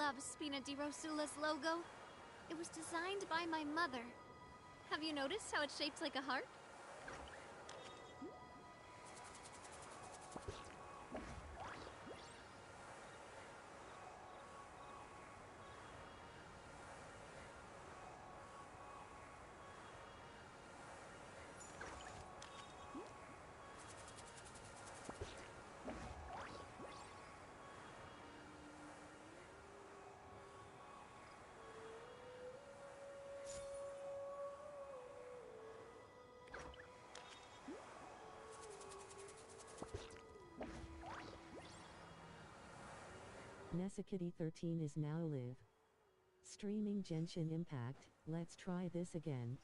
love Spina di Rosula's logo. It was designed by my mother. Have you noticed how it's shaped like a heart? Nesakitty 13 is now live. Streaming Genshin Impact, let's try this again.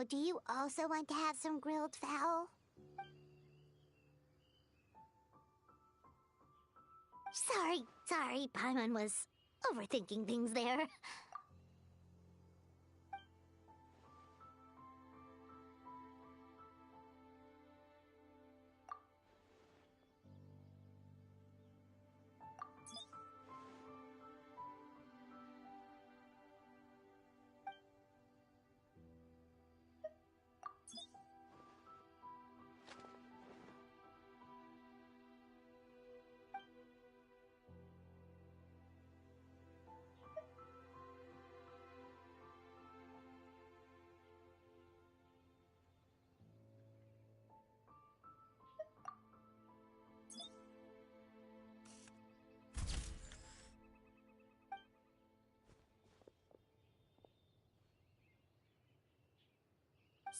do you also want to have some grilled fowl? Sorry, Paimon was overthinking things there.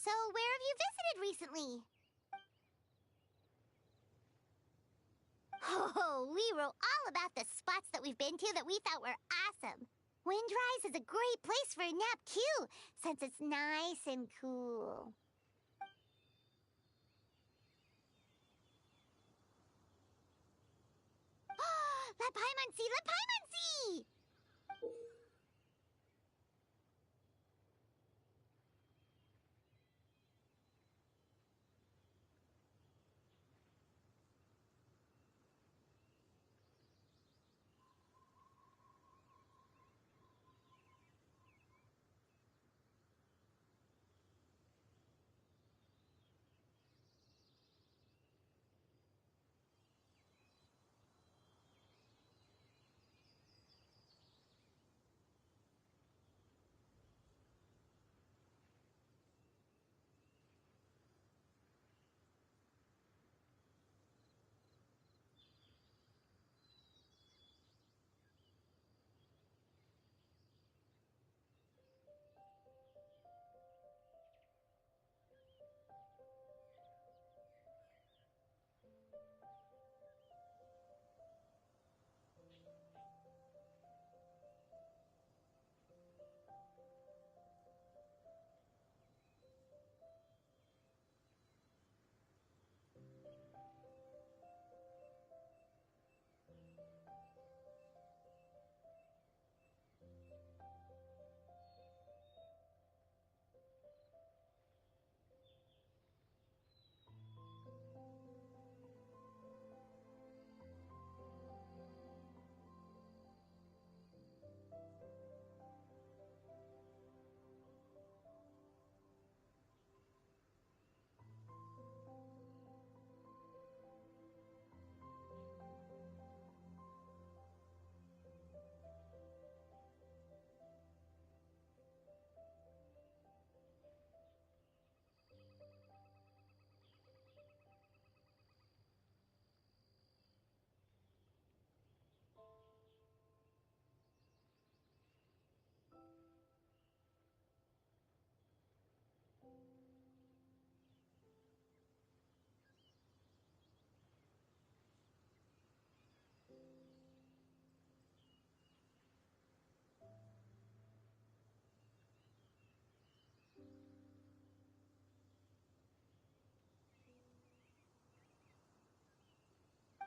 So, where have you visited recently? Oh, we wrote all about the spots that we've been to that we thought were awesome. Windrise is a great place for a nap, too, since it's nice and cool. Let Paimon see! Let Paimon see!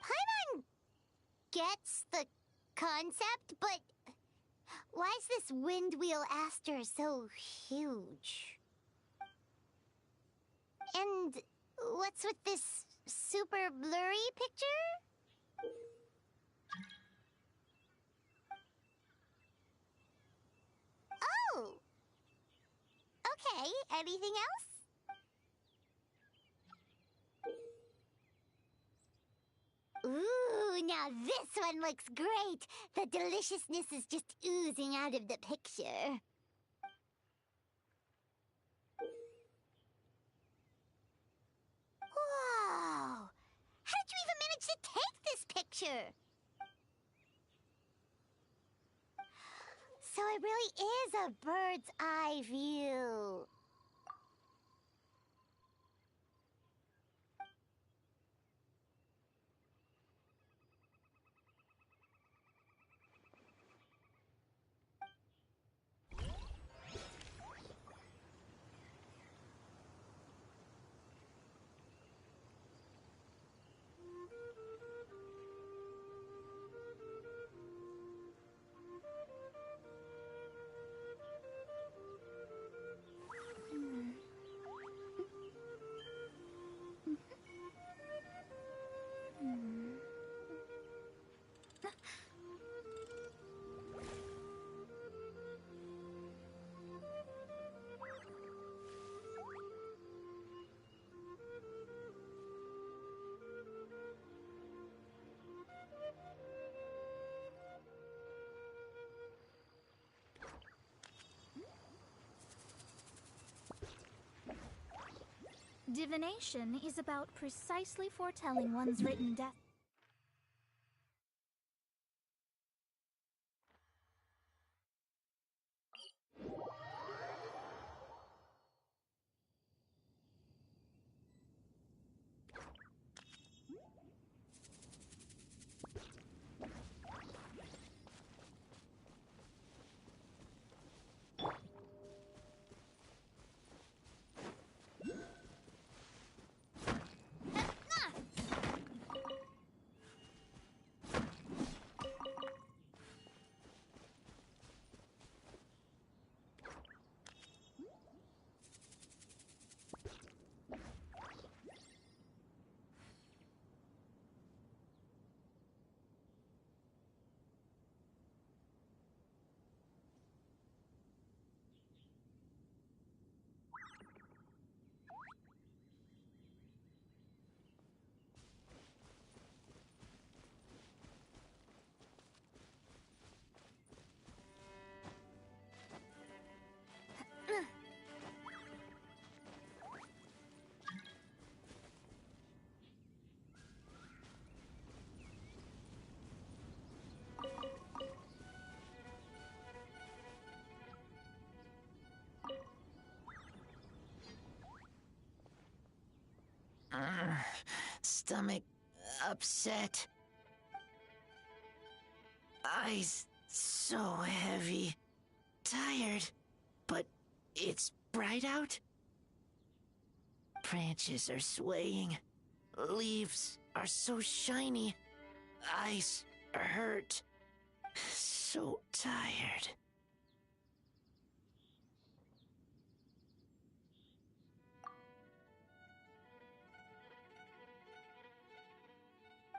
Paimon gets the concept, but why is this Windwheel Aster so huge? And what's with this super blurry picture? Oh! Okay, anything else? Ooh, now this one looks great! The deliciousness is just oozing out of the picture. Whoa! How did you even manage to take this picture? So it really is a bird's eye view. Divination is about precisely foretelling one's written death. Stomach upset. Eyes so heavy. Tired. But it's bright out? Branches are swaying. Leaves are so shiny. Eyes hurt. So tired.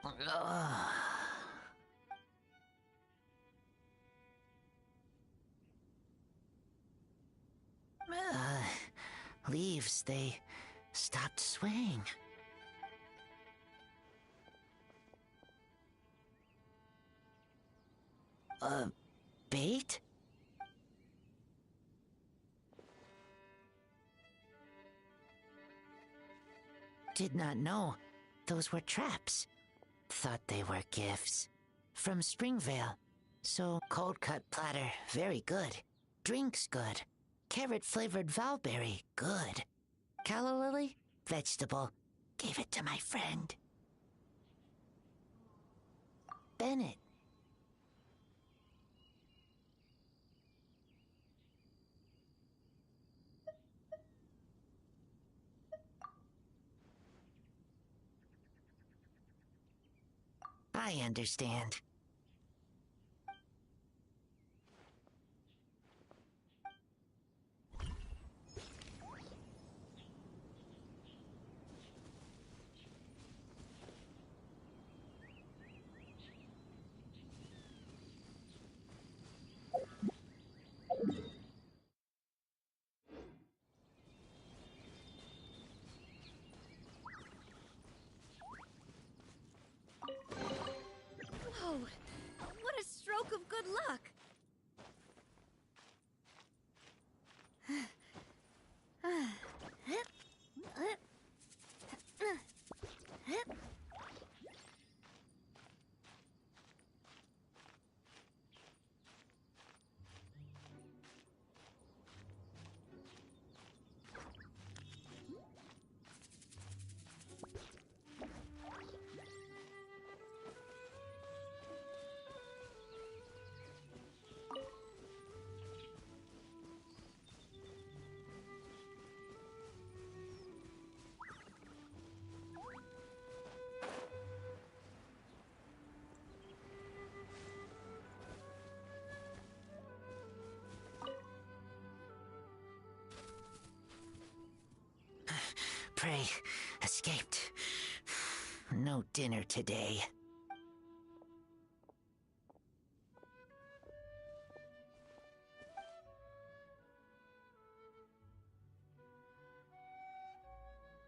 Ugh. Leaves, they stopped swaying. Bait? Did not know those were traps. Thought they were gifts. From Springvale. So, cold cut platter, very good. Drinks good. Carrot-flavored valberry, good. Calla lily, vegetable. Gave it to my friend. Bennett. I understand. Whoa! What a stroke of good luck! Prey escaped. No dinner today.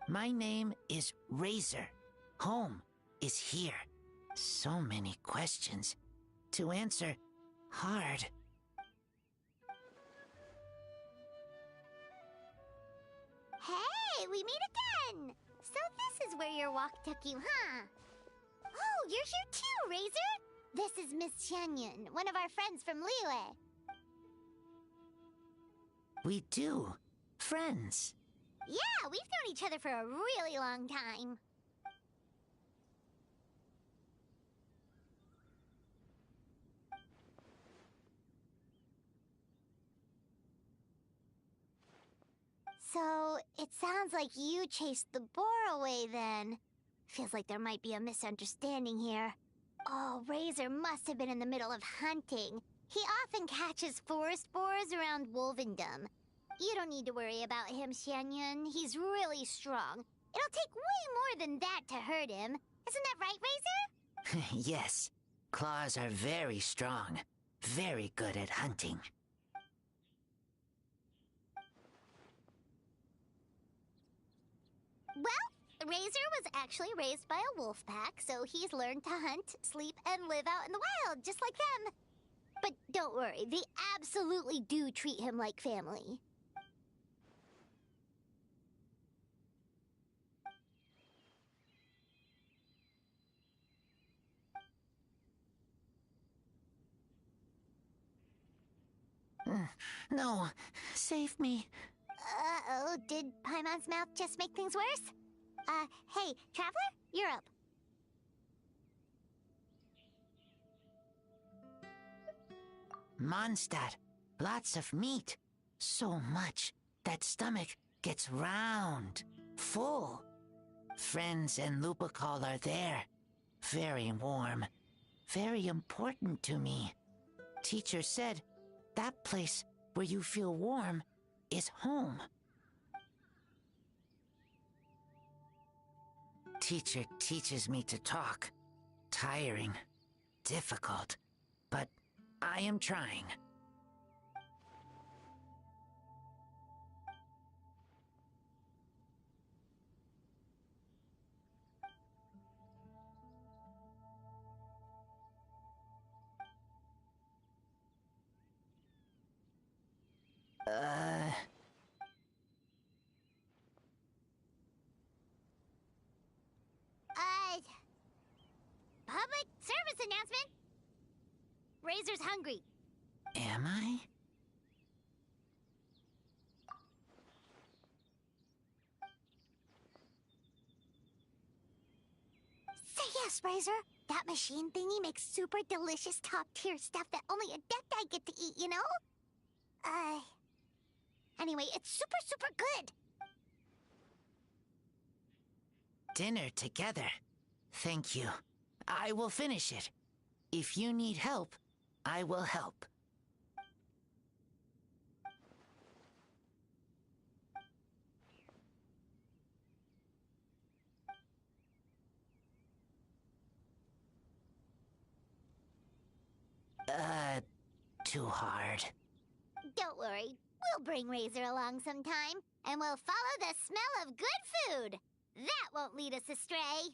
My name is Razor. Home is here. So many questions. To answer, hard. Hey, we meet again! fun! So this is where your walk took you, huh? Oh, you're here too, Razor! This is Miss Xianyun, one of our friends from Liyue. We do. Friends. Yeah, we've known each other for a really long time. So, it sounds like you chased the boar away then. Feels like there might be a misunderstanding here. Oh, Razor must have been in the middle of hunting. He often catches forest boars around Wolvendom. You don't need to worry about him, Xianyun. He's really strong. It'll take way more than that to hurt him. Isn't that right, Razor? Yes. Claws are very strong. Very good at hunting. Well, Razor was actually raised by a wolf pack, so he's learned to hunt, sleep, and live out in the wild, just like them. But don't worry, they absolutely do treat him like family. No, save me. Uh-oh, did Paimon's mouth just make things worse? Hey, Traveler, you're up. Mondstadt, lots of meat. So much that stomach gets round, full. Friends and Lupacol are there. Very warm. Very important to me. Teacher said that place where you feel warm is home. Teacher teaches me to talk. Tiring. Difficult. But I am trying. Public service announcement! Razor's hungry. Am I? Say yes, Razor. That machine thingy makes super delicious top-tier stuff that only Adepti get to eat, you know? Anyway, it's super, super good. Dinner together. Thank you. I will finish it. If you need help, I will help. Too hard. Don't worry. We'll bring Razor along sometime, and we'll follow the smell of good food. That won't lead us astray.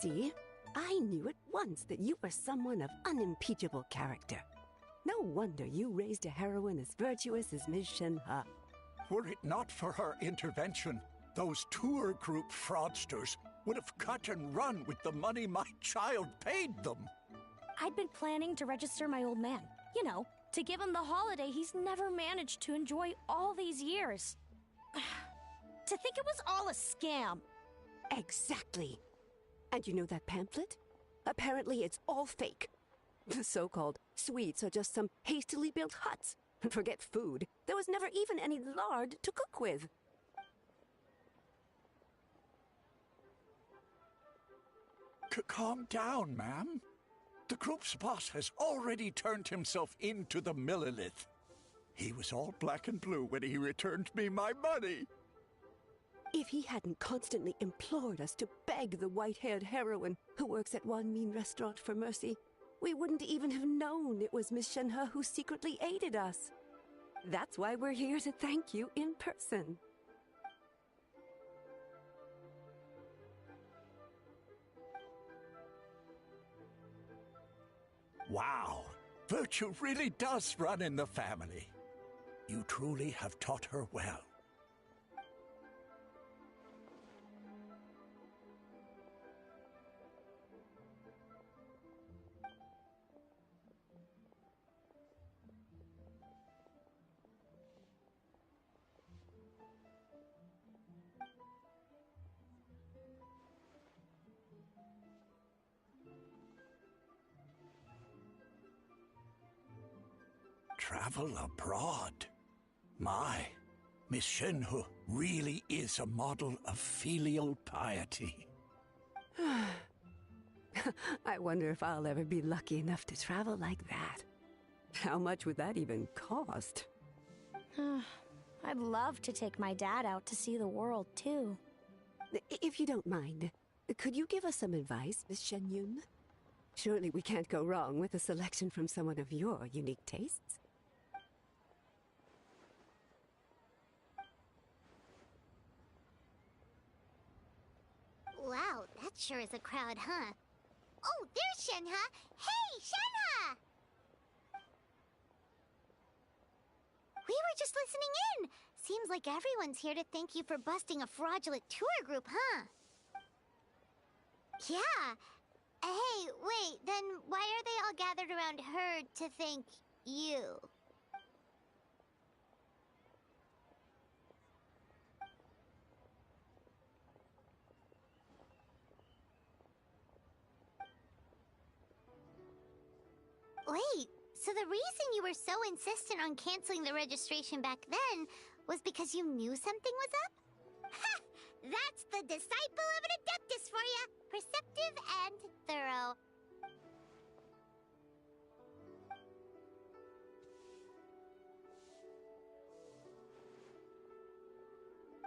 See? I knew at once that you were someone of unimpeachable character. No wonder you raised a heroine as virtuous as Ms. Shenhe. Were it not for her intervention, those tour group fraudsters would have cut and run with the money my child paid them. I'd been planning to register my old man. You know, to give him the holiday he's never managed to enjoy all these years. To think it was all a scam. Exactly. And you know that pamphlet? Apparently it's all fake. The so-called sweets are just some hastily built huts. And forget food. There was never even any lard to cook with. Calm down, ma'am. The group's boss has already turned himself into the Millilith. He was all black and blue when he returned me my money. If he hadn't constantly implored us to beg the white-haired heroine who works at Wan Min restaurant for mercy, we wouldn't even have known it was Miss Shenhe who secretly aided us. That's why we're here to thank you in person. Wow, virtue really does run in the family. You truly have taught her well. Travel abroad. My, Miss Shenhe really is a model of filial piety. I wonder if I'll ever be lucky enough to travel like that. How much would that even cost? I'd love to take my dad out to see the world, too. If you don't mind, could you give us some advice, Miss Shenyun? Surely we can't go wrong with a selection from someone of your unique tastes. Wow, that sure is a crowd, huh? Oh, there's Shenhe! Hey, Shenhe! We were just listening in. Seems like everyone's here to thank you for busting a fraudulent tour group, huh? Yeah. Hey, wait, then why are they all gathered around her to thank you? Wait, so the reason you were so insistent on canceling the registration back then was because you knew something was up? Ha! That's the disciple of an Adeptus for ya! Perceptive and thorough.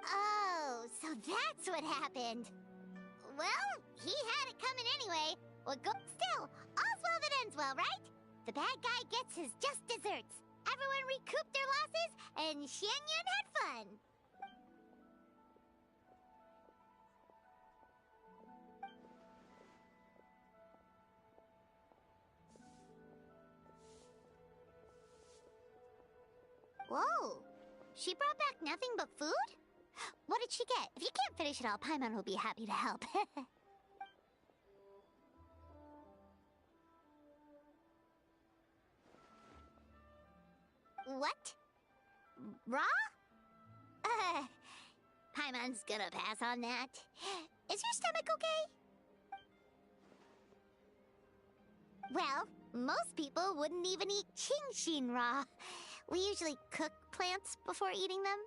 Oh, so that's what happened. Well, he had it coming anyway. Well, still, all's well that ends well, right? The bad guy gets his just desserts. Everyone recouped their losses, and Xianyun had fun. Whoa! She brought back nothing but food? What did she get? If you can't finish it all, Paimon will be happy to help. What? Raw? Paimon's gonna pass on that. Is your stomach okay? Well, most people wouldn't even eat Qingshin raw. We usually cook plants before eating them.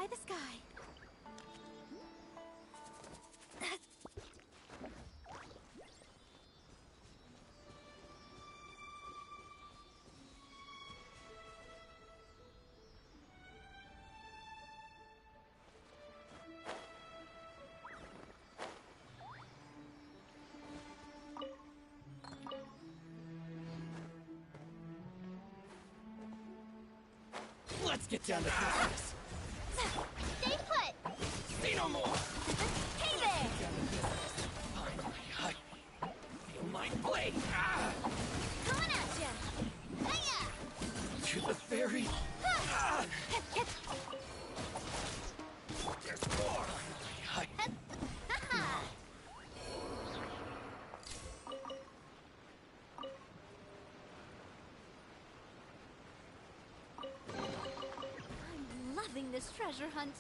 by the sky. Let's get down to business. Stay put! Say no more! Hey there! Finally, I feel my blade! Ah! Coming at ya! Hiya! To the fairy! Ah! There's more! Finally, Haha! I'm loving this treasure hunt.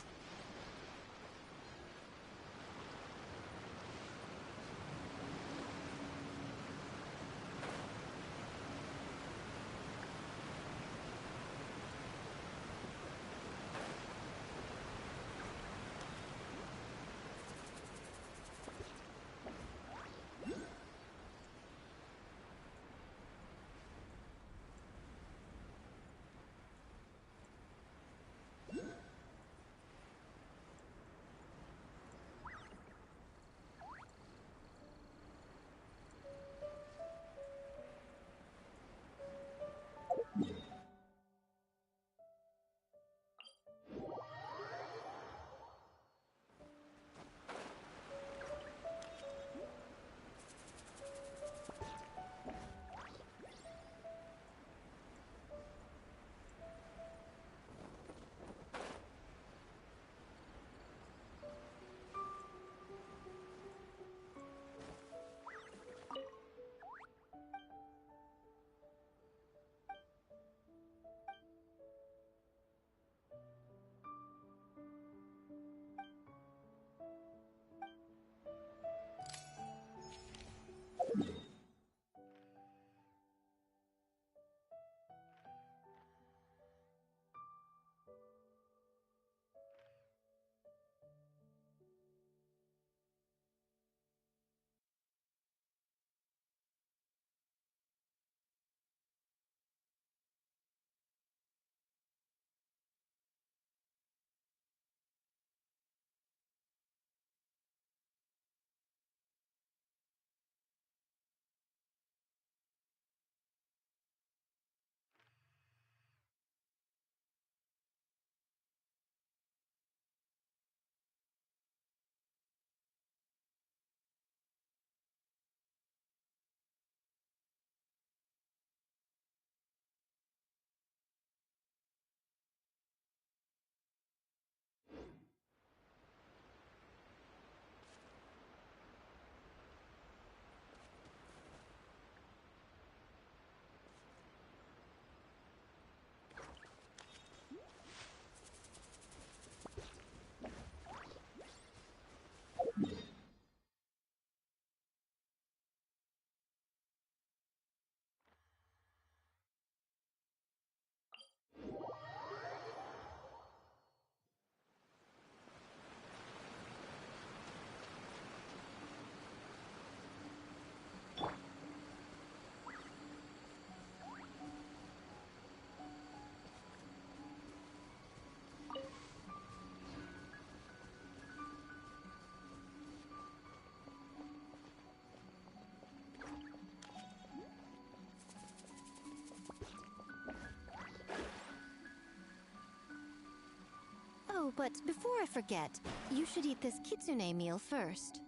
Oh, but before I forget, you should eat this kitsune meal first.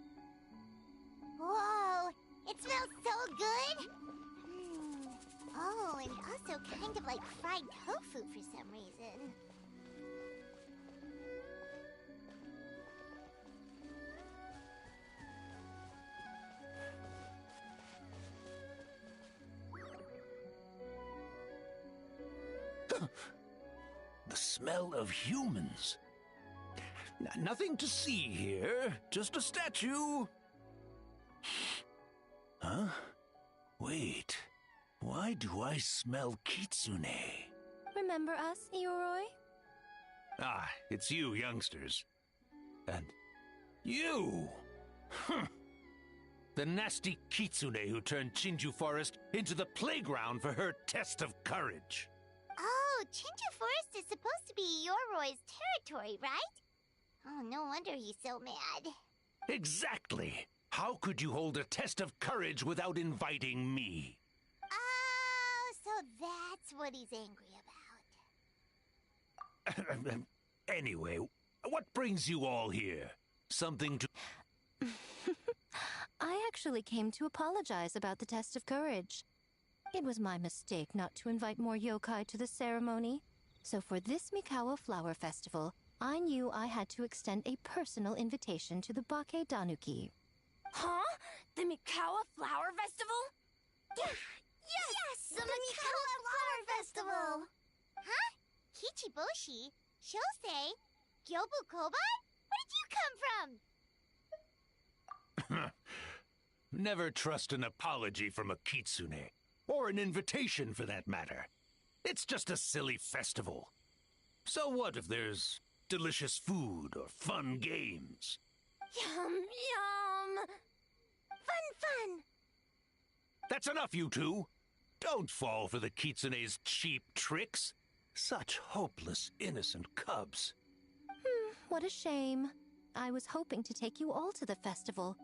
Whoa! It smells so good! Oh, and also kind of like fried tofu for some reason. The smell of humans. Nothing to see here, just a statue. Huh? Wait, why do I smell kitsune? Remember us, Ioroi? Ah, it's you youngsters. And you! The nasty Kitsune who turned Chinju Forest into the playground for her test of courage. Oh, Chinju Forest is supposed to be Yoroi's territory, right? Oh, no wonder he's so mad. Exactly! How could you hold a test of courage without inviting me? Oh, so that's what he's angry about. Anyway, what brings you all here? Something to... I actually came to apologize about the test of courage. It was my mistake not to invite more yokai to the ceremony. So for this Mikawa Flower Festival, I knew I had to extend a personal invitation to the Bake Danuki. Huh? The Mikawa Flower Festival? Yes! The Mikawa Flower Festival! Huh? Kichiboshi? Shosei? Gyobu Koban? Where did you come from? Never trust an apology from a kitsune, or an invitation for that matter. It's just a silly festival. So what if there's delicious food or fun games? Yum, yum! Fun! That's enough, you two! Don't fall for the kitsune's cheap tricks. Such hopeless, innocent cubs. What a shame. I was hoping to take you all to the festival,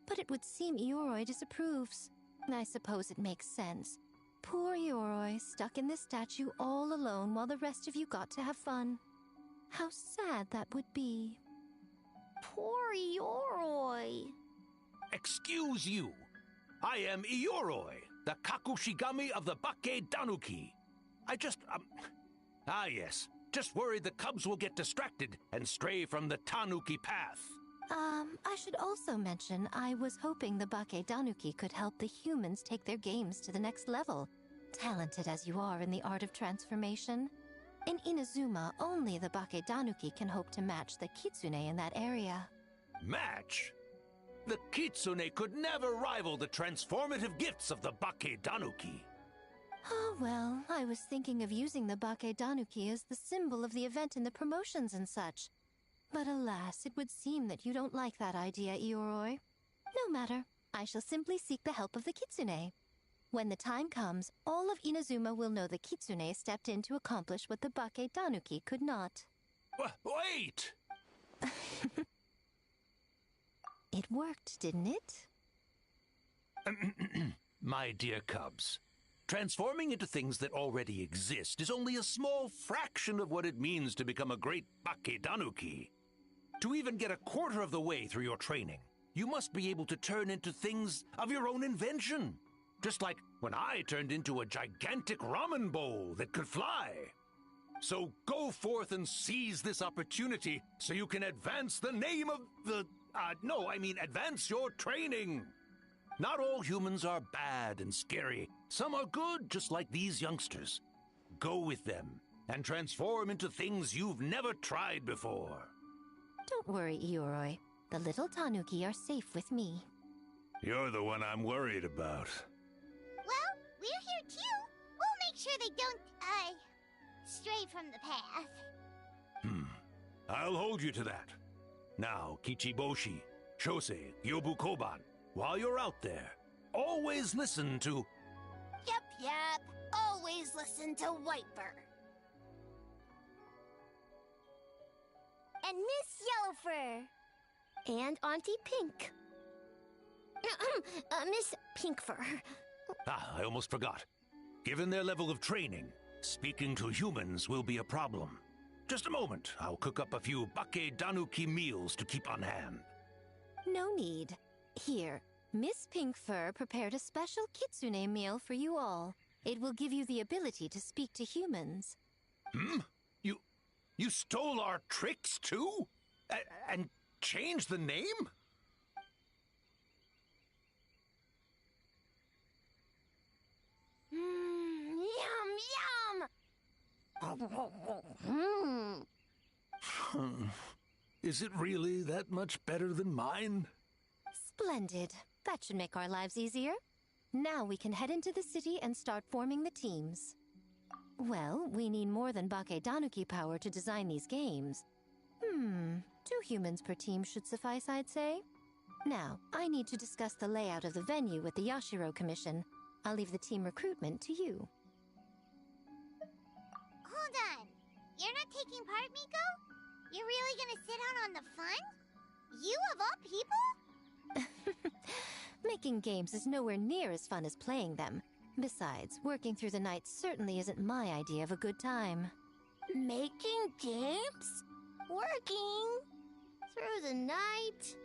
but it would seem Ioroi disapproves. I suppose it makes sense. Poor Ioroi, stuck in this statue all alone while the rest of you got to have fun. How sad that would be. Poor Ioroi. Excuse you. I am Ioroi, the Kakushigami of the Bake Danuki. Yes. Just worried the cubs will get distracted and stray from the Tanuki path. I should also mention I was hoping the Bake Danuki could help the humans take their games to the next level. Talented as you are in the art of transformation. In Inazuma, only the Bake Danuki can hope to match the Kitsune in that area. Match? The Kitsune could never rival the transformative gifts of the Bake Danuki. Oh, well, I was thinking of using the Bake Danuki as the symbol of the event in the promotions and such. But alas, it would seem that you don't like that idea, Ioroi. No matter, I shall simply seek the help of the Kitsune. When the time comes, all of Inazuma will know the Kitsune stepped in to accomplish what the Bake Danuki could not. Wait! It worked, didn't it? My dear cubs, transforming into things that already exist is only a small fraction of what it means to become a great Bake Danuki. To even get a quarter of the way through your training, you must be able to turn into things of your own invention. Just like when I turned into a gigantic ramen bowl that could fly. So go forth and seize this opportunity so you can advance the name of the... advance your training. Not all humans are bad and scary. Some are good, just like these youngsters. Go with them and transform into things you've never tried before. Don't worry, Ioroi. The little Tanuki are safe with me. You're the one I'm worried about. Well, we're here too. We'll make sure they don't, stray from the path. I'll hold you to that. Now, Kichiboshi, Shosei, Gyobu Koban, while you're out there, always listen to... Yep. Always listen to Wiper. And Miss Yellowfur. And Auntie Pink. Miss Pinkfur. I almost forgot. Given their level of training, speaking to humans will be a problem. Just a moment, I'll cook up a few Bake Danuki meals to keep on hand. No need. Here, Miss Pinkfur prepared a special kitsune meal for you all. It will give you the ability to speak to humans. You stole our tricks too? And changed the name? Yum! Is it really that much better than mine? Splendid. That should make our lives easier. Now we can head into the city and start forming the teams. Well, we need more than Bake Danuki power to design these games. 2 humans per team should suffice, I'd say. Now, I need to discuss the layout of the venue with the Yashiro Commission. I'll leave the team recruitment to you. Hold on. You're not taking part, Miko? You're really gonna sit out on the fun? You of all people? Making games is nowhere near as fun as playing them. Besides, working through the night certainly isn't my idea of a good time. Making games? Working? Through the night?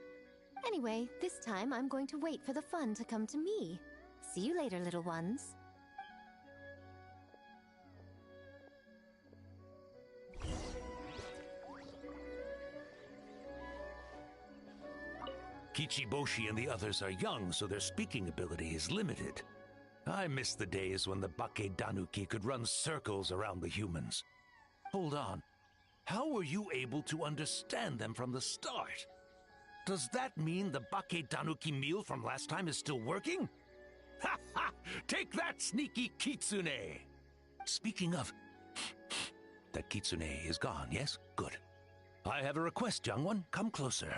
Anyway, this time I'm going to wait for the fun to come to me. See you later, little ones. Kichiboshi and the others are young, so their speaking ability is limited. I miss the days when the Bakedanuki could run circles around the humans. Hold on. How were you able to understand them from the start? Does that mean the Bakedanuki meal from last time is still working? Ha ha! Take that, sneaky Kitsune! Speaking of... that Kitsune is gone, yes? Good. I have a request, young one. Come closer.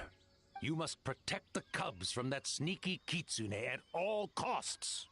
You must protect the cubs from that sneaky Kitsune at all costs.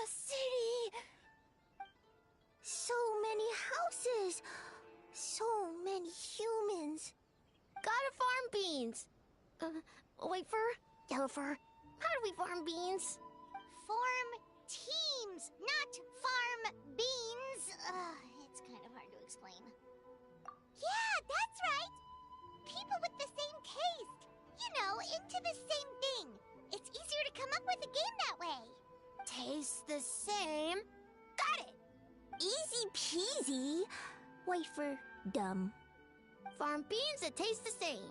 City! So many houses! So many humans! Gotta farm beans! White fur? Yellow fur? How do we farm beans? Farm teams, not farm beans! It's kind of hard to explain. Yeah, that's right! People with the same taste! You know, into the same thing! It's easier to come up with a game that way! Tastes the same. Got it! Easy peasy. White fur, dumb. Farm beans that taste the same.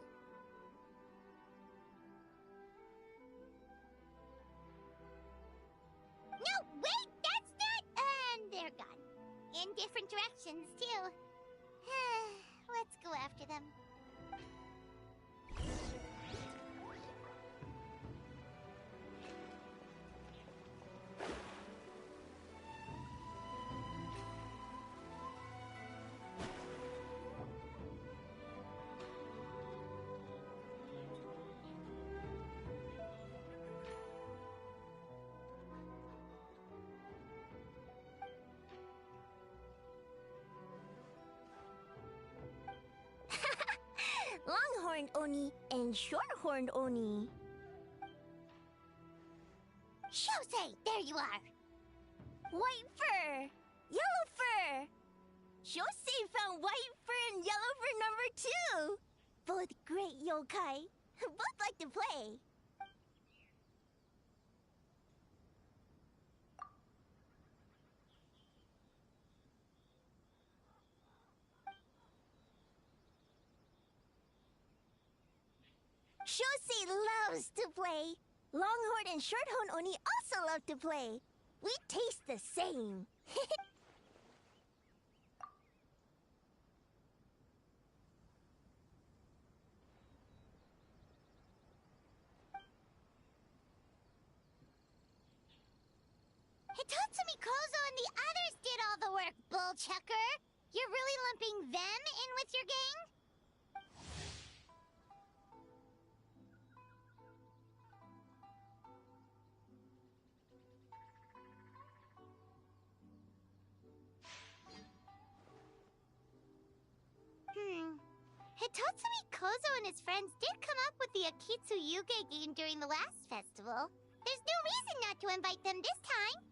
No, wait, that's not... And they're gone. In different directions, too. Let's go after them. Longhorned Oni and Shorthorned Oni. Shosei, there you are! White fur! Yellow fur! Shosei found white fur and yellow fur number 2! Both great yokai. Both like to play. Shosei loves to play. Longhorn and Shorthorn Oni also love to play. We taste the same. Hitatsumi Kozo and the others did all the work, bullchucker! You're really lumping them in with your gang? Hitatsumi Kozo and his friends did come up with the Akitsu Yuge game during the last festival. There's no reason not to invite them this time.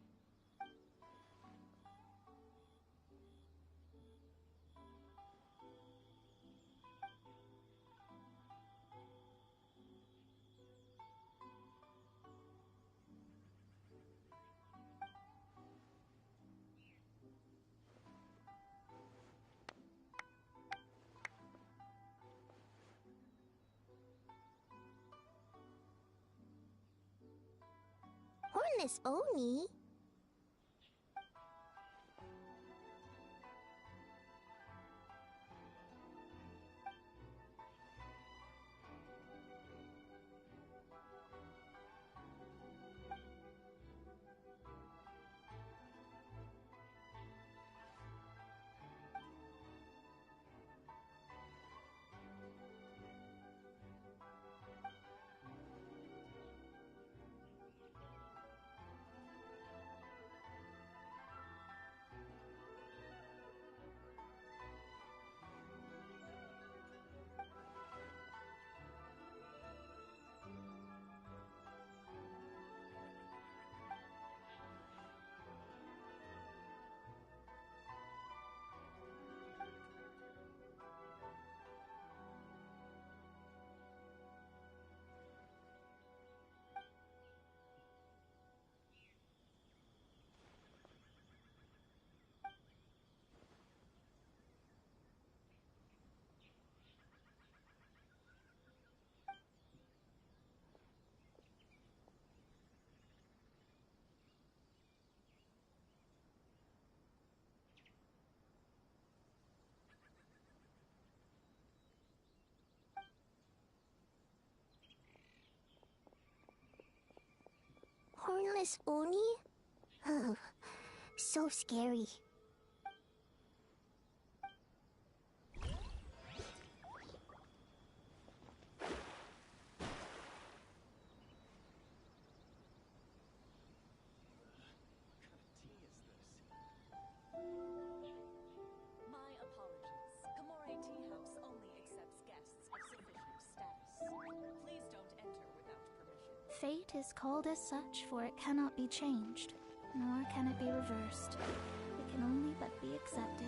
Hornless Oni? Hornless Oni? Oh, so scary. My apologies. Kamore Tea House only accepts guests of sufficient status. Please don't enter without permission. Fate is called as such, for it cannot be changed, nor can it be reversed. It can only but be accepted.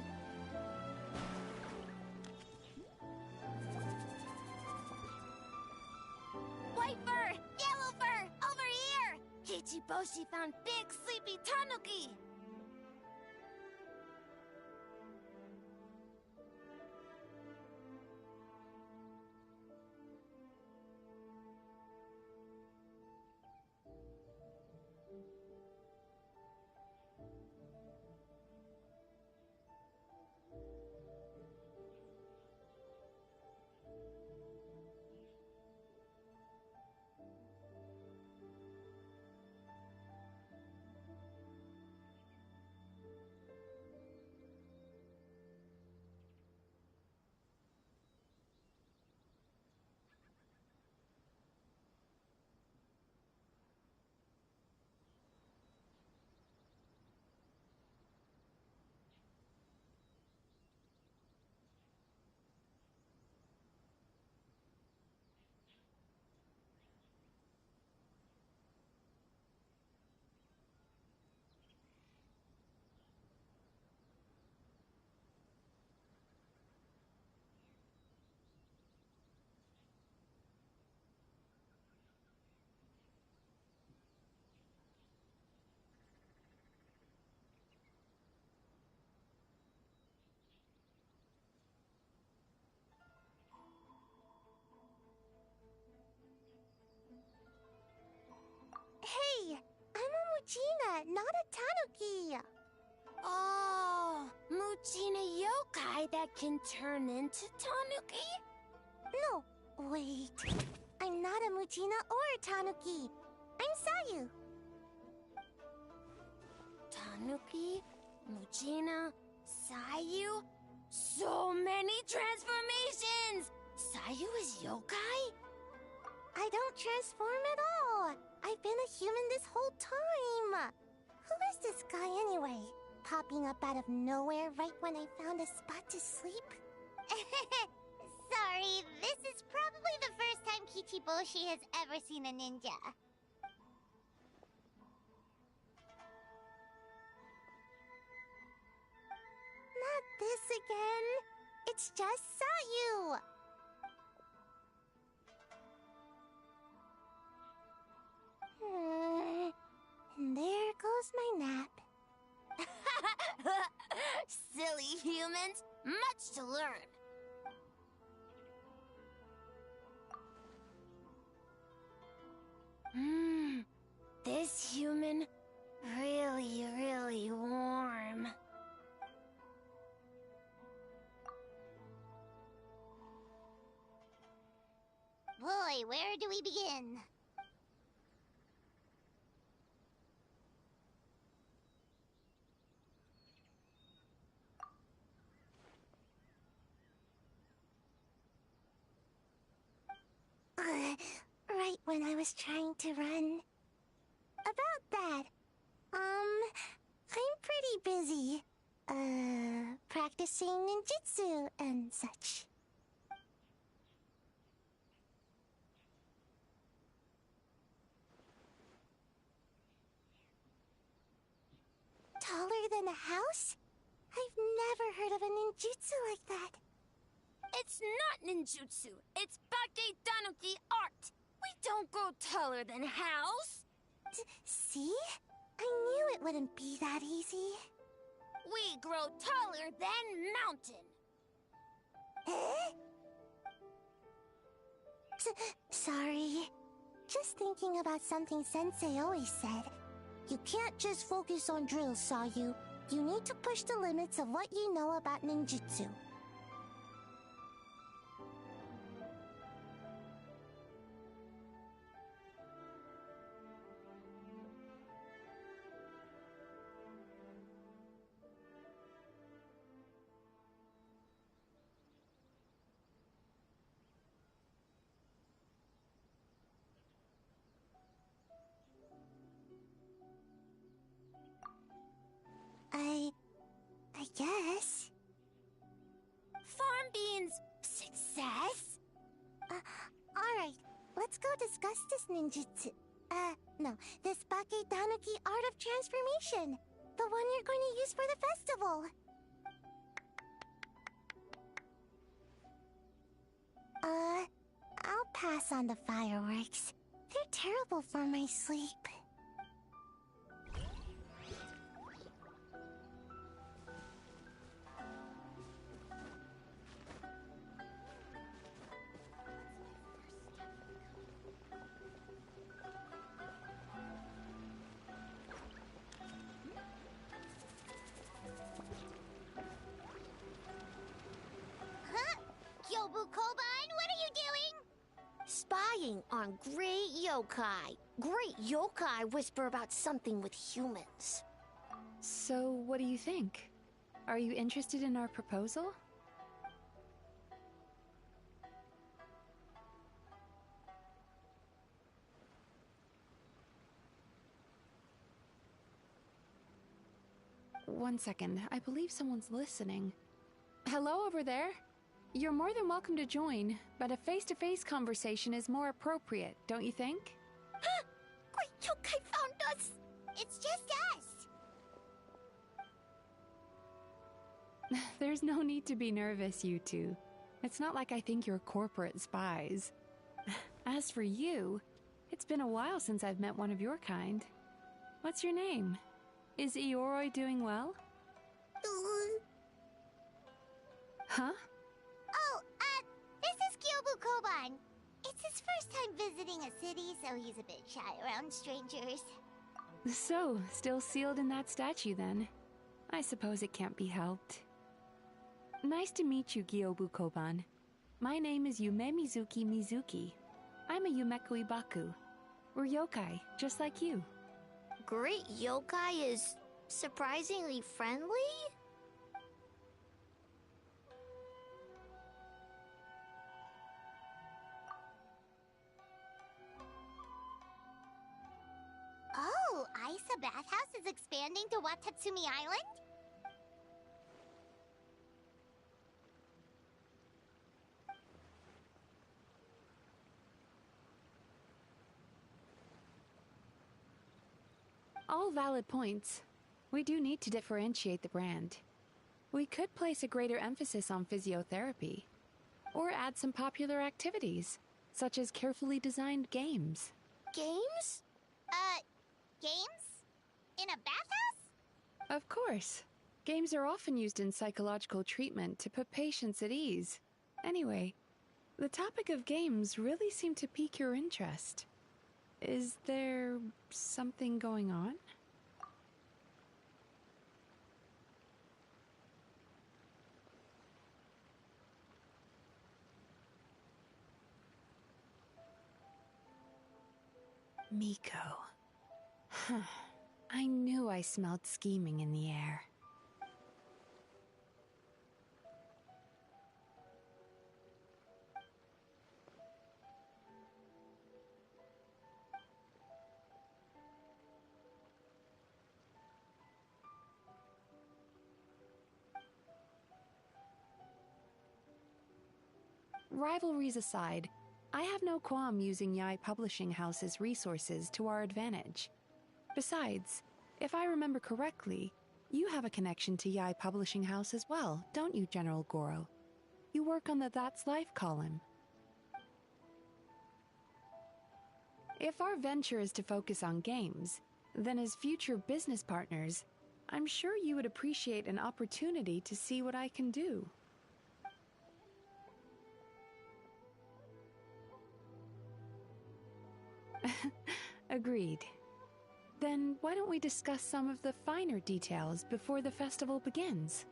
White fur! Yellow fur! Over here! Ichiboshi found big sleepy tanuki! Hey! I'm a Mujina, not a tanuki! Oh, Mujina yokai that can turn into tanuki? No, wait. I'm not a Mujina or a tanuki. I'm Sayu. Tanuki, Mujina, Sayu. So many transformations! Sayu is yokai? I don't transform at all. I've been a human this whole time. Who is this guy anyway? Popping up out of nowhere right when I found a spot to sleep? Sorry, this is probably the first time Kichiboshi has ever seen a ninja. Not this again. It's just Sayu. And there goes my nap. Silly humans, much to learn. this human really, really warm. Boy, where do we begin? Right when I was trying to run. About that, I'm pretty busy. Practicing ninjutsu and such. Taller than a house? I've never heard of a ninjutsu like that. It's not ninjutsu. It's Bake Danuki art. We don't grow taller than house. See? I knew it wouldn't be that easy. We grow taller than mountain. Eh? Sorry. Just thinking about something Sensei always said. You can't just focus on drills, Sayu. You need to push the limits of what you know about ninjutsu. I guess. Farm beans success? Alright. Let's go discuss this ninjutsu. No. This Bake Danuki art of transformation. The one you're going to use for the festival. I'll pass on the fireworks. They're terrible for my sleep. Spying on great yokai. Great yokai whisper about something with humans. So, what do you think? Are you interested in our proposal? One second, I believe someone's listening. Hello over there? You're more than welcome to join, but a face-to-face conversation is more appropriate, don't you think? Great yokai found us! It's just us! There's no need to be nervous, you two. It's not like I think you're corporate spies. As for you, it's been a while since I've met one of your kind. What's your name? Is Ioroi doing well? Huh? Oh, this is Kyobu Koban. It's his first time visiting a city, so he's a bit shy around strangers. So, still sealed in that statue then. I suppose it can't be helped. Nice to meet you, Gyobu Koban. My name is Yume Mizuki. I'm a Yumeku Ibaku. We're yokai, just like you. Great yokai is surprisingly friendly? Oh, Isa Bathhouse is expanding to Watatsumi Island? All valid points. We do need to differentiate the brand. We could place a greater emphasis on physiotherapy, or add some popular activities, such as carefully designed games. Games? Games? In a bathhouse? Of course. Games are often used in psychological treatment to put patients at ease. Anyway, the topic of games really seemed to pique your interest. Is there something going on? Miko. I knew I smelled scheming in the air. Rivalries aside, I have no qualm using Yai Publishing House's resources to our advantage. Besides, if I remember correctly, you have a connection to Yai Publishing House as well, don't you, General Goro? You work on the That's Life column. If our venture is to focus on games, then as future business partners, I'm sure you would appreciate an opportunity to see what I can do. Agreed. Then why don't we discuss some of the finer details before the festival begins?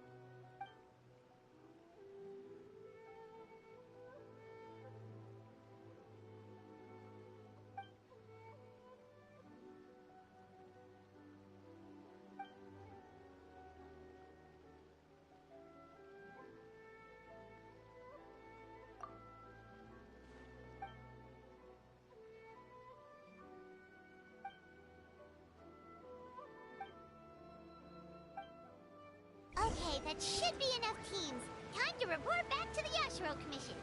Okay, that should be enough teams. Time to report back to the Yashiro Commission.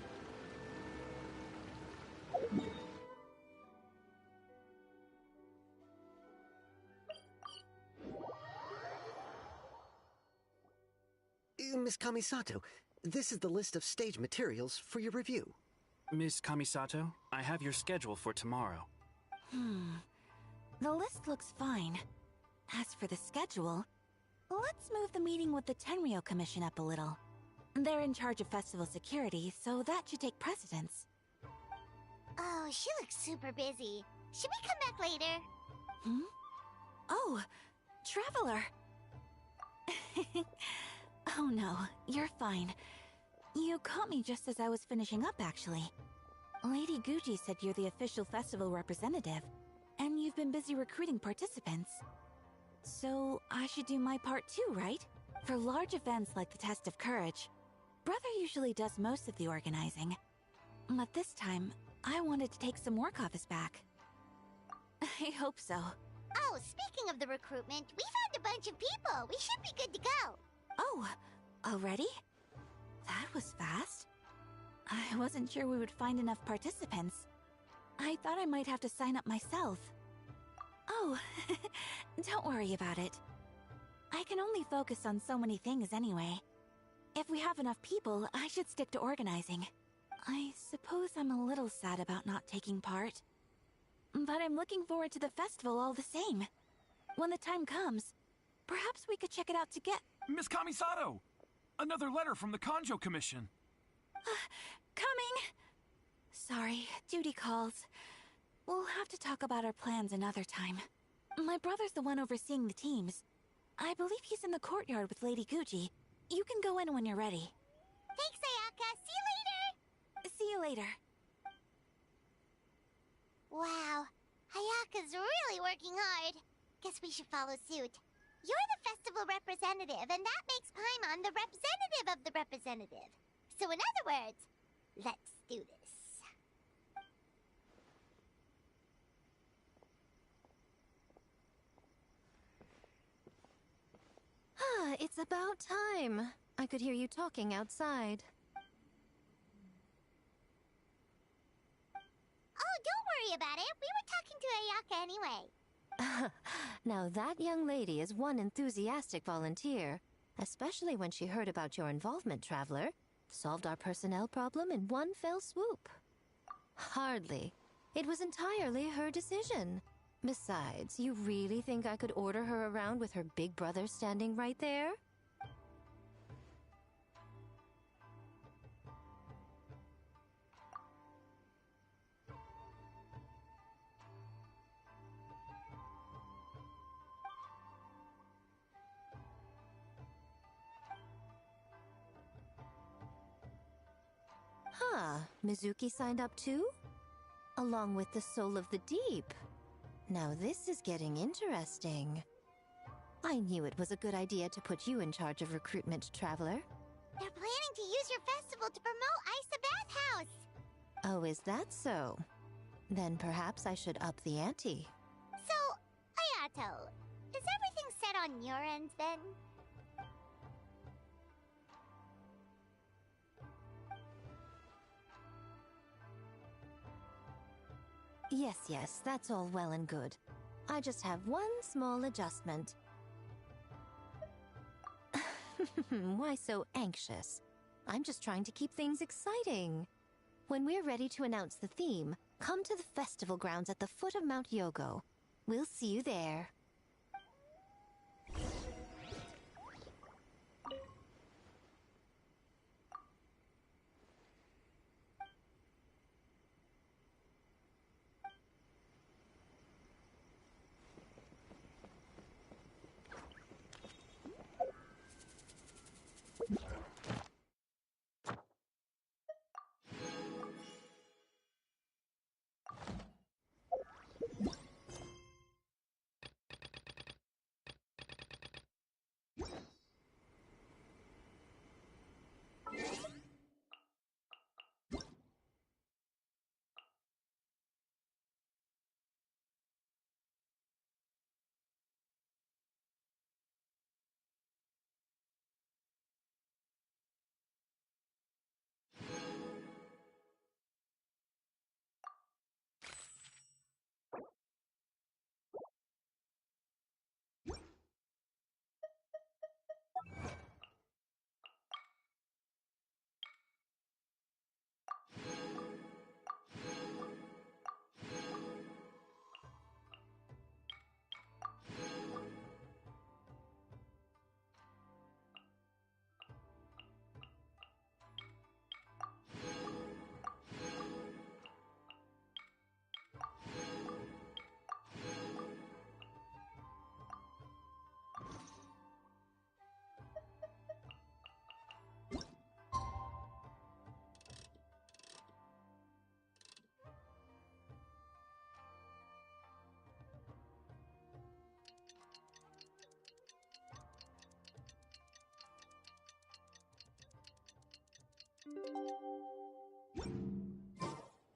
Miss Kamisato, this is the list of stage materials for your review. Miss Kamisato, I have your schedule for tomorrow. The list looks fine. As for the schedule, let's move the meeting with the Tenryo Commission up a little. They're in charge of festival security, so that should take precedence. Oh, she looks super busy. Should we come back later? Oh, Traveler! Oh no, you're fine. You caught me just as I was finishing up, actually. Lady Guji said you're the official festival representative, and you've been busy recruiting participants. So, I should do my part too, right? For large events like the Test of Courage, Brother usually does most of the organizing. But this time, I wanted to take some work off his back. I hope so. Oh, speaking of the recruitment, we found a bunch of people. We should be good to go. Oh, already? That was fast. I wasn't sure we would find enough participants. I thought I might have to sign up myself. Oh, don't worry about it. I can only focus on so many things anyway. If we have enough people, I should stick to organizing. I suppose I'm a little sad about not taking part. But I'm looking forward to the festival all the same. When the time comes, perhaps we could check it out together. Miss Kamisato! Another letter from the Kanjo Commission. Coming! Sorry, duty calls. We'll have to talk about our plans another time. My brother's the one overseeing the teams. I believe he's in the courtyard with Lady Guji. You can go in when you're ready. Thanks, Ayaka. See you later! See you later. Wow, Ayaka's really working hard. Guess we should follow suit. You're the festival representative, and that makes Paimon the representative of the representative. So in other words, let's do this. It's about time. I could hear you talking outside. Oh, don't worry about it. We were talking to Ayaka anyway. Now that young lady is one enthusiastic volunteer, especially when she heard about your involvement, Traveler. Solved our personnel problem in one fell swoop. Hardly. It was entirely her decision. Besides, you really think I could order her around with her big brother standing right there? Ah, Mizuki signed up too? Along with the Soul of the Deep. Now this is getting interesting. I knew it was a good idea to put you in charge of recruitment, Traveler. They're planning to use your festival to promote Isa Bathhouse! Oh, is that so? Then perhaps I should up the ante. So, Ayato, is everything set on your end then? Yes, that's all well and good. I just have one small adjustment. Why so anxious? I'm just trying to keep things exciting. When we're ready to announce the theme, come to the festival grounds at the foot of Mount Yogo. We'll see you there.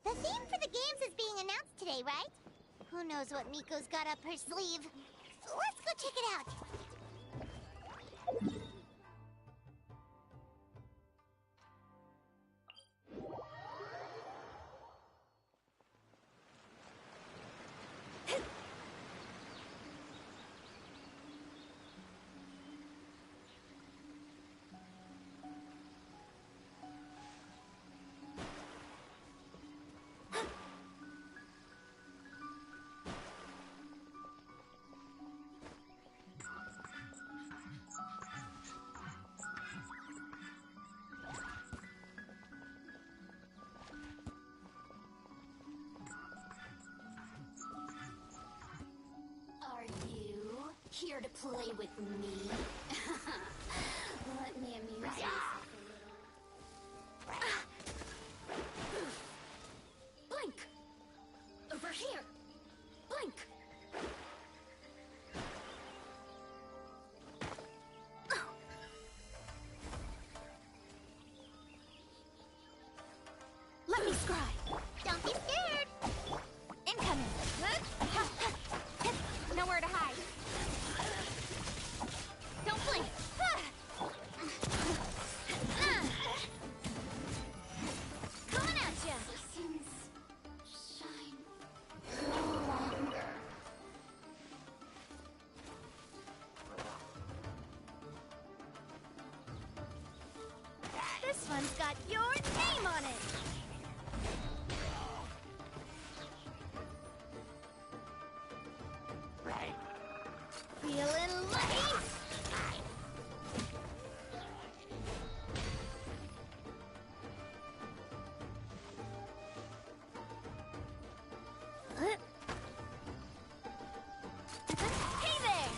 The theme for the games is being announced today, right? Who knows what Miko's got up her sleeve? Let's go check it out. Are you here to play with me? Let me amuse myself a little. Blink! Over here! Blink! Let me scry. Don't be scared. Incoming! Nowhere to hide. Don't blink! Coming at ya! Shine no longer. This one's got your name on it! Feeling lucky? Hey there!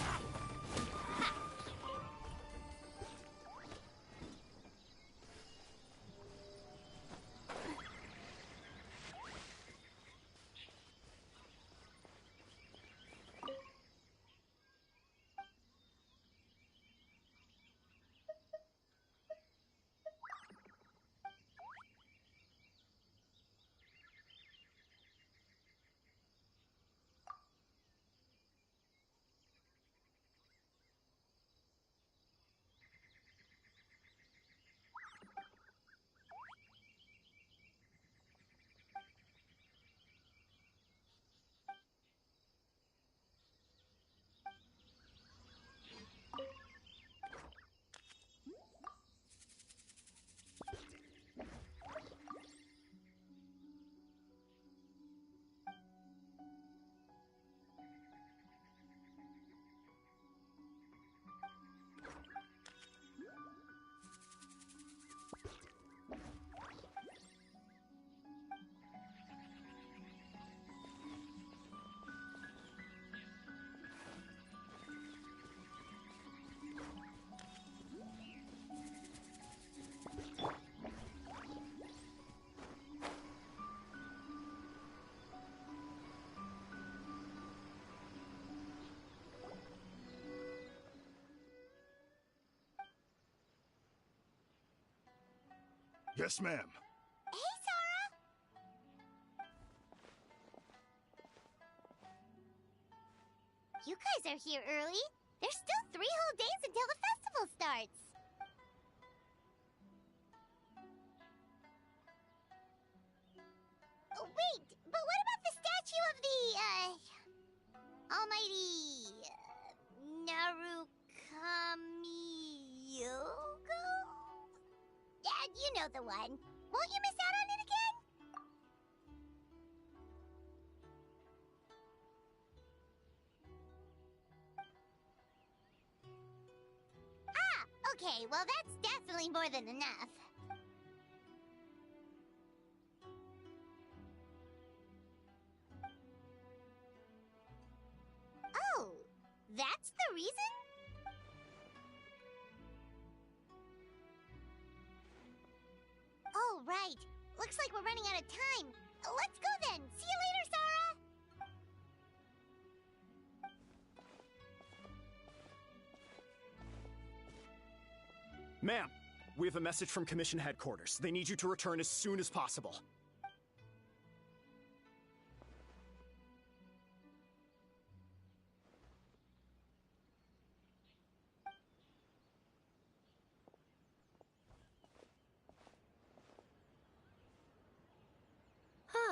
Yes, ma'am. Hey, Sora! You guys are here early. There's still 3 whole days until the festival starts. Oh, wait, but what about the statue of the, almighty, Narukami-yogo? Yeah, you know the one. Won't you miss out on it again? Ah, okay, well that's definitely more than enough. Oh, that's the reason? Oh, right. Looks like we're running out of time. Let's go then. See you later, Sora! Ma'am, we have a message from Commission Headquarters. They need you to return as soon as possible.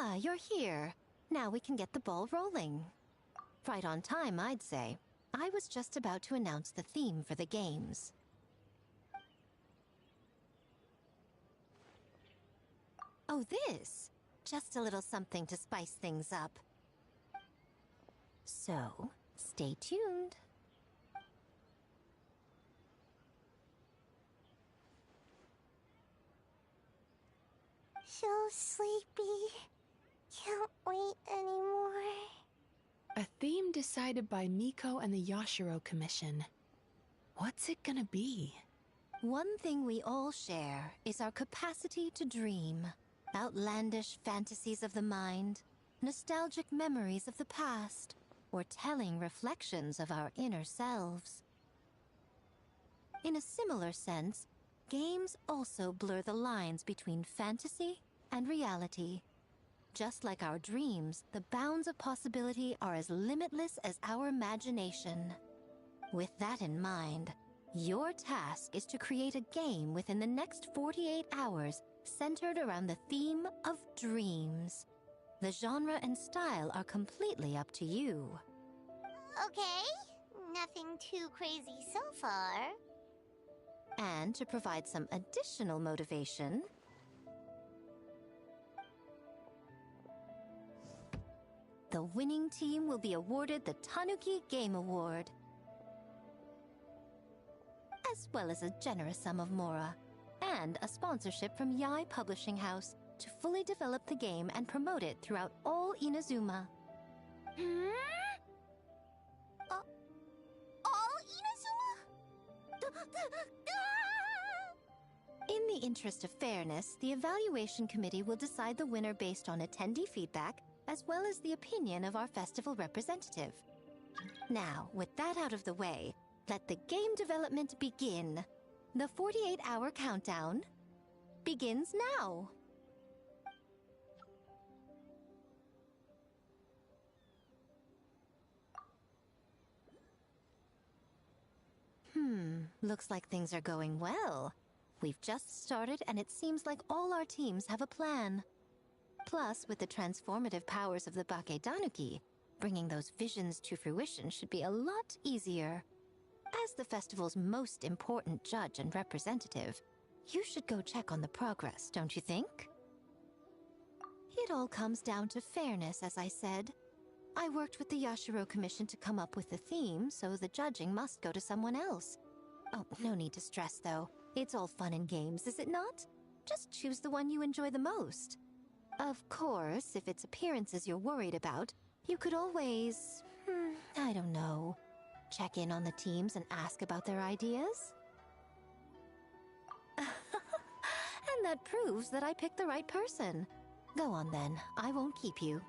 Ah, you're here. Now we can get the ball rolling. Right on time, I'd say. I was just about to announce the theme for the games. Oh, this? Just a little something to spice things up. So, stay tuned. So sleepy. Can't wait anymore. A theme decided by Miko and the Yashiro Commission. What's it gonna be? One thing we all share is our capacity to dream. Outlandish fantasies of the mind, nostalgic memories of the past, or telling reflections of our inner selves. In a similar sense, games also blur the lines between fantasy and reality. Just like our dreams, the bounds of possibility are as limitless as our imagination. With that in mind, your task is to create a game within the next 48 hours centered around the theme of dreams. The genre and style are completely up to you. Okay, nothing too crazy so far. And to provide some additional motivation, the winning team will be awarded the Tanuki Game Award, as well as a generous sum of mora, and a sponsorship from Yai Publishing House to fully develop the game and promote it throughout all Inazuma. All Inazuma? In the interest of fairness, the evaluation committee will decide the winner based on attendee feedback, as well as the opinion of our festival representative. Now, with that out of the way, let the game development begin. The 48-hour countdown begins now. Looks like things are going well. We've just started and it seems like all our teams have a plan. Plus, with the transformative powers of the Bakedanuki, bringing those visions to fruition should be a lot easier. As the festival's most important judge and representative, you should go check on the progress, don't you think? It all comes down to fairness, as I said. I worked with the Yashiro Commission to come up with the theme, so the judging must go to someone else. Oh, no need to stress, though. It's all fun and games, is it not? Just choose the one you enjoy the most. Of course, if it's appearances you're worried about, you could always, I don't know, check in on the teams and ask about their ideas? And that proves that I picked the right person. Go on then, I won't keep you.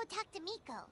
talk to Miko.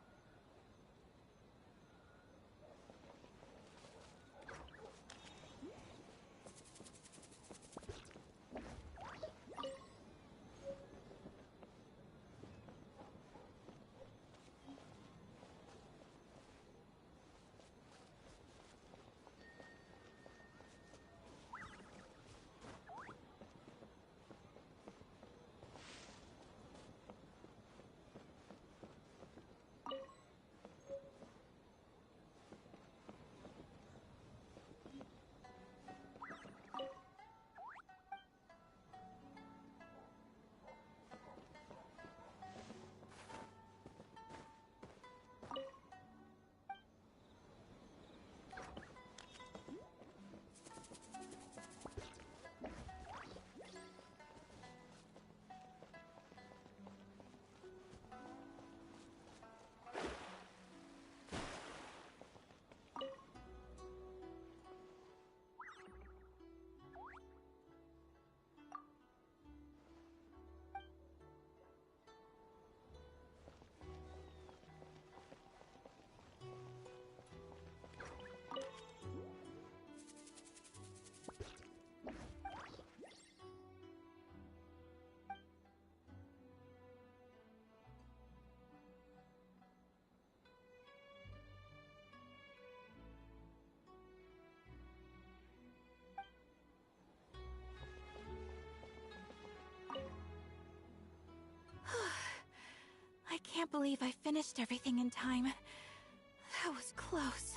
I can't believe I finished everything in time. That was close.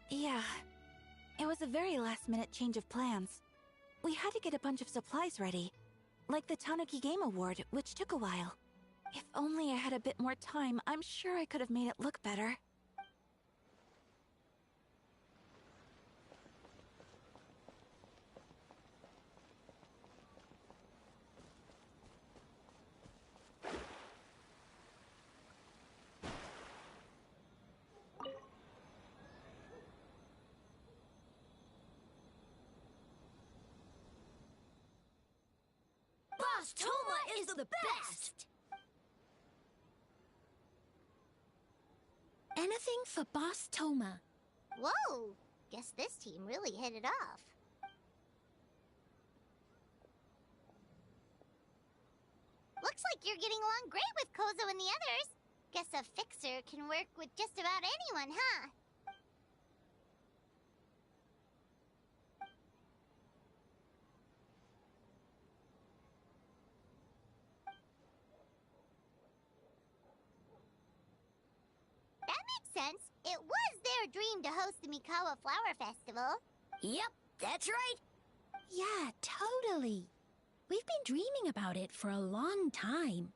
Yeah, it was a very last-minute change of plans. We had to get a bunch of supplies ready, like the Tanuki Game Award, which took a while. If only I had a bit more time, I'm sure I could have made it look better. Boss Toma is the best! Anything for Boss Toma. Whoa! Guess this team really hit it off. Looks like you're getting along great with Kozo and the others. Guess a fixer can work with just about anyone, huh? That makes sense. It was their dream to host the Mikawa Flower Festival. Yep, that's right. Yeah, totally. We've been dreaming about it for a long time.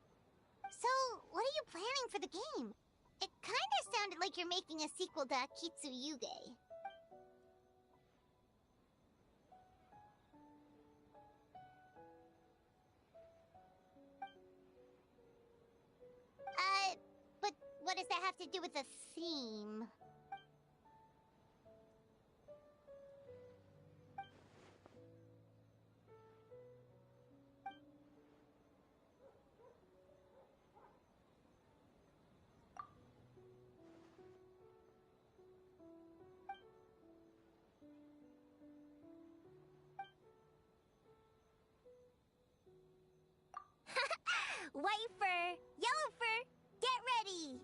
So, what are you planning for the game? It kinda sounded like you're making a sequel to Kitsuyuge. But what does that have to do with the theme? White fur, yellow fur, get ready!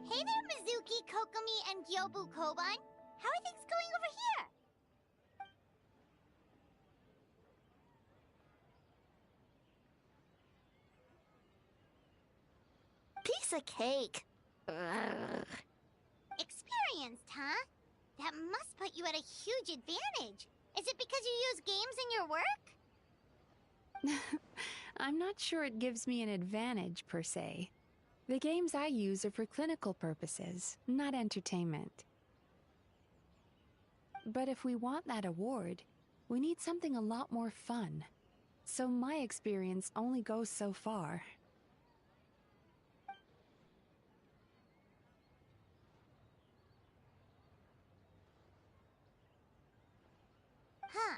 Hey there, Mizuki, Kokomi, and Gyobu Koban. How are things going over here? Piece of cake. Ugh. Experienced, huh? That must put you at a huge advantage. Is it because you use games in your work? I'm not sure it gives me an advantage, per se. The games I use are for clinical purposes, not entertainment. But if we want that award, we need something a lot more fun. So my experience only goes so far. Huh.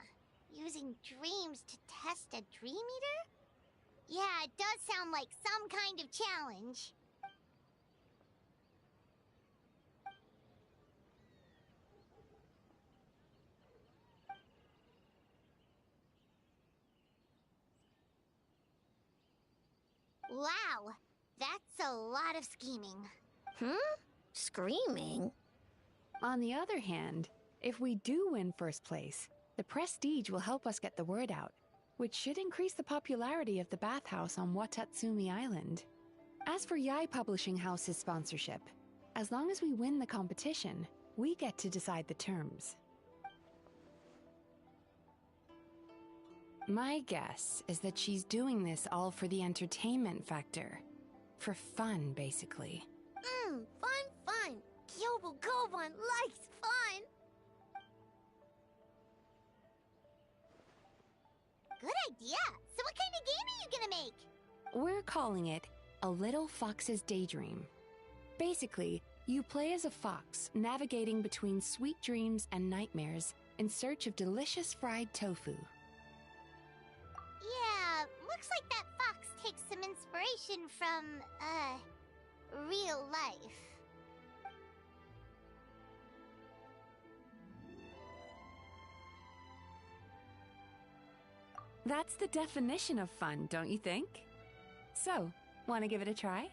Using dreams to test a Dream Eater? Yeah, it does sound like some kind of challenge. Wow, that's a lot of scheming. Screaming? On the other hand, if we do win first place, the prestige will help us get the word out, which should increase the popularity of the bathhouse on Watatsumi Island. As for Yai Publishing House's sponsorship, as long as we win the competition, we get to decide the terms. My guess is that she's doing this all for the entertainment factor. For fun, basically. Fun. Gyobu Koban likes fun. Good idea. So what kind of game are you gonna make? We're calling it A Little Fox's Daydream. Basically, you play as a fox, navigating between sweet dreams and nightmares in search of delicious fried tofu. Yeah, looks like that fox takes some inspiration from, real life. That's the definition of fun, don't you think? So, want to give it a try?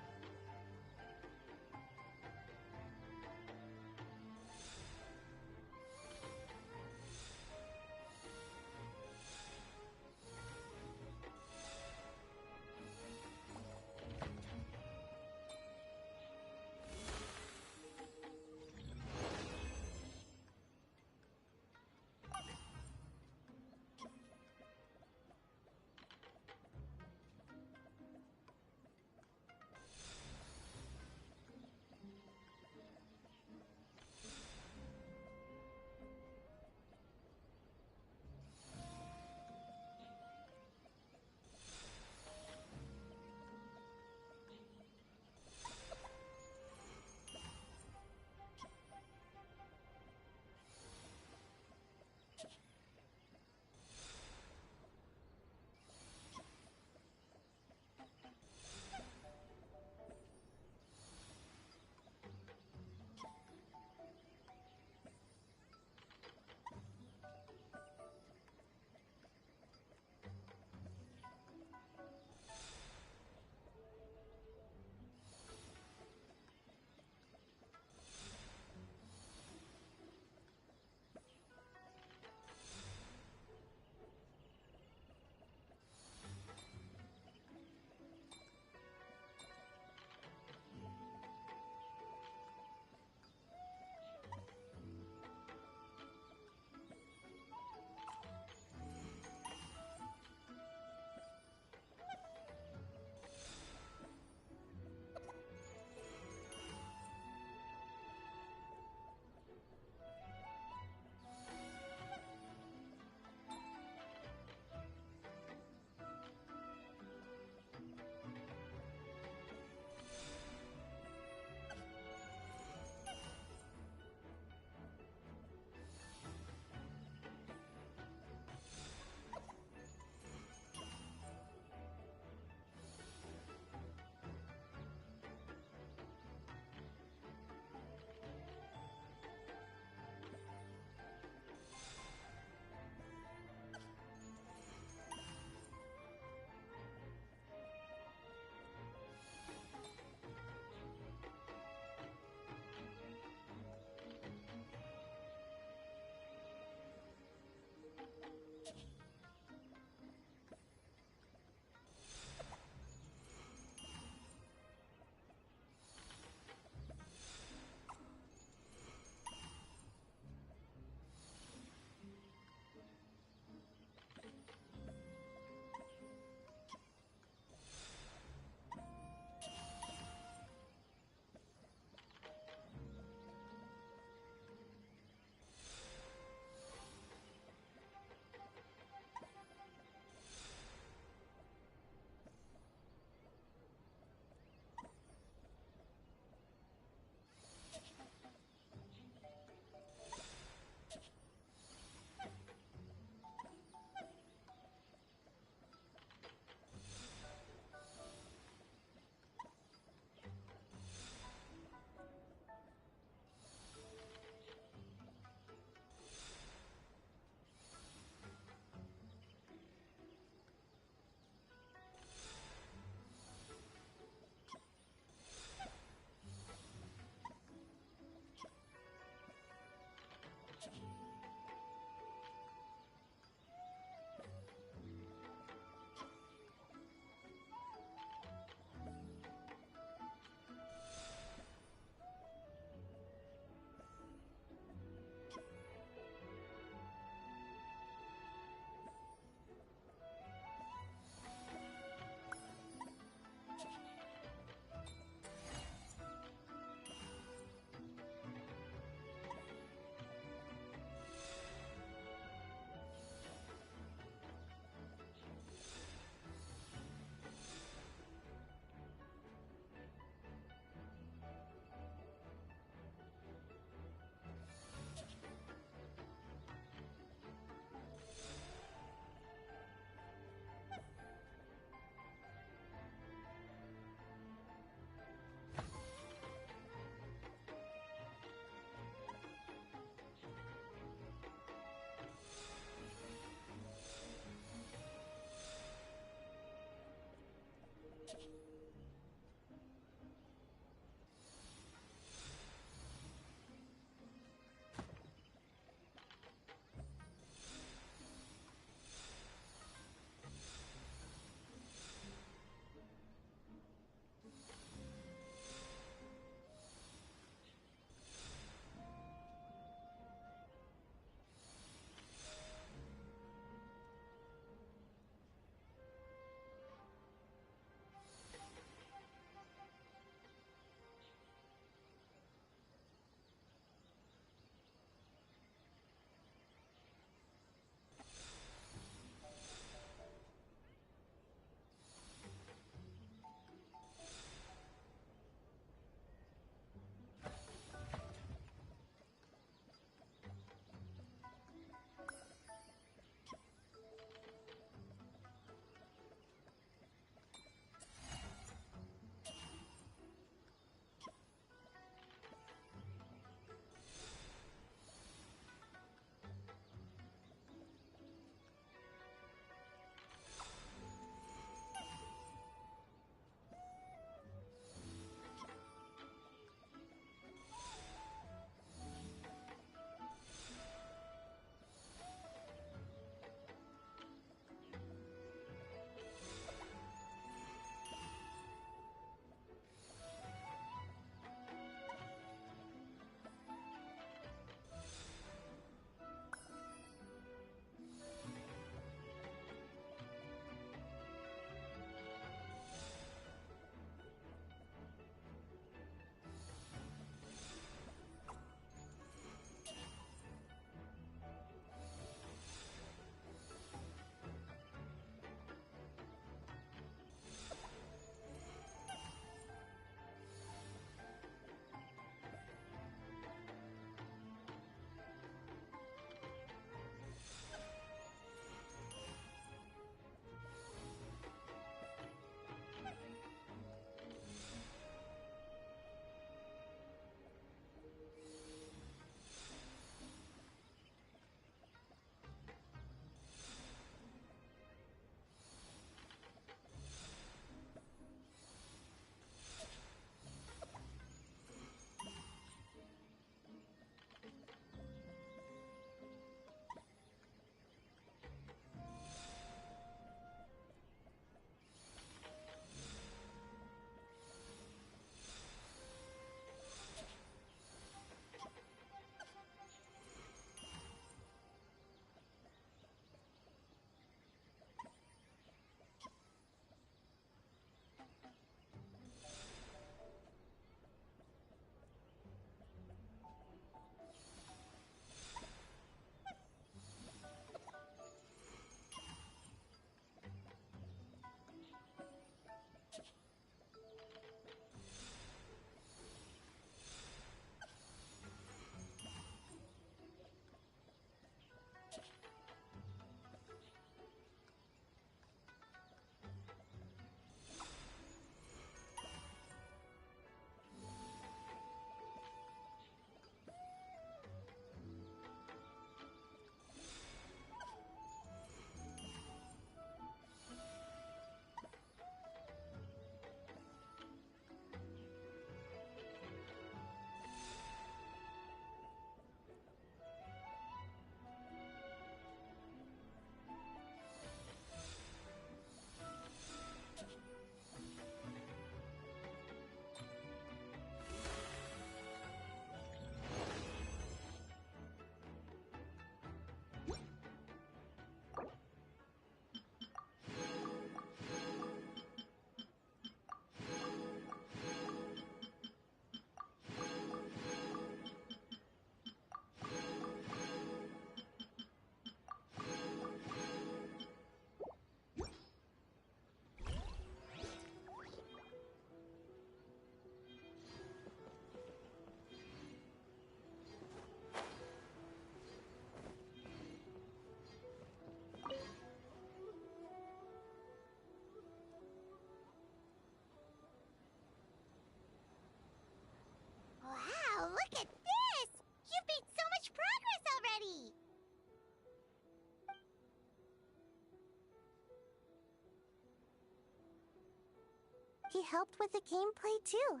he helped with the gameplay too.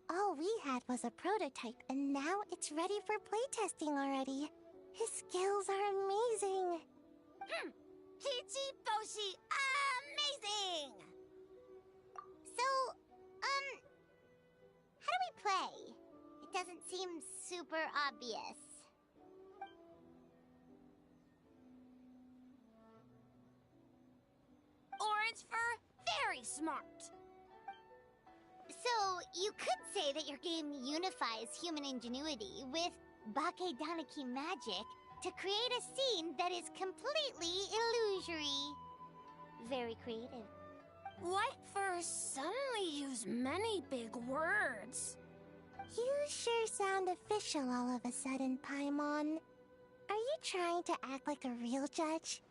All we had was a prototype, and now it's ready for playtesting already. His skills are amazing. Peachy Boshi, amazing! So, how do we play? It doesn't seem super obvious. Orange fur, very smart. So, you could say that your game unifies human ingenuity with Bakedaniki magic to create a scene that is completely illusory. Very creative. White fur suddenly use many big words. You sure sound official all of a sudden, Paimon. Are you trying to act like a real judge?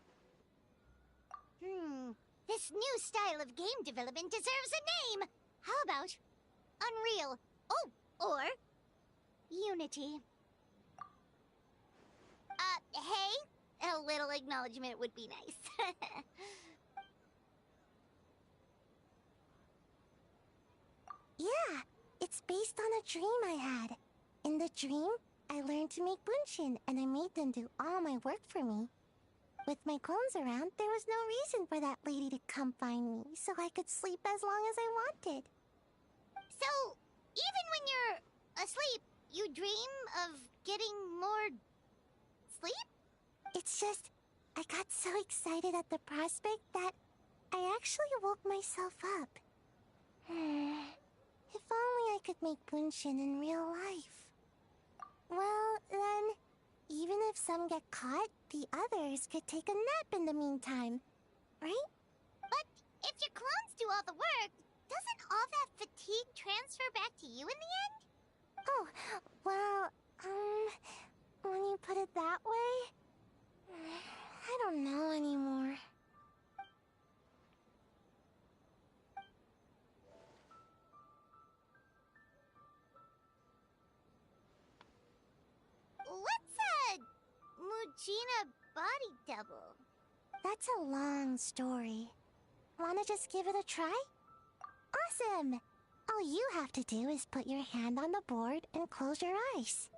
This new style of game development deserves a name! How about Unreal? Oh, or Unity. Hey? A little acknowledgement would be nice. Yeah, it's based on a dream I had. In the dream, I learned to make bunshin, and I made them do all my work for me. With my clones around, there was no reason for that lady to come find me, so I could sleep as long as I wanted. So, even when you're asleep, you dream of getting more sleep? It's just, I got so excited at the prospect that I actually woke myself up. If only I could make bunshin in real life. Well, then, even if some get caught, the others could take a nap in the meantime, right? But if your clones do all the work, doesn't all that fatigue transfer back to you in the end? Oh, well, when you put it that way, I don't know anymore. What's a Mujina body double? That's a long story. Wanna just give it a try? Awesome! All you have to do is put your hand on the board and close your eyes.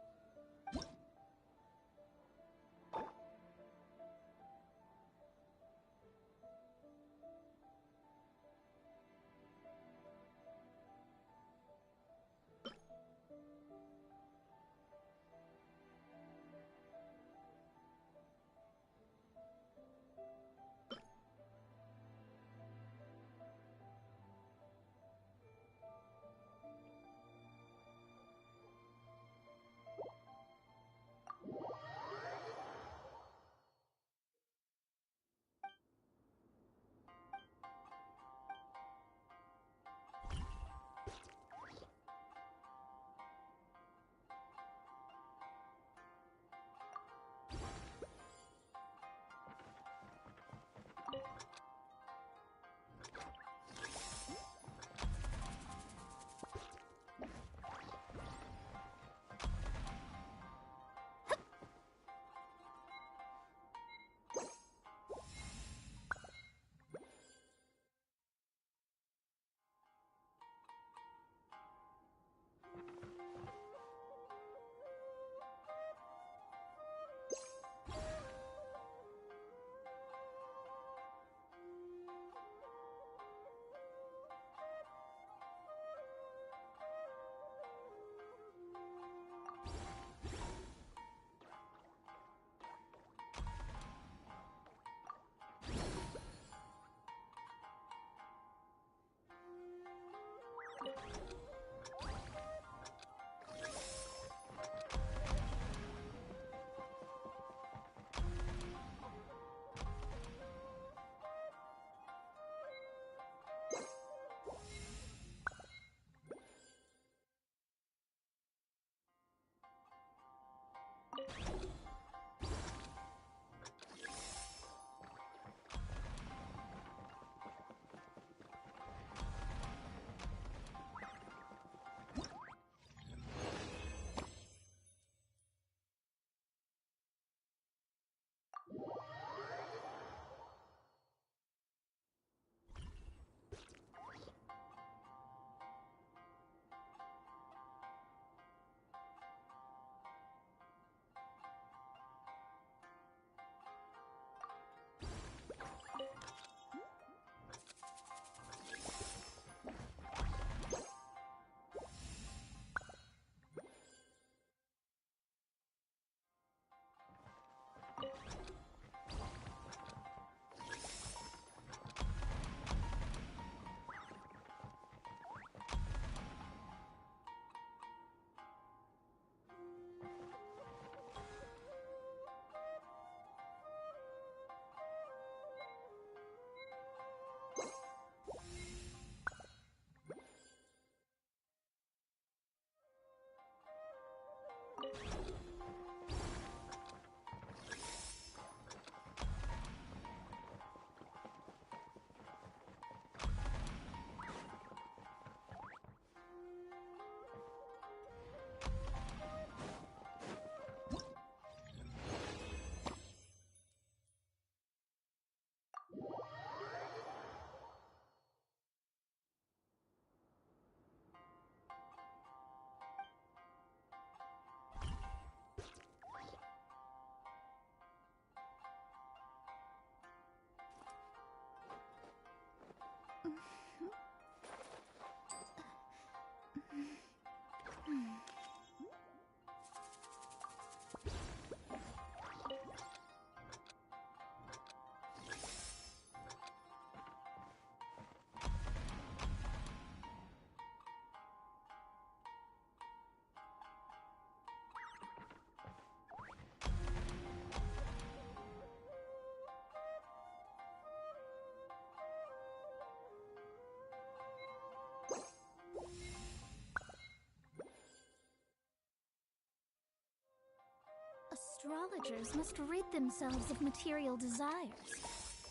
Astrologers must rid themselves of material desires.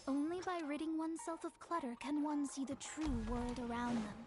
Only by ridding oneself of clutter can one see the true world around them.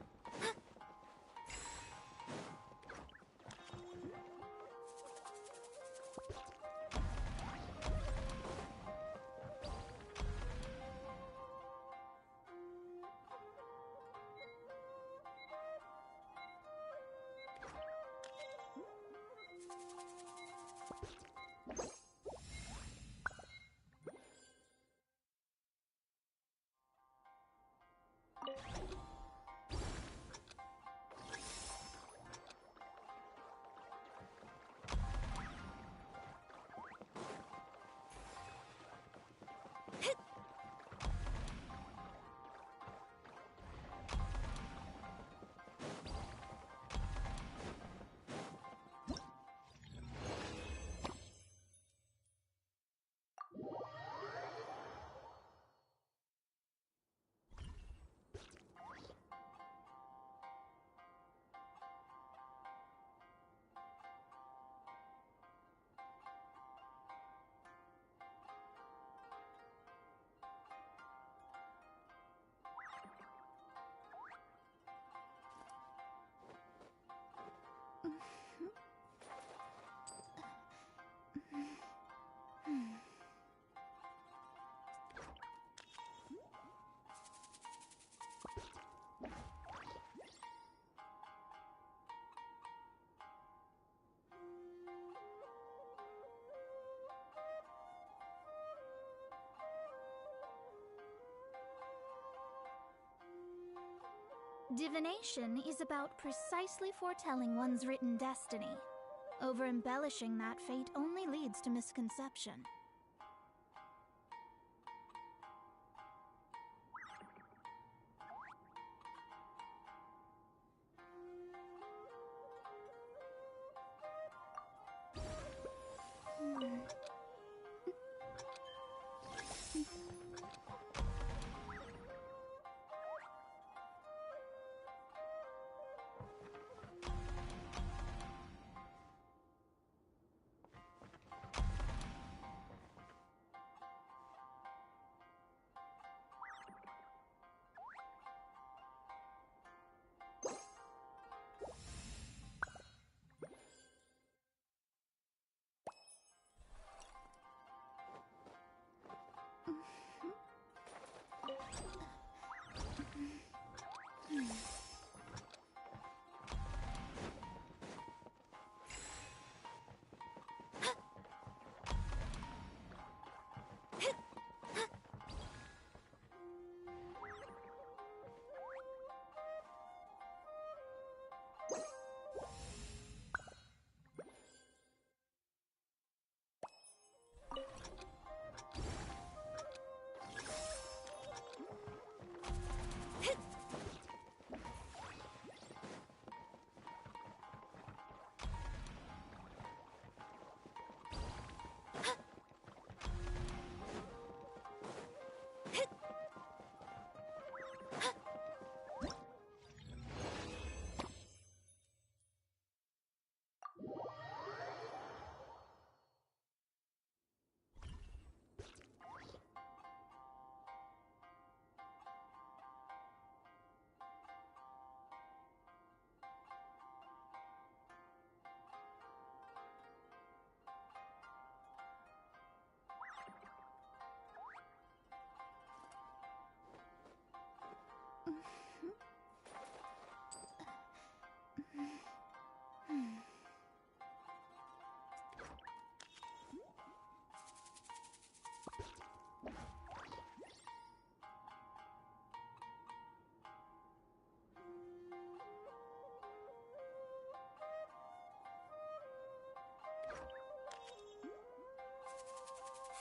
Divination is about precisely foretelling one's written destiny. Over-embellishing that fate only leads to misconception.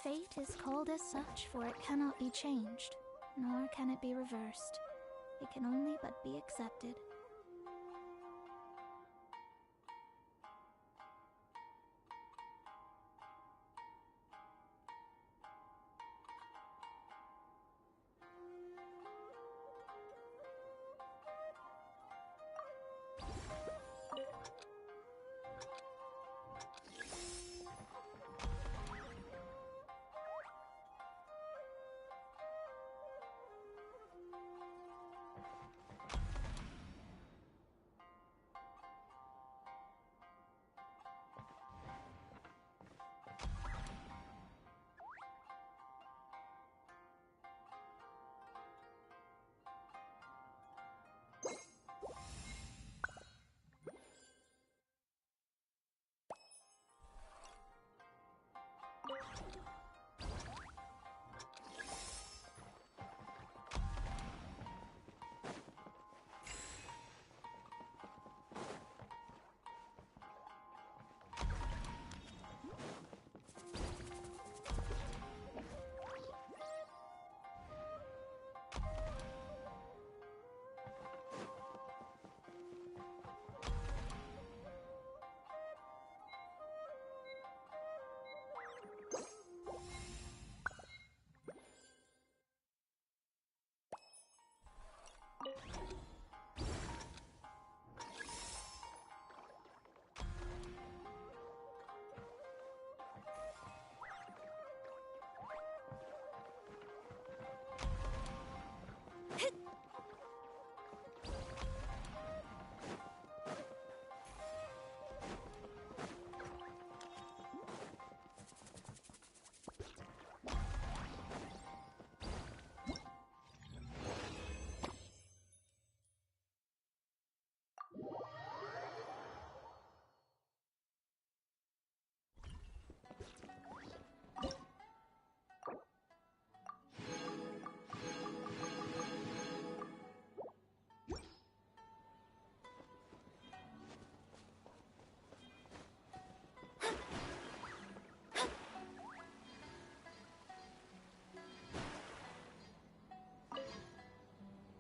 Fate is called as such, for it cannot be changed, nor can it be reversed. It can only but be accepted.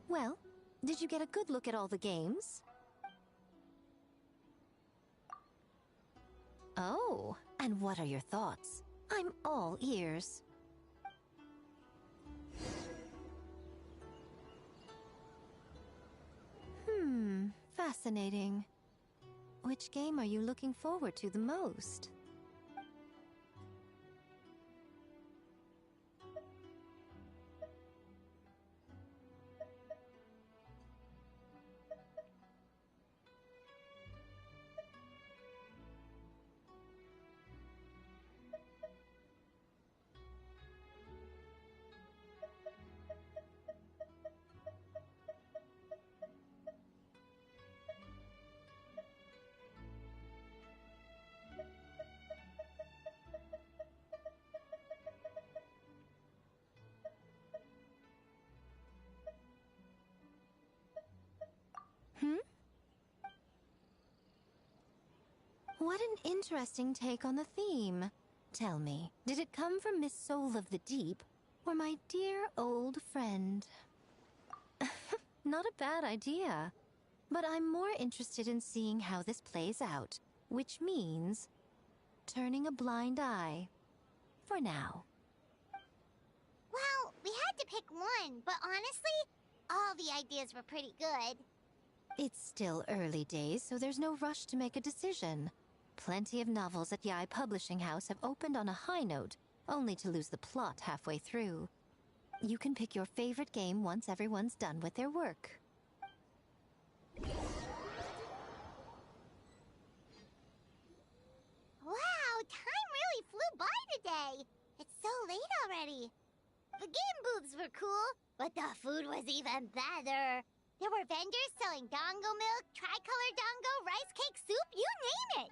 Well, did you get a good look at all the games? Oh, and what are your thoughts? I'm all ears. Fascinating. Which game are you looking forward to the most? What an interesting take on the theme. Tell me, did it come from Miss Soul of the Deep, or my dear old friend? Not a bad idea. But I'm more interested in seeing how this plays out, which means turning a blind eye. For now. Well, we had to pick one, but honestly, all the ideas were pretty good. It's still early days, so there's no rush to make a decision. Plenty of novels at Yai Publishing House have opened on a high note, only to lose the plot halfway through. You can pick your favorite game once everyone's done with their work. Wow, time really flew by today. It's so late already. The game booths were cool, but the food was even better. There were vendors selling dango milk, tricolor dango, rice cake soup, you name it.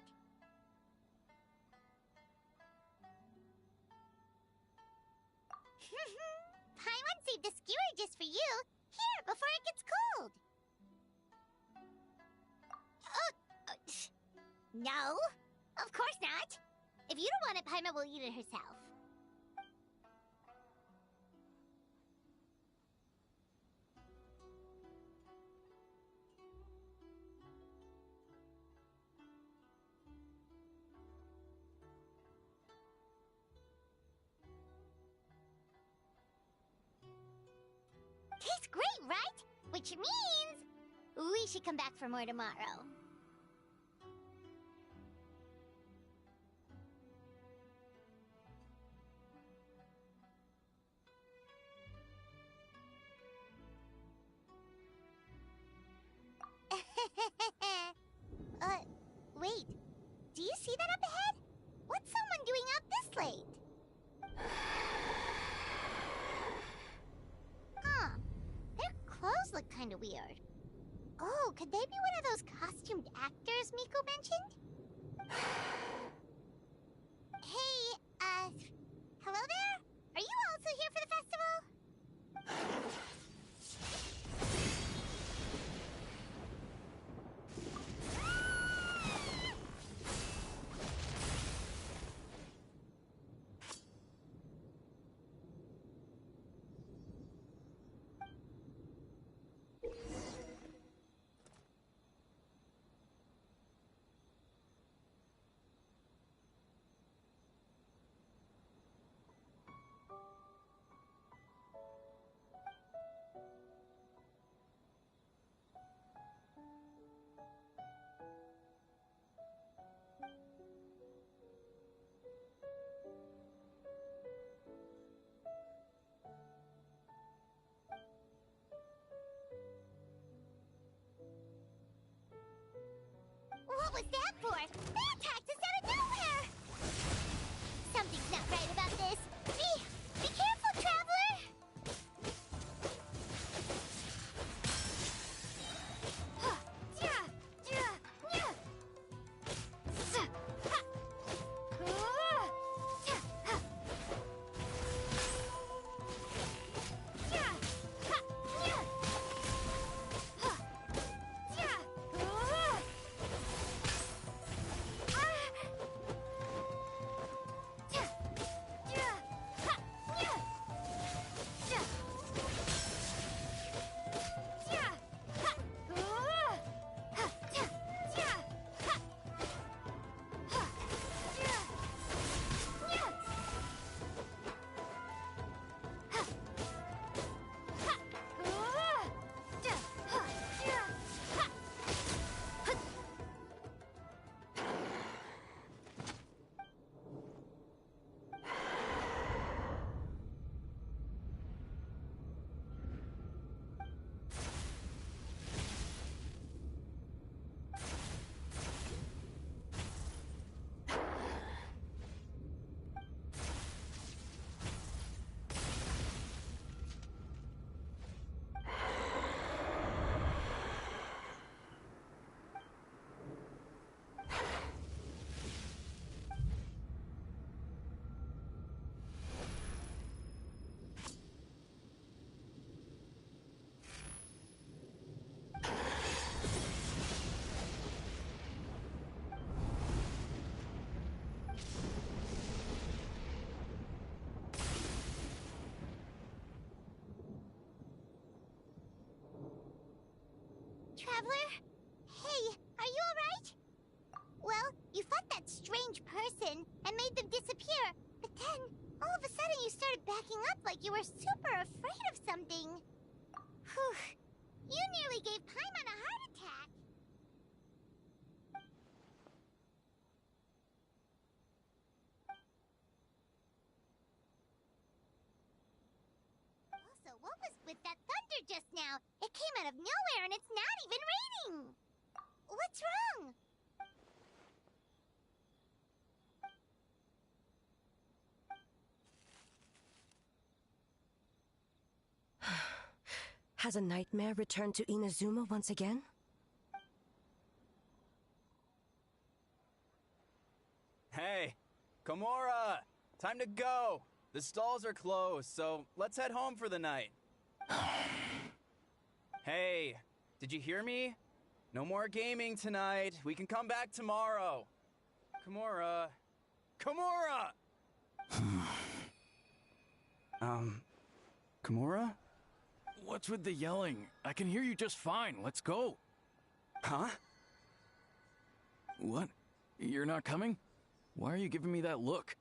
Paimon saved a skewer just for you. Here, before it gets cold. No, of course not. If you don't want it, Paimon will eat it herself. Tastes great, right? Which means we should come back for more tomorrow. Wait. Do you see that up ahead? What's someone doing out this late? Huh. Their clothes look kind of weird. Oh, could they be one of those costumed actors Miko mentioned? Hey, hello there? Are you also here for the festival? What was that for? They attacked us out of nowhere! Something's not right about this. Be careful, traveler! Traveler? Hey, are you alright? Well, you fought that strange person and made them disappear, but then, all of a sudden you started backing up like you were super afraid of something. Whew. You nearly gave Paimon a heart attack. Also, what was with that thunder just now? It came out of nowhere and it's not even raining! What's wrong? Has a nightmare returned to Inazuma once again? Hey, Komura! Time to go! The stalls are closed, so let's head home for the night. Hey, did you hear me? No more gaming tonight. We can come back tomorrow. Komura. Komura! Komura? What's with the yelling? I can hear you just fine. Let's go. Huh? What? You're not coming? Why are you giving me that look?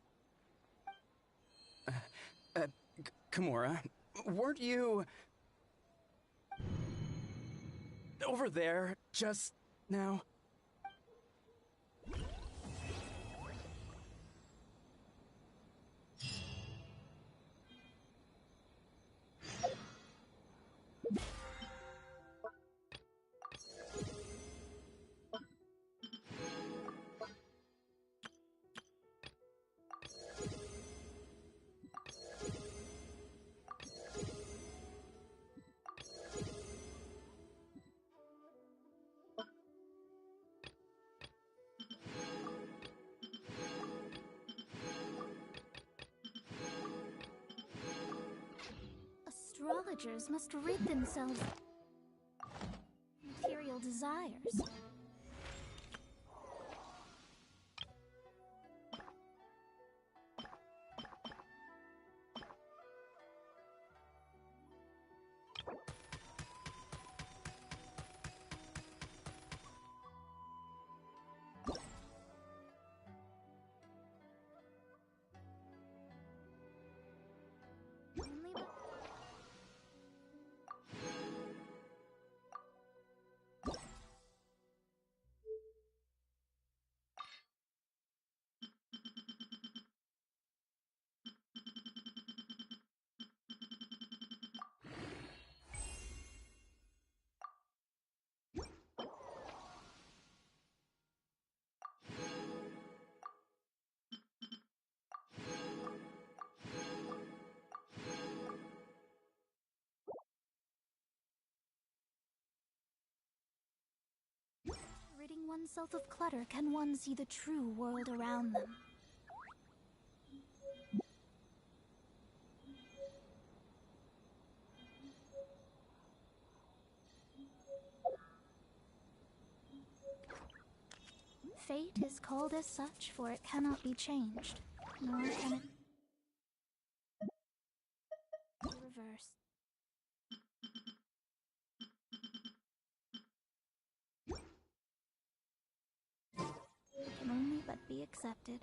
Komura, weren't you... over there, just now. Astrologers must rid themselves of material desires. Only by ridding oneself of clutter can one see the true world around them. Fate is called as such, for it cannot be changed, nor can it be reversed. It can only but be accepted.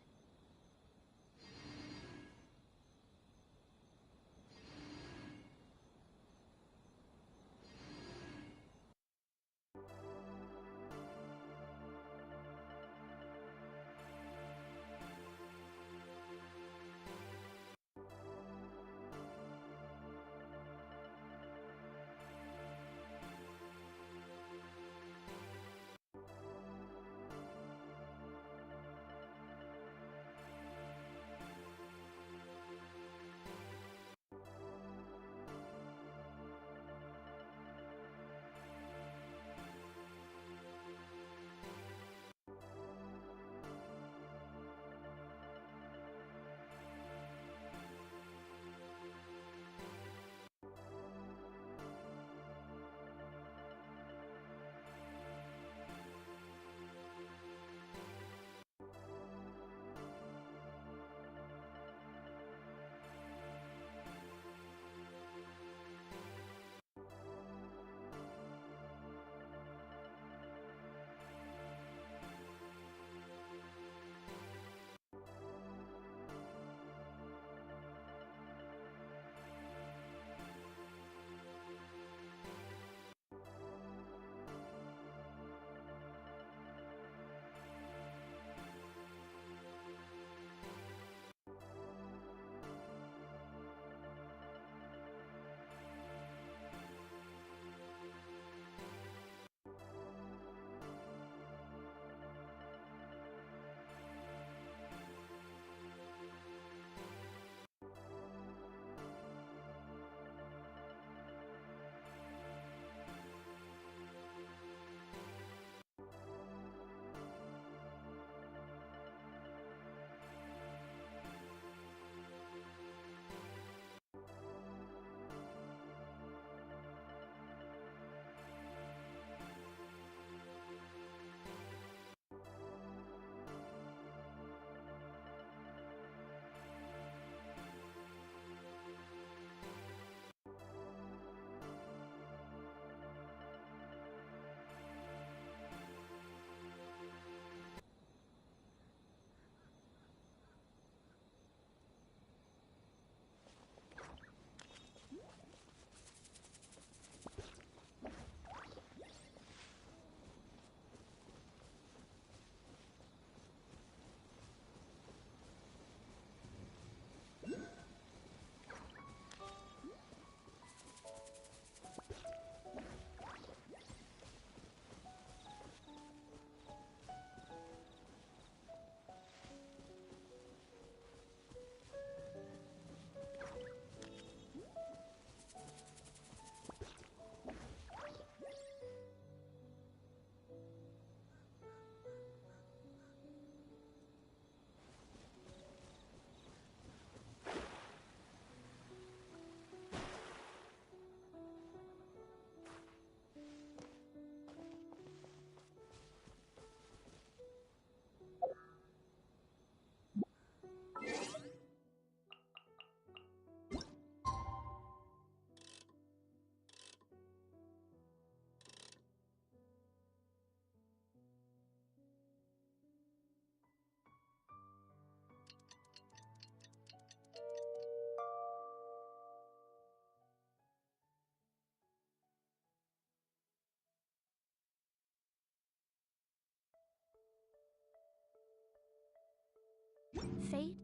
fate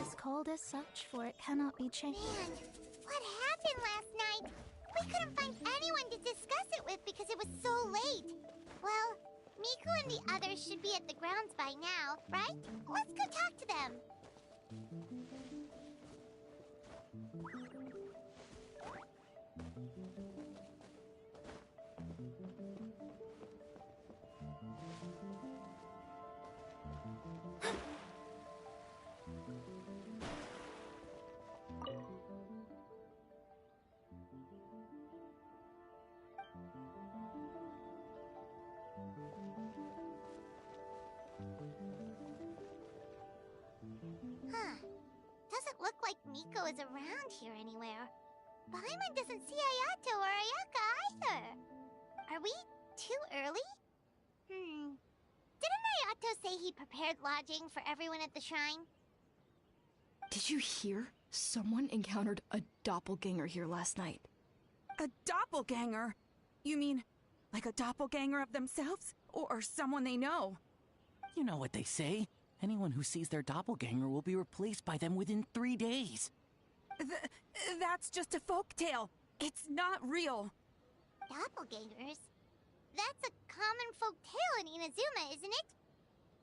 is called as such, for it cannot be changed. Man, what happened last night? We couldn't find anyone to discuss it with because it was so late. Well, Miku and the others should be at the grounds by now, right? Let's go talk to them. Huh. Doesn't look like Miko is around here anywhere. Paimon doesn't see Ayato or Ayaka either. Are we too early? Didn't Ayato say he prepared lodging for everyone at the shrine? Did you hear? Someone encountered a doppelganger here last night. A doppelganger? You mean, like a doppelganger of themselves? Or someone they know? You know what they say. Anyone who sees their doppelganger will be replaced by them within 3 days. That's just a folktale. It's not real. Doppelgangers? That's a common folktale in Inazuma, isn't it?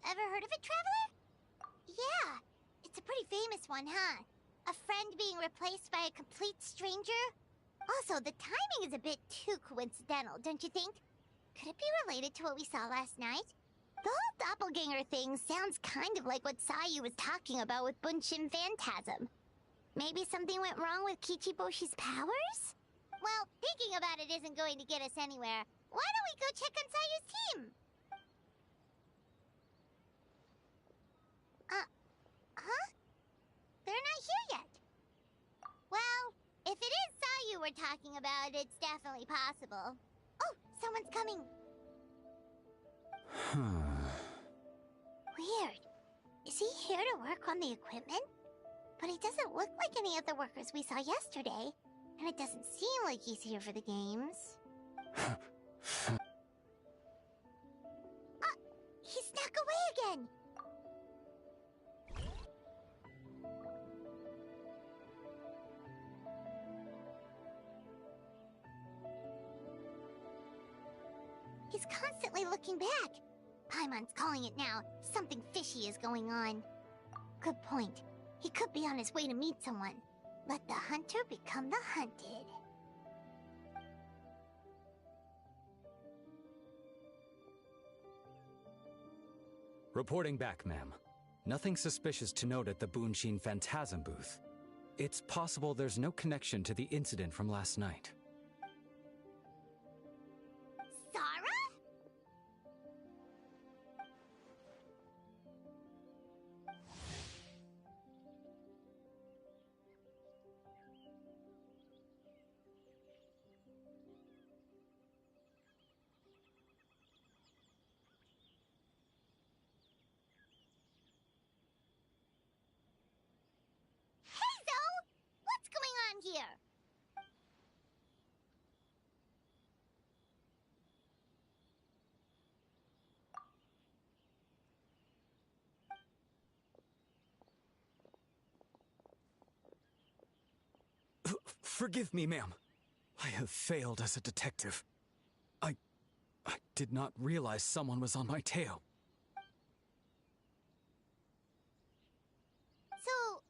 Ever heard of it, Traveler? Yeah, it's a pretty famous one, huh? A friend being replaced by a complete stranger? Also, the timing is a bit too coincidental, don't you think? Could it be related to what we saw last night? The whole doppelganger thing sounds kind of like what Sayu was talking about with Bunshin Phantasm. Maybe something went wrong with Kichiboshi's powers? Well, thinking about it isn't going to get us anywhere. Why don't we go check on Sayu's team? Huh? They're not here yet. Well, if it is Sayu we're talking about, it's definitely possible. Oh, someone's coming. Weird. Is he here to work on the equipment? But he doesn't look like any of the workers we saw yesterday. And it doesn't seem like he's here for the games. He snuck away again! He's constantly looking back. Paimon's calling it now. Something fishy is going on. Good point. He could be on his way to meet someone. Let the hunter become the hunted. Reporting back, ma'am. Nothing suspicious to note at the Bunshin Phantasm booth. It's possible there's no connection to the incident from last night. Here. Forgive me, ma'am. I have failed as a detective. I did not realize someone was on my tail. So,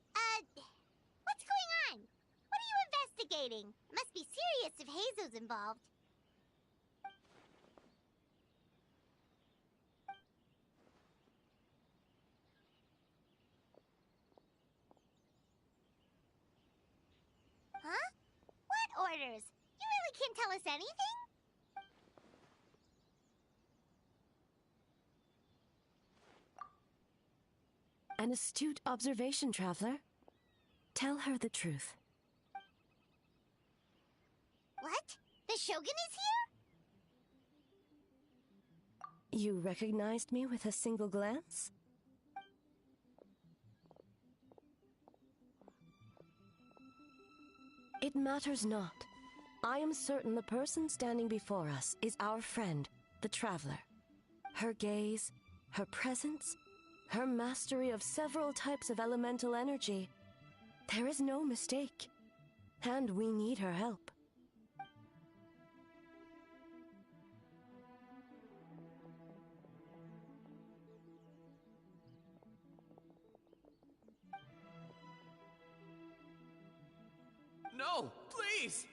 what's going on? What are you investigating? It must be serious if Heizo's involved. Huh? What orders? You really can't tell us anything? An astute observation, Traveler. Tell her the truth. What? The Shogun is here? You recognized me with a single glance? It matters not. I am certain the person standing before us is our friend, the Traveler. Her gaze, her presence, Her mastery of several types of elemental energy. There is no mistake. And we need her help. No, please!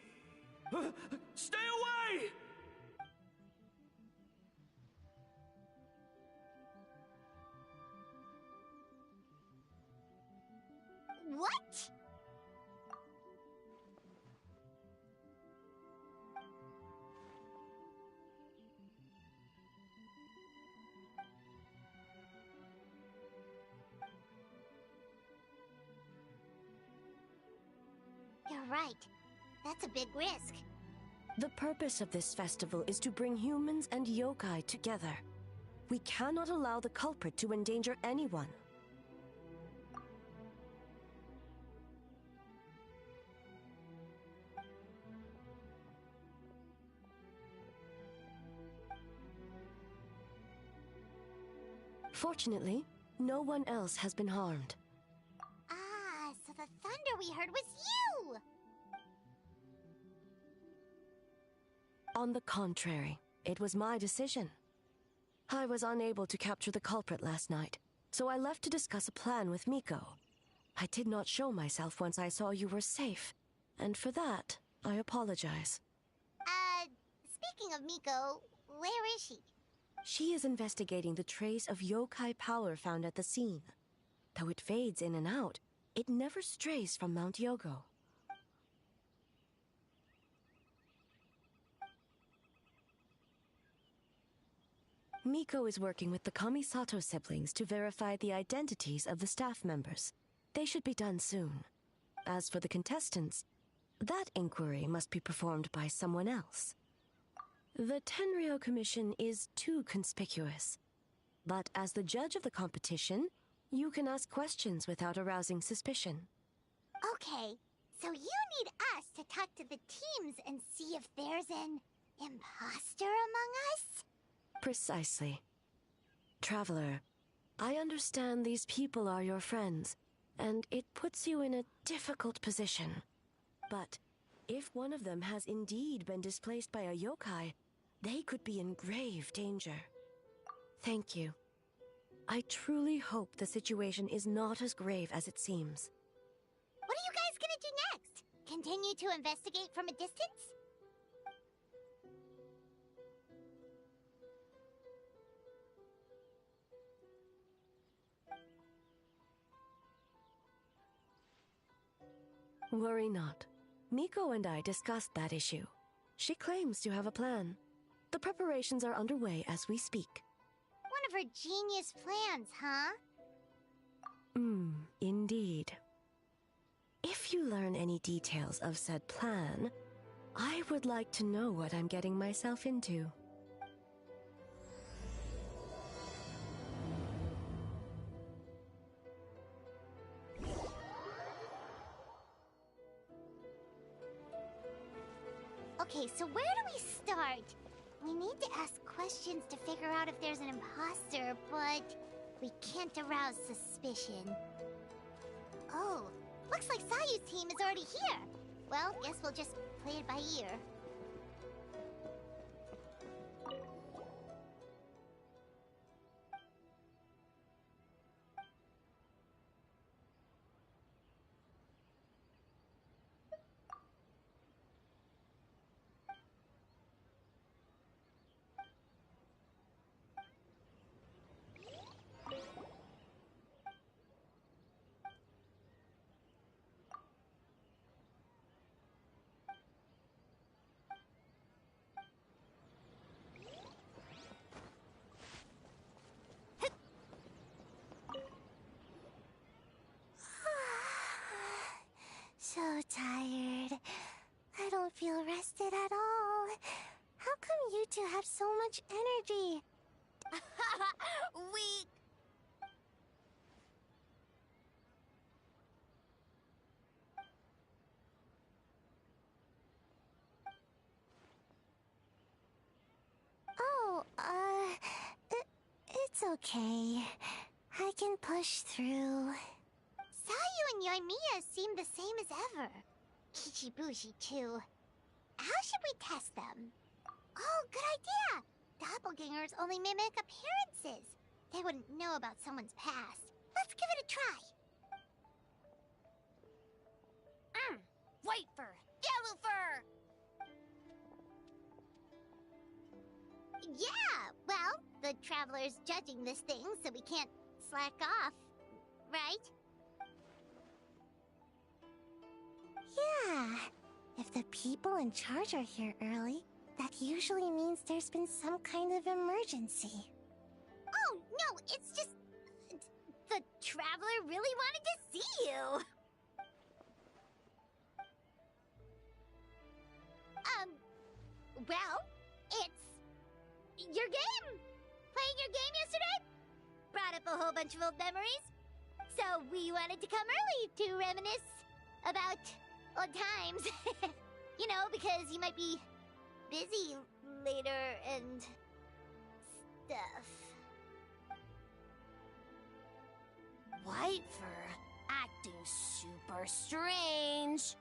Stay away! What? You're right. That's a big risk. The purpose of this festival is to bring humans and yokai together. We cannot allow the culprit to endanger anyone. Fortunately, no one else has been harmed. Ah, so the thunder we heard was you! On the contrary, it was my decision. I was unable to capture the culprit last night, so I left to discuss a plan with Miko. I did not show myself once I saw you were safe, and for that, I apologize. Speaking of Miko, where is she? She is investigating the trace of yokai power found at the scene. Though it fades in and out, it never strays from Mount Yogo. Miko is working with the Kamisato siblings to verify the identities of the staff members. They should be done soon. As for the contestants, that inquiry must be performed by someone else. The Tenryo Commission is too conspicuous. But as the judge of the competition, you can ask questions without arousing suspicion. Okay, so you need us to talk to the teams and see if there's an imposter among us? Precisely. Traveler, I understand these people are your friends, and it puts you in a difficult position. But if one of them has indeed been displaced by a yokai, they could be in grave danger. Thank you. I truly hope the situation is not as grave as it seems. What are you guys gonna do next? Continue to investigate from a distance? Worry not. Miko and I discussed that issue. She claims to have a plan. The preparations are underway as we speak. One of her genius plans, huh? Indeed. If you learn any details of said plan, I would like to know what I'm getting myself into. Okay, so where do we start? We need to ask questions to figure out if there's an imposter, but we can't arouse suspicion. Oh, looks like Sayu's team is already here. Well, guess we'll just play it by ear. So tired. I don't feel rested at all. How come you two have so much energy? Weak. Oh, it's okay. I can push through. Sayu and Yoimiya seem the same as ever. Kichibushi, too. How should we test them? Oh, good idea! Doppelgangers only mimic appearances. They wouldn't know about someone's past. Let's give it a try. White fur! Yellow fur! Yeah, well, the Traveler's judging this thing, so we can't slack off, right? Yeah, if the people in charge are here early, that usually means there's been some kind of emergency. Oh, no, it's just... the Traveler really wanted to see you! Well, it's... your game! Playing your game yesterday? Brought up a whole bunch of old memories. So we wanted to come early to reminisce about old times. You know, because you might be busy later and stuff. White fur acting super strange.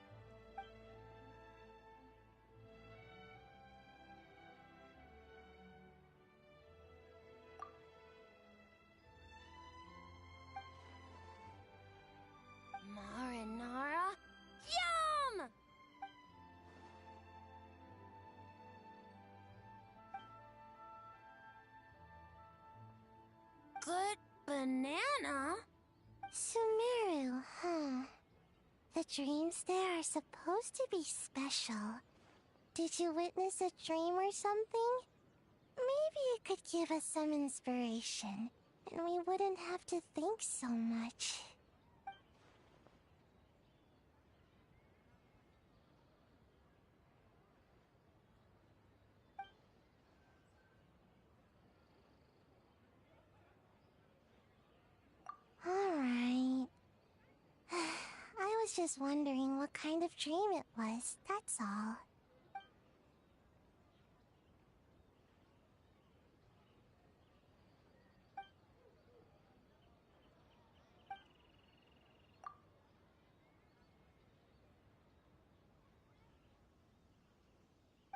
Marinara? Yum! Good banana? Sumeru, huh? The dreams there are supposed to be special. Did you witness a dream or something? Maybe it could give us some inspiration, and we wouldn't have to think so much. Alright. I was just wondering what kind of dream it was, that's all.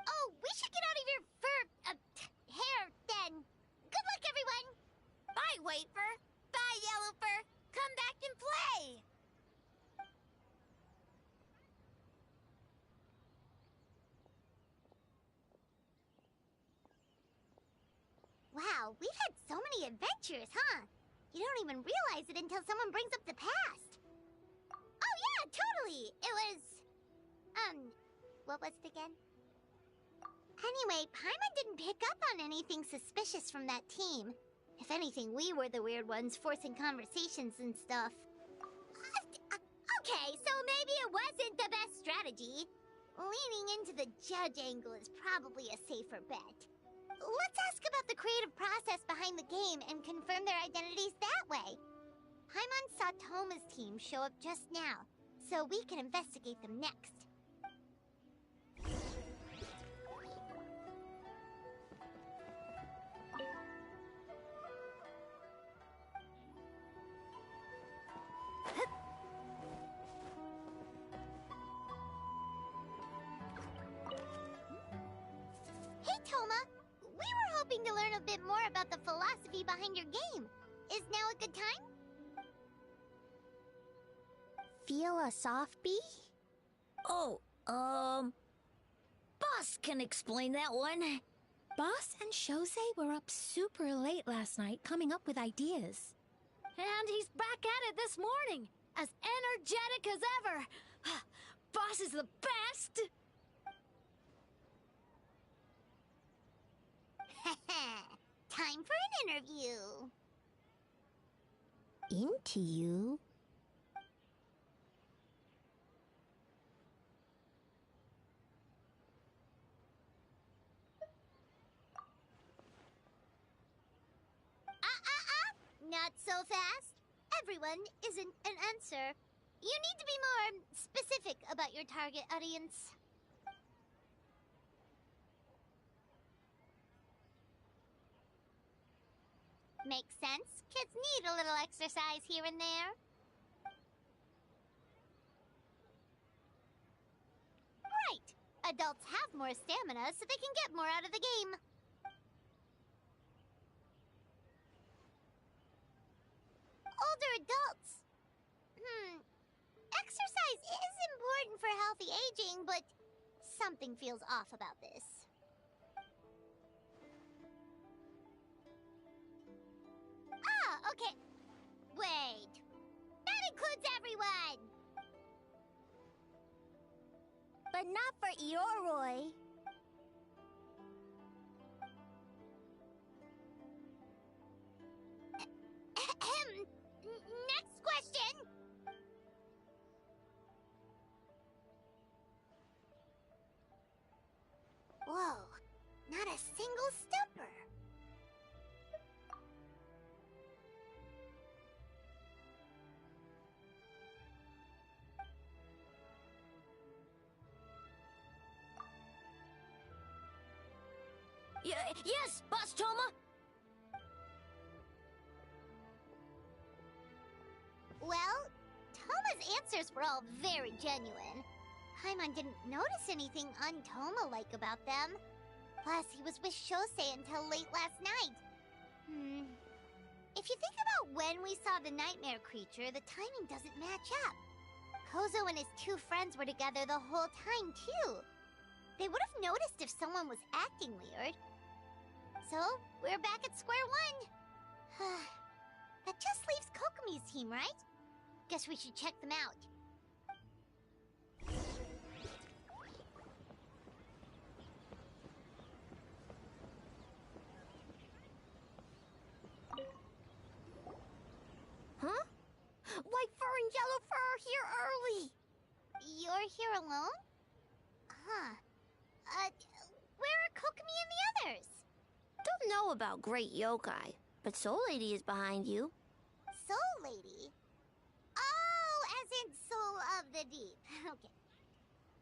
Oh, we should get out of your hair, then. Good luck, everyone! Bye, White fur! Bye, Yellow fur! Come back and play! Wow, we've had so many adventures, huh? You don't even realize it until someone brings up the past. Oh yeah, totally! It was... what was it again? Anyway, Paimon didn't pick up on anything suspicious from that team. If anything, we were the weird ones forcing conversations and stuff. Okay, so maybe it wasn't the best strategy. Leaning into the judge angle is probably a safer bet. Let's ask about the creative process behind the game and confirm their identities that way. Paimon saw Toma's team show up just now, so we can investigate them next. Hey, Toma! We were hoping to learn a bit more about the philosophy behind your game. Is now a good time? Feel a soft bee? Oh, Boss can explain that one. Boss and Shosei were up super late last night coming up with ideas. And he's back at it this morning, as energetic as ever. Boss is the best! Time for an interview. Into you? Not so fast. Everyone isn't an answer. You need to be more specific about your target audience. Makes sense. Kids need a little exercise here and there. Right. Adults have more stamina, so they can get more out of the game. Older adults. Exercise is important for healthy aging, but something feels off about this. Ah, okay. Wait. That includes everyone! But not for Eoroi. Next question! Whoa, not a single stepper. Yes, Boss Toma! Well, Toma's answers were all very genuine. Paimon didn't notice anything un-Toma-like about them. Plus, he was with Shosei until late last night. If you think about when we saw the nightmare creature, the timing doesn't match up. Kozo and his two friends were together the whole time, too. They would have noticed if someone was acting weird. So, we're back at square one. That just leaves Kokomi's team, right? Guess we should check them out. Huh? White fur and yellow fur are here early. You're here alone? Huh. Where are Kokomi and the others? Don't know about Great Yokai, but Soul Lady is behind you. Soul Lady? Oh, as in Soul of the Deep. Okay.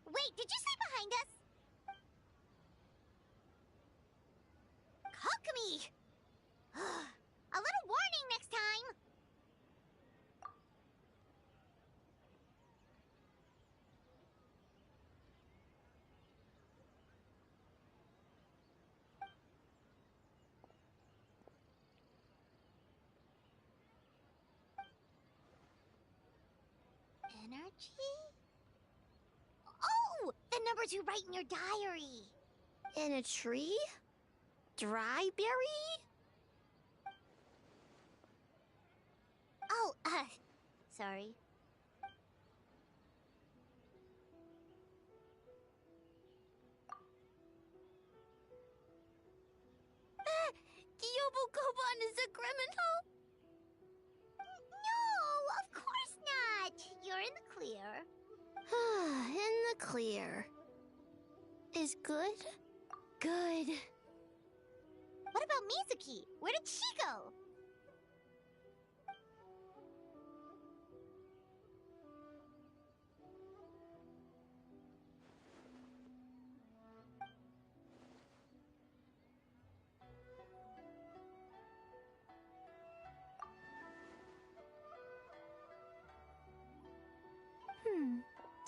Wait, did you say behind us? Kokomi! A little warning next time! Energy? Oh! The numbers you write in your diary! In a tree? Dry berry? Oh, sorry. Gyobu Koban is a criminal? No, of course not! You're in the clear. In the clear. Is good? Good. What about Mizuki? Where did she go?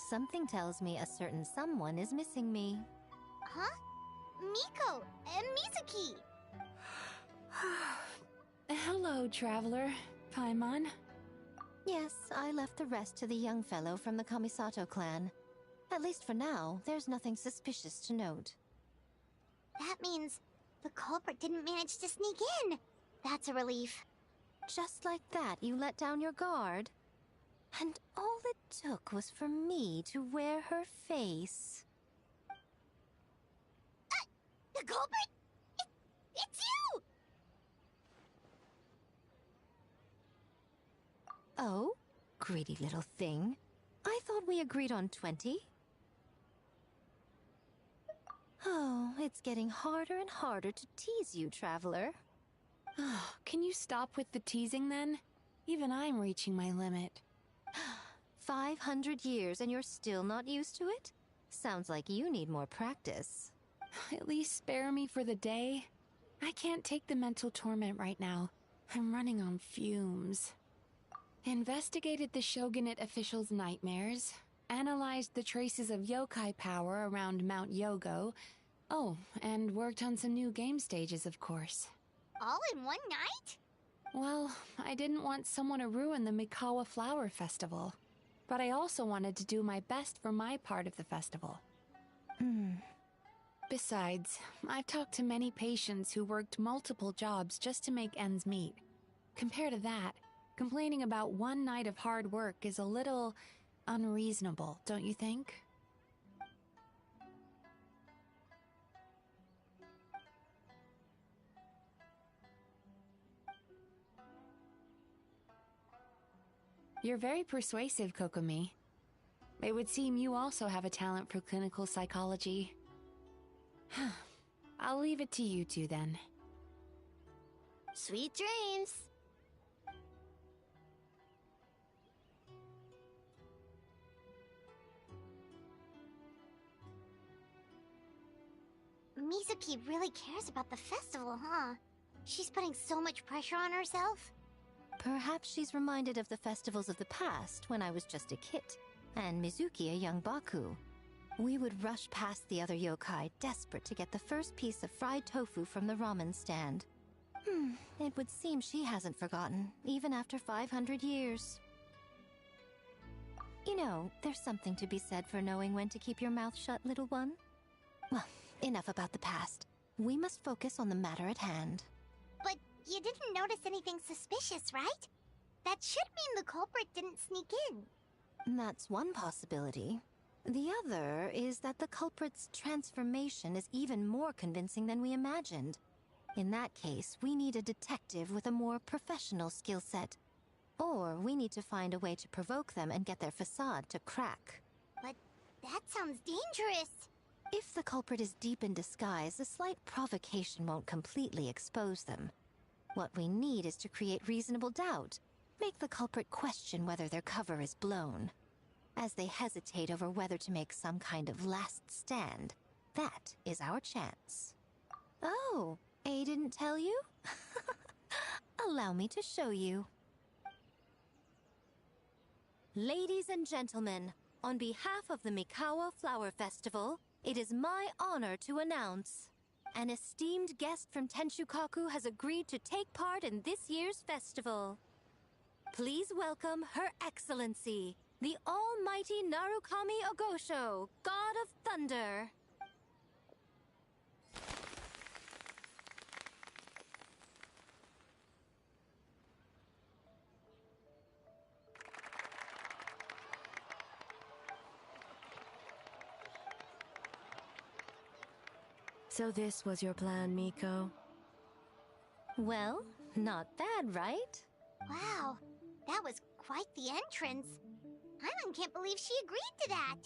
Something tells me a certain someone is missing me. Huh? Miko and Mizuki! Hello, traveler. Paimon. Yes, I left the rest to the young fellow from the Kamisato clan. At least for now, there's nothing suspicious to note. That means the culprit didn't manage to sneak in. That's a relief. Just like that, you let down your guard? And all it took was for me to wear her face. The culprit? It's you! Oh? Greedy little thing. I thought we agreed on 20. Oh, it's getting harder and harder to tease you, traveler. Can you stop with the teasing then? Even I'm reaching my limit. 500 years and you're still not used to it? Sounds like you need more practice. At least spare me for the day. I can't take the mental torment right now. I'm running on fumes. Investigated the shogunate officials' nightmares, analyzed the traces of yokai power around Mount Yogo. Oh, and worked on some new game stages, of course. All in one night? Well, I didn't want someone to ruin the Mikawa Flower Festival. But I also wanted to do my best for my part of the festival. Besides, I've talked to many patients who worked multiple jobs just to make ends meet. Compared to that, complaining about one night of hard work is a little unreasonable, don't you think? You're very persuasive, Kokomi. It would seem you also have a talent for clinical psychology. I'll leave it to you two then. Sweet dreams! Mizuki really cares about the festival, huh? She's putting so much pressure on herself. Perhaps she's reminded of the festivals of the past when I was just a kid, and Mizuki a young Baku. We would rush past the other yokai, desperate to get the first piece of fried tofu from the ramen stand. It would seem she hasn't forgotten, even after 500 years. You know, there's something to be said for knowing when to keep your mouth shut, little one. Well, enough about the past. We must focus on the matter at hand. But you didn't notice anything suspicious, right? That should mean the culprit didn't sneak in. That's one possibility. The other is that the culprit's transformation is even more convincing than we imagined. In that case, we need a detective with a more professional skill set. Or we need to find a way to provoke them and get their facade to crack. But that sounds dangerous. If the culprit is deep in disguise, a slight provocation won't completely expose them. What we need is to create reasonable doubt. Make the culprit question whether their cover is blown. As they hesitate over whether to make some kind of last stand, that is our chance. Oh, A didn't tell you? Allow me to show you. Ladies and gentlemen, on behalf of the Mikawa Flower Festival, it is my honor to announce an esteemed guest from Tenshukaku has agreed to take part in this year's festival. Please welcome Her Excellency, the Almighty Narukami Ogosho, God of Thunder. So this was your plan, Miko? Well, not bad, right? Wow, that was quite the entrance. Paimon can't believe she agreed to that.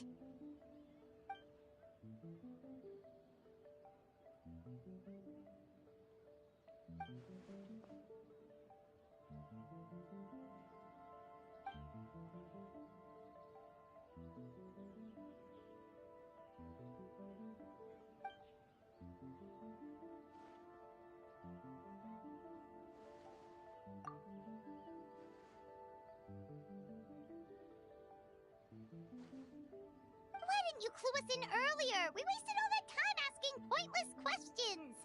Why didn't you clue us in earlier? We wasted all that time asking pointless questions.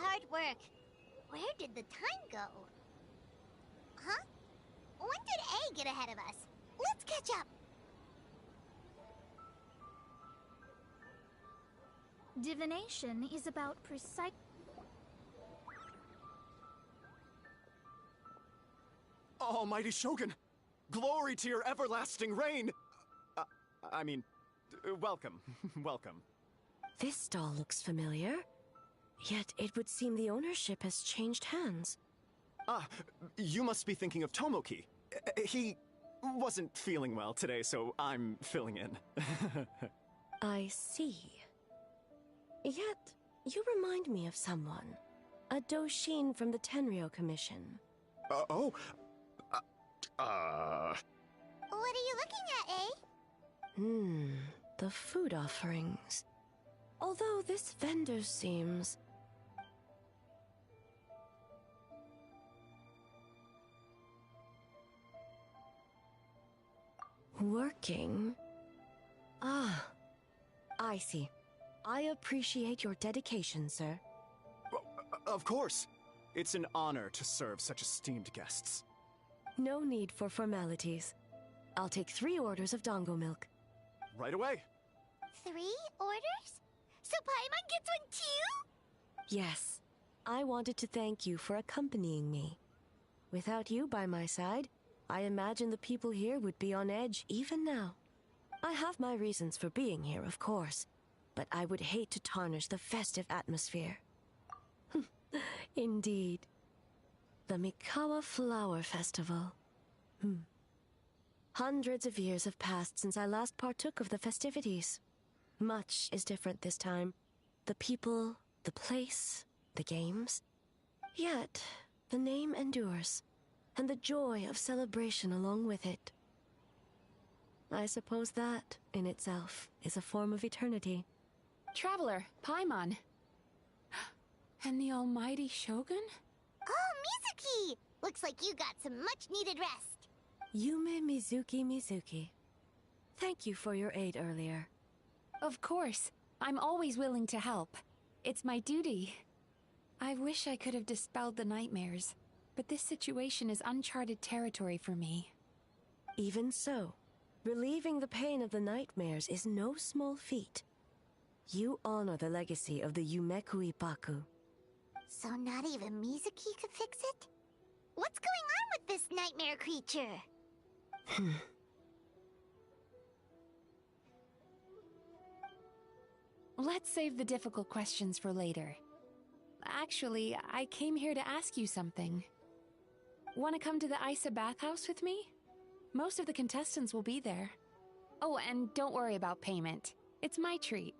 hard work. Where did the time go? Huh? When did A get ahead of us? Let's catch up. Divination is about precise... Almighty Shogun! Glory to your everlasting reign! Welcome. Welcome. This stall looks familiar. Yet it would seem the ownership has changed hands. Ah, you must be thinking of Tomoki. He wasn't feeling well today, so I'm filling in. I see. Yet, you remind me of someone. A Doshin from the Tenryo Commission. What are you looking at, eh? The food offerings. Although this vendor seems... working? Ah, I see. I appreciate your dedication, sir. Of course. It's an honor to serve such esteemed guests. No need for formalities. I'll take 3 orders of dongo milk. Right away. 3 orders? So Paimon gets one too? Yes. I wanted to thank you for accompanying me. Without you by my side, I imagine the people here would be on edge even now. I have my reasons for being here, of course, but I would hate to tarnish the festive atmosphere. Indeed. The Mikawa Flower Festival. Hundreds of years have passed since I last partook of the festivities. Much is different this time. The people, the place, the games. Yet, the name endures, and the joy of celebration along with it. I suppose that, in itself, is a form of eternity. Traveler, Paimon. And the almighty Shogun? Oh, Mizuki! Looks like you got some much-needed rest. Yume Mizuki. Thank you for your aid earlier. Of course. I'm always willing to help. It's my duty. I wish I could have dispelled the nightmares, but this situation is uncharted territory for me. Even so, relieving the pain of the nightmares is no small feat. You honor the legacy of the Yumekui Baku. So not even Mizuki could fix it? What's going on with this nightmare creature? Let's save the difficult questions for later. Actually, I came here to ask you something. Want to come to the Isa bathhouse with me? Most of the contestants will be there. Oh, and don't worry about payment. It's my treat.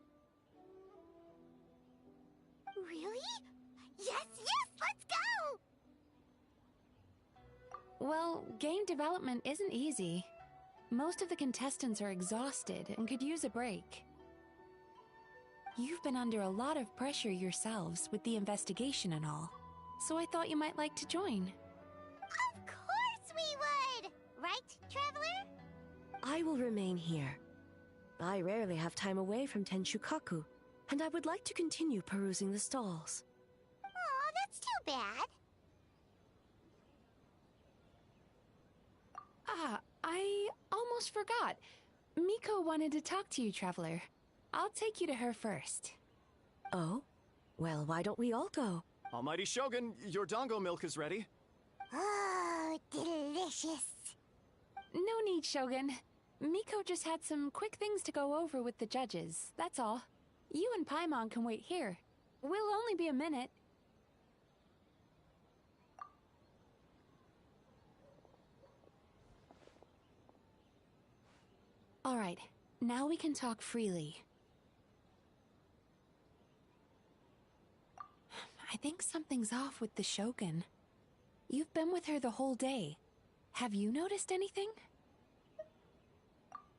Really? Yes, let's go! Well, game development isn't easy. Most of the contestants are exhausted and could use a break. You've been under a lot of pressure yourselves with the investigation and all, so I thought you might like to join. Of course we would! Right, Traveler? I will remain here. I rarely have time away from Tenshukaku, and I would like to continue perusing the stalls. Aw, that's too bad. Ah, I almost forgot. Miko wanted to talk to you, Traveler. I'll take you to her first. Oh? Well, why don't we all go? Almighty Shogun, your dongo milk is ready. Oh, delicious. No need, Shogun. Miko just had some quick things to go over with the judges, that's all. You and Paimon can wait here. We'll only be a minute. All right, now we can talk freely. I think something's off with the Shogun. You've been with her the whole day. Have you noticed anything?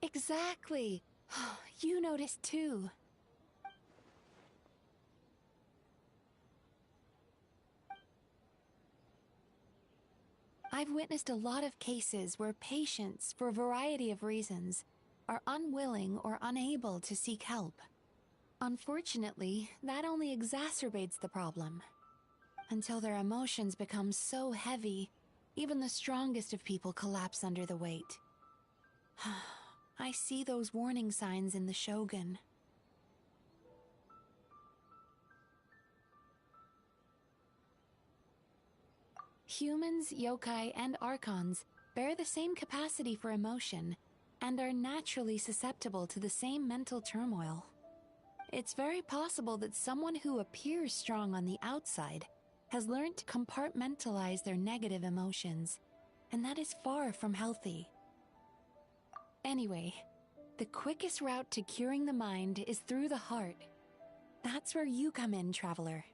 Exactly. You noticed too. I've witnessed a lot of cases where patients, for a variety of reasons, are unwilling or unable to seek help. Unfortunately, that only exacerbates the problem. until their emotions become so heavy, even the strongest of people collapse under the weight. I see those warning signs in the Shogun. Humans, yokai, and archons bear the same capacity for emotion and are naturally susceptible to the same mental turmoil. It's very possible that someone who appears strong on the outside has learned to compartmentalize their negative emotions, and that is far from healthy. Anyway, the quickest route to curing the mind is through the heart. That's where you come in, traveler.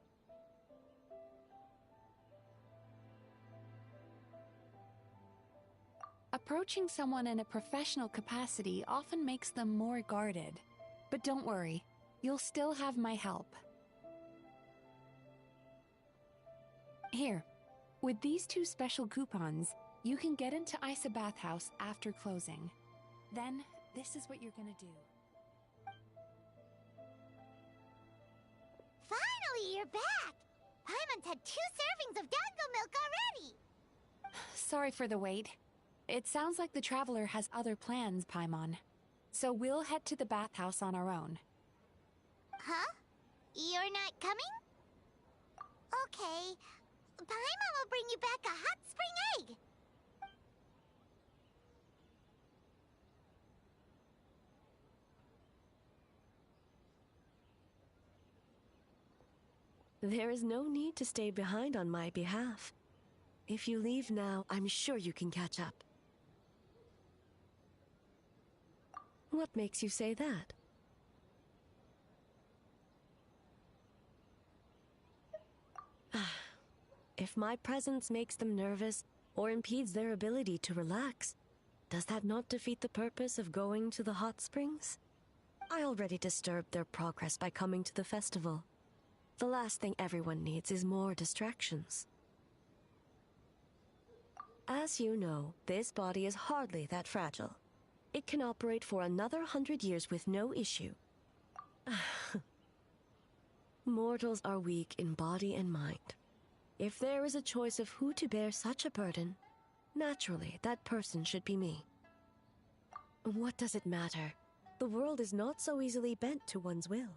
Approaching someone in a professional capacity often makes them more guarded. But don't worry, you'll still have my help. Here, with these 2 special coupons, you can get into Isa Bathhouse after closing. Then, this is what you're gonna do. Finally, you're back! Paimon's had 2 servings of dango milk already! Sorry for the wait. It sounds like the traveler has other plans, Paimon. So we'll head to the bathhouse on our own. Huh? You're not coming? Okay. Paimon will bring you back a hot spring egg! There is no need to stay behind on my behalf. If you leave now, I'm sure you can catch up. What makes you say that? If my presence makes them nervous or impedes their ability to relax, does that not defeat the purpose of going to the hot springs? I already disturbed their progress by coming to the festival. The last thing everyone needs is more distractions. As you know, this body is hardly that fragile. It can operate for another 100 years with no issue. Mortals are weak in body and mind. If there is a choice of who to bear such a burden, naturally that person should be me. What does it matter? The world is not so easily bent to one's will.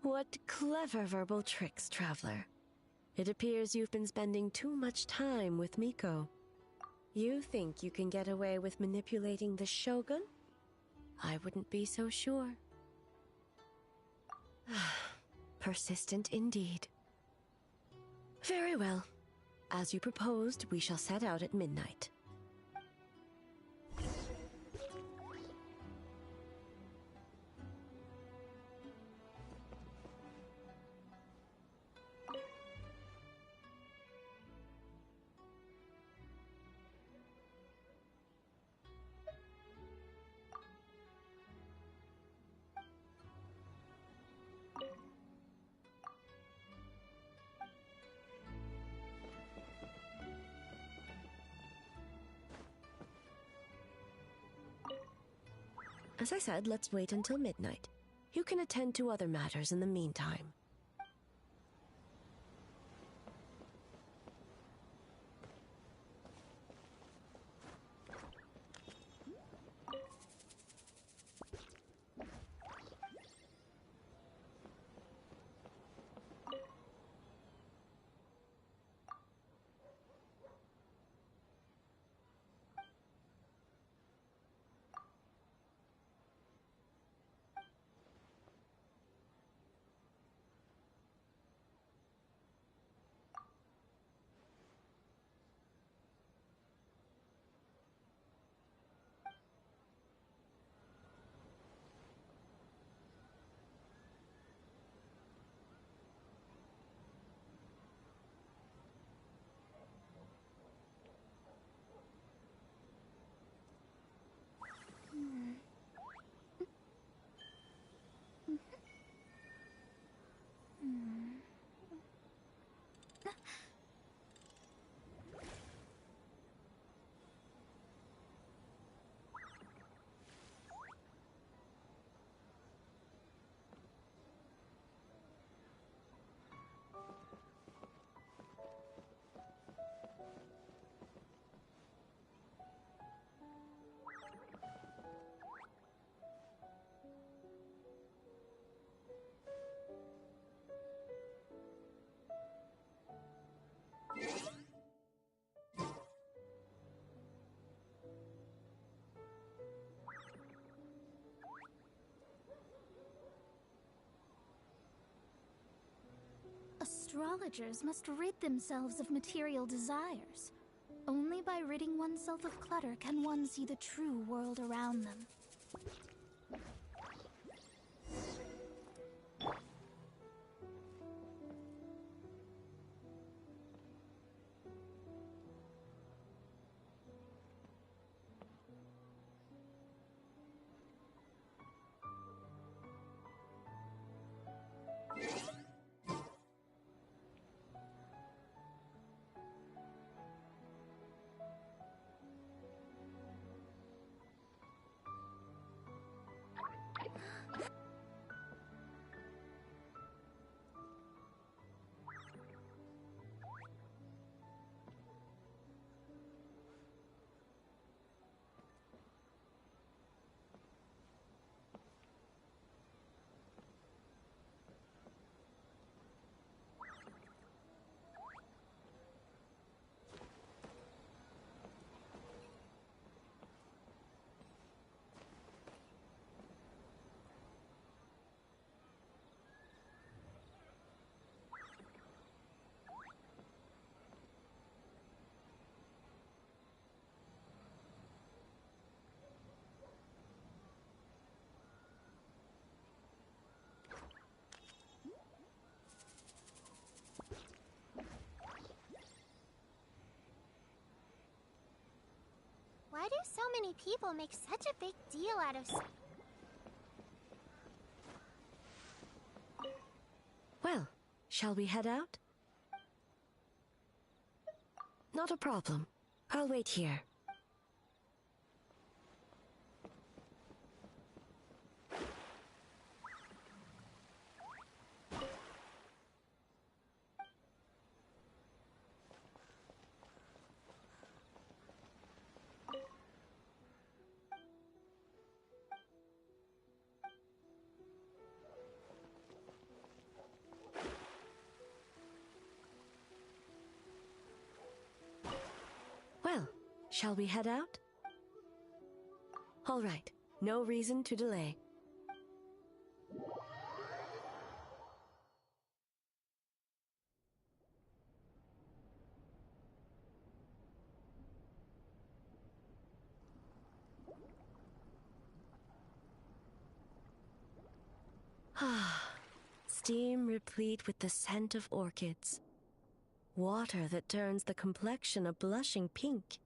What clever verbal tricks, traveler. It appears you've been spending too much time with Miko. You think you can get away with manipulating the Shogun? I wouldn't be so sure. Persistent indeed. Very well. As you proposed, we shall set out at midnight. As I said, let's wait until midnight. You can attend to other matters in the meantime. astrologers must rid themselves of material desires. Only by ridding oneself of clutter can one see the true world around them. Why do so many people make such a big deal out of... Well, shall we head out? Not a problem. I'll wait here. Well, shall we head out? All right, no reason to delay. Steam replete with the scent of orchids. Water that turns the complexion a blushing pink.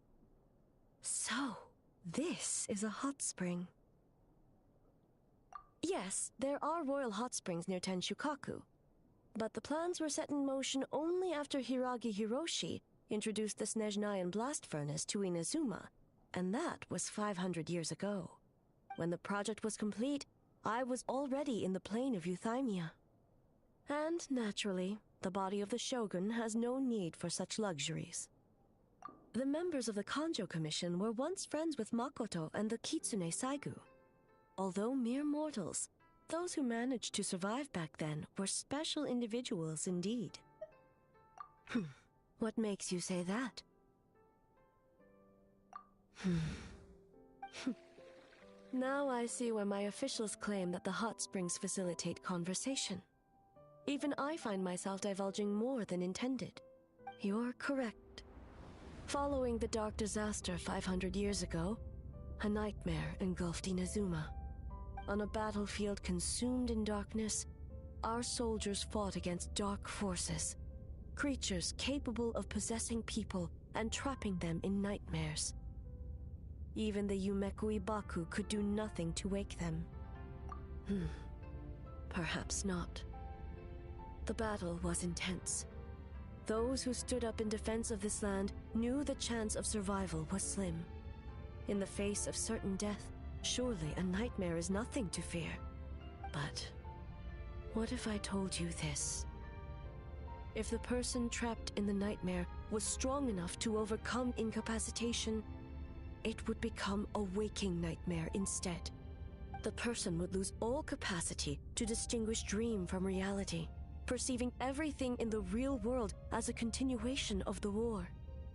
So, this is a hot spring. Yes, there are royal hot springs near Tenshukaku, but the plans were set in motion only after Hiragi Hiroshi introduced the Snezhnayan blast furnace to Inazuma, and that was 500 years ago. When the project was complete, I was already in the plain of Euthymia. And, naturally, the body of the shogun has no need for such luxuries. The members of the Kanjo Commission were once friends with Makoto and the Kitsune Saigu. Although mere mortals, those who managed to survive back then were special individuals indeed. What makes you say that? Now I see why my officials claim that the hot springs facilitate conversation. Even I find myself divulging more than intended. You're correct. Following the dark disaster 500 years ago, a nightmare engulfed Inazuma. On a battlefield consumed in darkness, our soldiers fought against dark forces, creatures capable of possessing people and trapping them in nightmares. Even the Yumeku Ibaku could do nothing to wake them. Perhaps not. The battle was intense. Those who stood up in defense of this land knew the chance of survival was slim. In the face of certain death, surely a nightmare is nothing to fear. But what if I told you this? If the person trapped in the nightmare was strong enough to overcome incapacitation, it would become a waking nightmare instead. The person would lose all capacity to distinguish dream from reality, perceiving everything in the real world as a continuation of the war,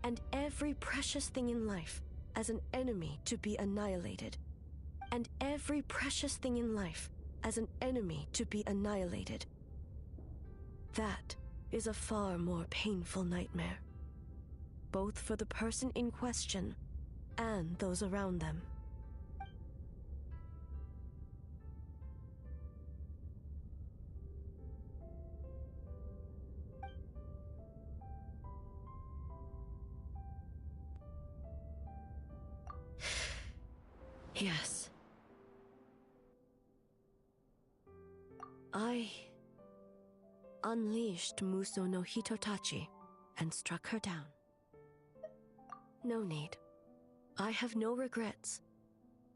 and every precious thing in life as an enemy to be annihilated. And every precious thing in life as an enemy to be annihilated. That is a far more painful nightmare, both for the person in question and those around them. Yes. I unleashed Muso no Hitotachi and struck her down. No need. I have no regrets.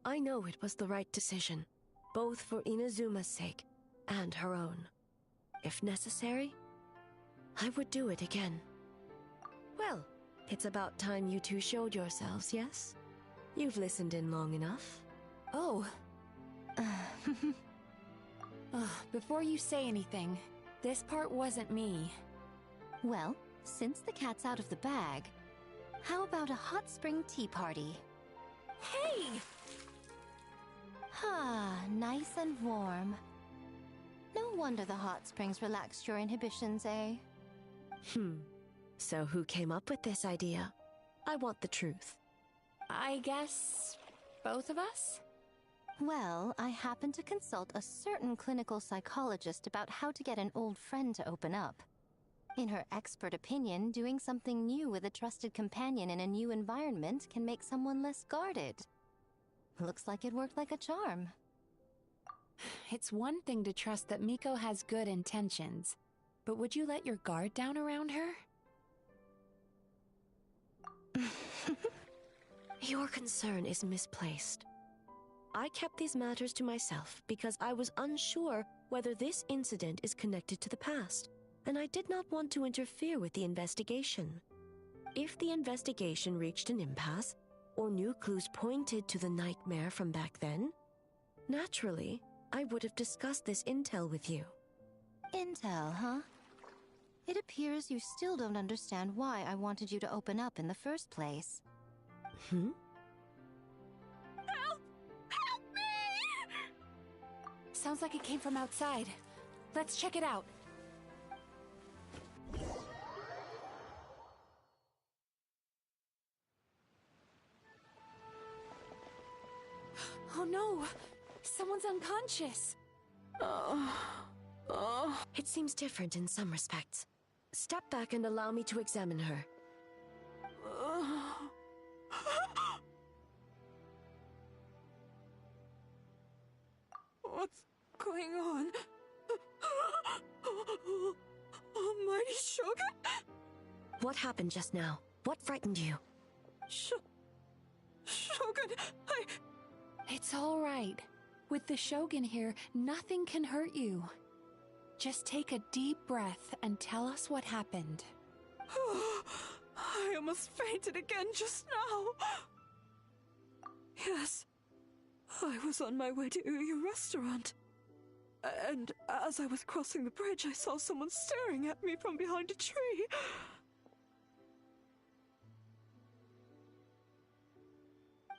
I know it was the right decision, both for Inazuma's sake and her own. If necessary, I would do it again. Well, it's about time you two showed yourselves, yes? You've listened in long enough. Oh. Before you say anything, this part wasn't me. Well, since the cat's out of the bag, how about a hot spring tea party? Hey! Ah, nice and warm. No wonder the hot springs relaxed your inhibitions, eh? So who came up with this idea? I want the truth. I guess both of us? Well, I happened to consult a certain clinical psychologist about how to get an old friend to open up. In her expert opinion, doing something new with a trusted companion in a new environment can make someone less guarded. Looks like it worked like a charm. It's one thing to trust that Miko has good intentions, but would you let your guard down around her? Your concern is misplaced. I kept these matters to myself because I was unsure whether this incident is connected to the past, and I did not want to interfere with the investigation. If the investigation reached an impasse, or new clues pointed to the nightmare from back then, naturally, I would have discussed this intel with you. Intel, huh? It appears you still don't understand why I wanted you to open up in the first place. Help! Help me! Sounds like it came from outside. Let's check it out. Oh no! Someone's unconscious! It seems different in some respects. Step back and allow me to examine her. What's going on? Almighty Shogun? What happened just now? What frightened you? Shogun, It's all right. With the Shogun here, nothing can hurt you. Just take a deep breath and tell us what happened. I almost fainted again just now. Yes, I was on my way to your restaurant. And as I was crossing the bridge, I saw someone staring at me from behind a tree.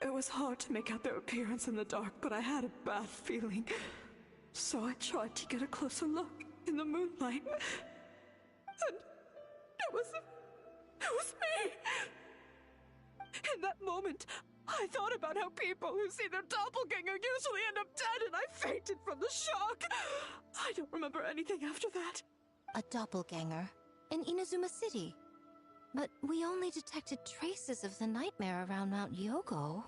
It was hard to make out their appearance in the dark, but I had a bad feeling. So I tried to get a closer look in the moonlight. And it was me! In that moment, I thought about how people who see their doppelganger usually end up dead, and I fainted from the shock. I don't remember anything after that. A doppelganger in Inazuma City. But we only detected traces of the nightmare around Mount Yogo.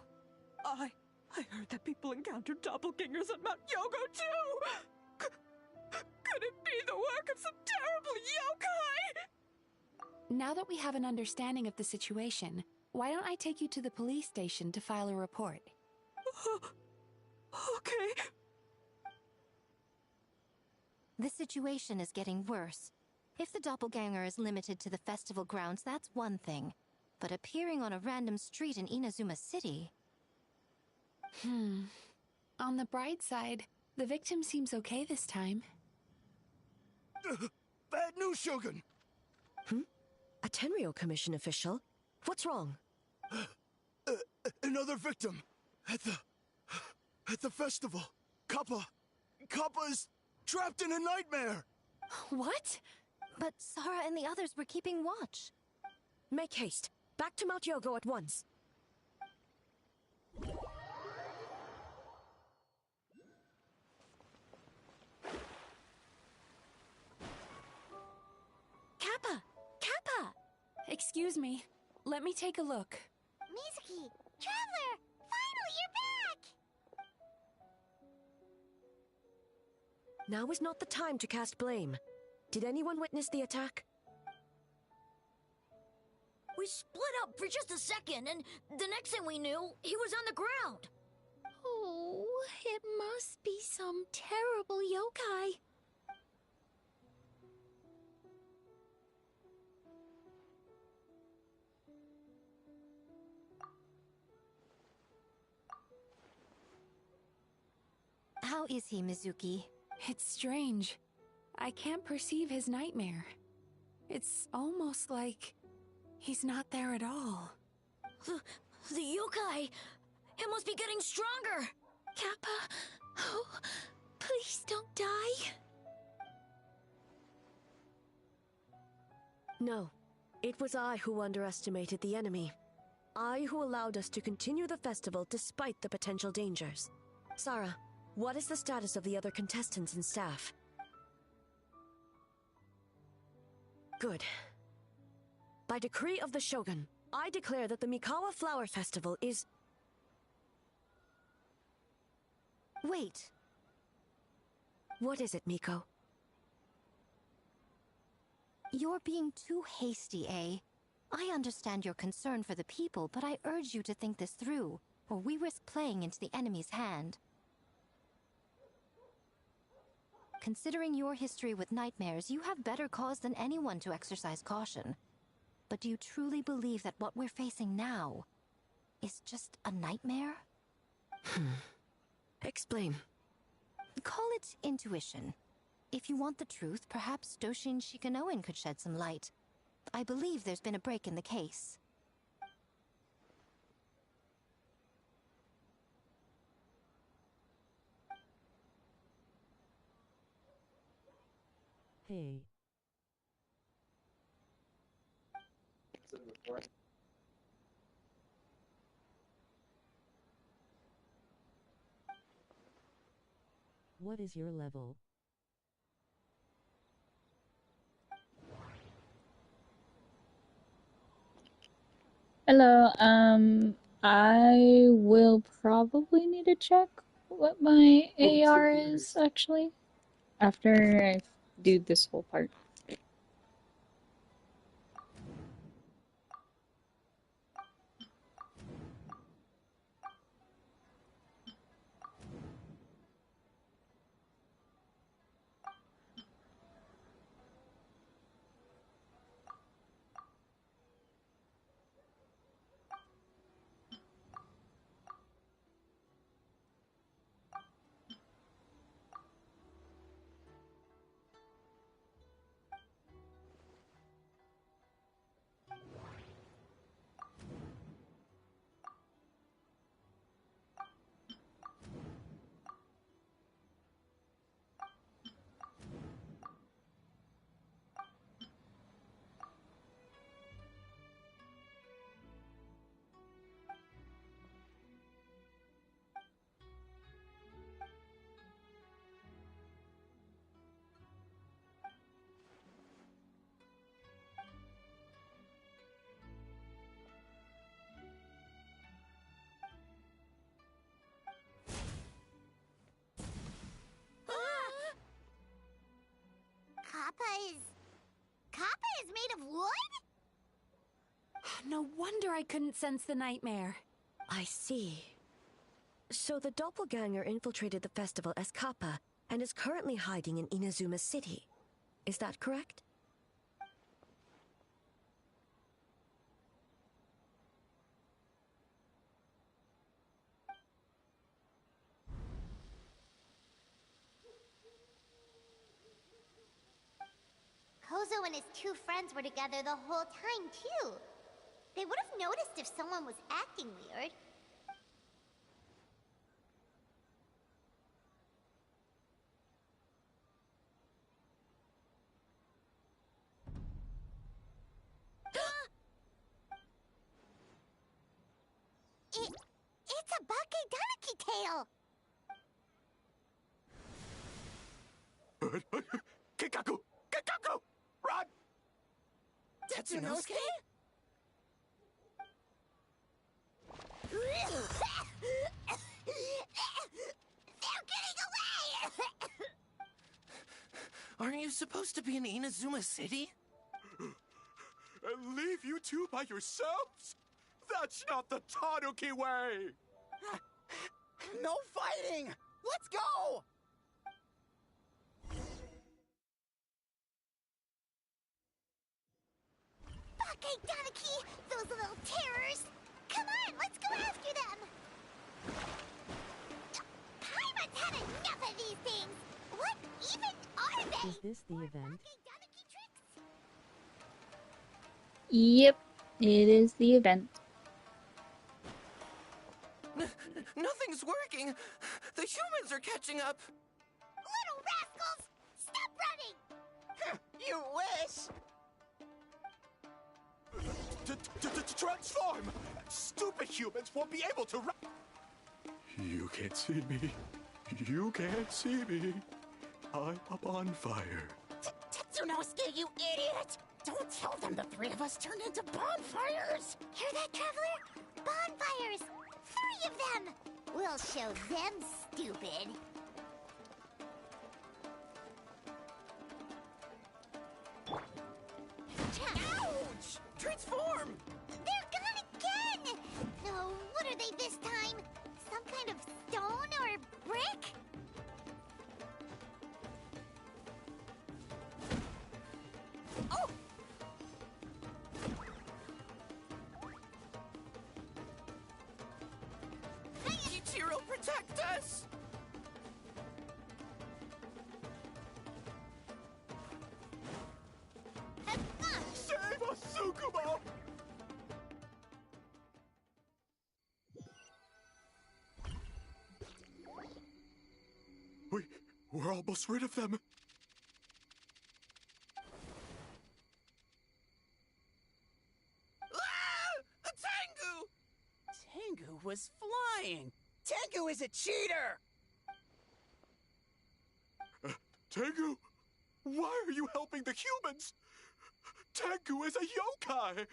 I heard that people encountered doppelgangers at Mount Yogo too! Could it be the work of some terrible yokai? Now that we have an understanding of the situation, why don't I take you to the police station to file a report? Okay. The situation is getting worse. If the doppelganger is limited to the festival grounds, that's one thing. But appearing on a random street in Inazuma City... On the bright side, the victim seems okay this time. Bad news, Shogun! A Tenryo Commission official? What's wrong? Another victim! At the festival! Kappa is trapped in a nightmare! What? But Sara and the others were keeping watch. Make haste. Back to Mount Yogo at once. Kappa! Kappa! Excuse me. Let me take a look. Mizuki! Traveler! Finally, you're back! Now is not the time to cast blame. Did anyone witness the attack? We split up for just a second, and the next thing we knew, he was on the ground. Oh, it must be some terrible yokai. How is he, Mizuki? It's strange. I can't perceive his nightmare. It's almost like he's not there at all. The yokai! It must be getting stronger! Kappa, oh, please don't die. No. It was I who underestimated the enemy. I who allowed us to continue the festival despite the potential dangers. Sara, what is the status of the other contestants and staff? Good. By decree of the Shogun, I declare that the Mikawa Flower Festival is... Wait. What is it, Miko? You're being too hasty, eh? I understand your concern for the people, but I urge you to think this through, or we risk playing into the enemy's hand. Considering your history with nightmares, you have better cause than anyone to exercise caution. But do you truly believe that what we're facing now is just a nightmare? Explain. Call it intuition. If you want the truth, perhaps Doshin Shikanoin could shed some light. I believe there's been a break in the case. Hey. What is your level? Hello, I will probably need to check what my AR is, actually, after I do this whole part. Kappa is made of wood? No wonder I couldn't sense the nightmare. I see. So the doppelganger infiltrated the festival as Kappa and is currently hiding in Inazuma City. Is that correct? Kozo and his two friends were together the whole time, too. They would have noticed if someone was acting weird. Bakedaniki tail! Kikaku! Kikaku! Run! Tetsunosuke? They're getting away! Aren't you supposed to be in Inazuma City? And leave you two by yourselves? That's not the Tanuki way! No fighting! Let's go! Bakedaniki! Those little terrors! Come on, let's go after them! Pirates had enough of these things! What even are they? Is this the event? Yep, it is the event. Nothing's working! The humans are catching up! Little rascals! Stop running! You wish! Transform! Stupid humans won't be able to run! You can't see me. You can't see me. I'm up on fire. Tetsunosuke, you idiot! Don't tell them the three of us turned into bonfires! Hear that, Traveler? Bonfires! 3 of them! We'll show them, stupid. Ouch! Transform! They're gone again! No, what are they this time? Some kind of stone or brick? Oh! Ichiro, protect us! Save us, Tsukumo! We're almost rid of them. Ah! Tengu! Tengu was flying! Tengu is a cheater! Tengu, why are you helping the humans? Tengu is a yokai!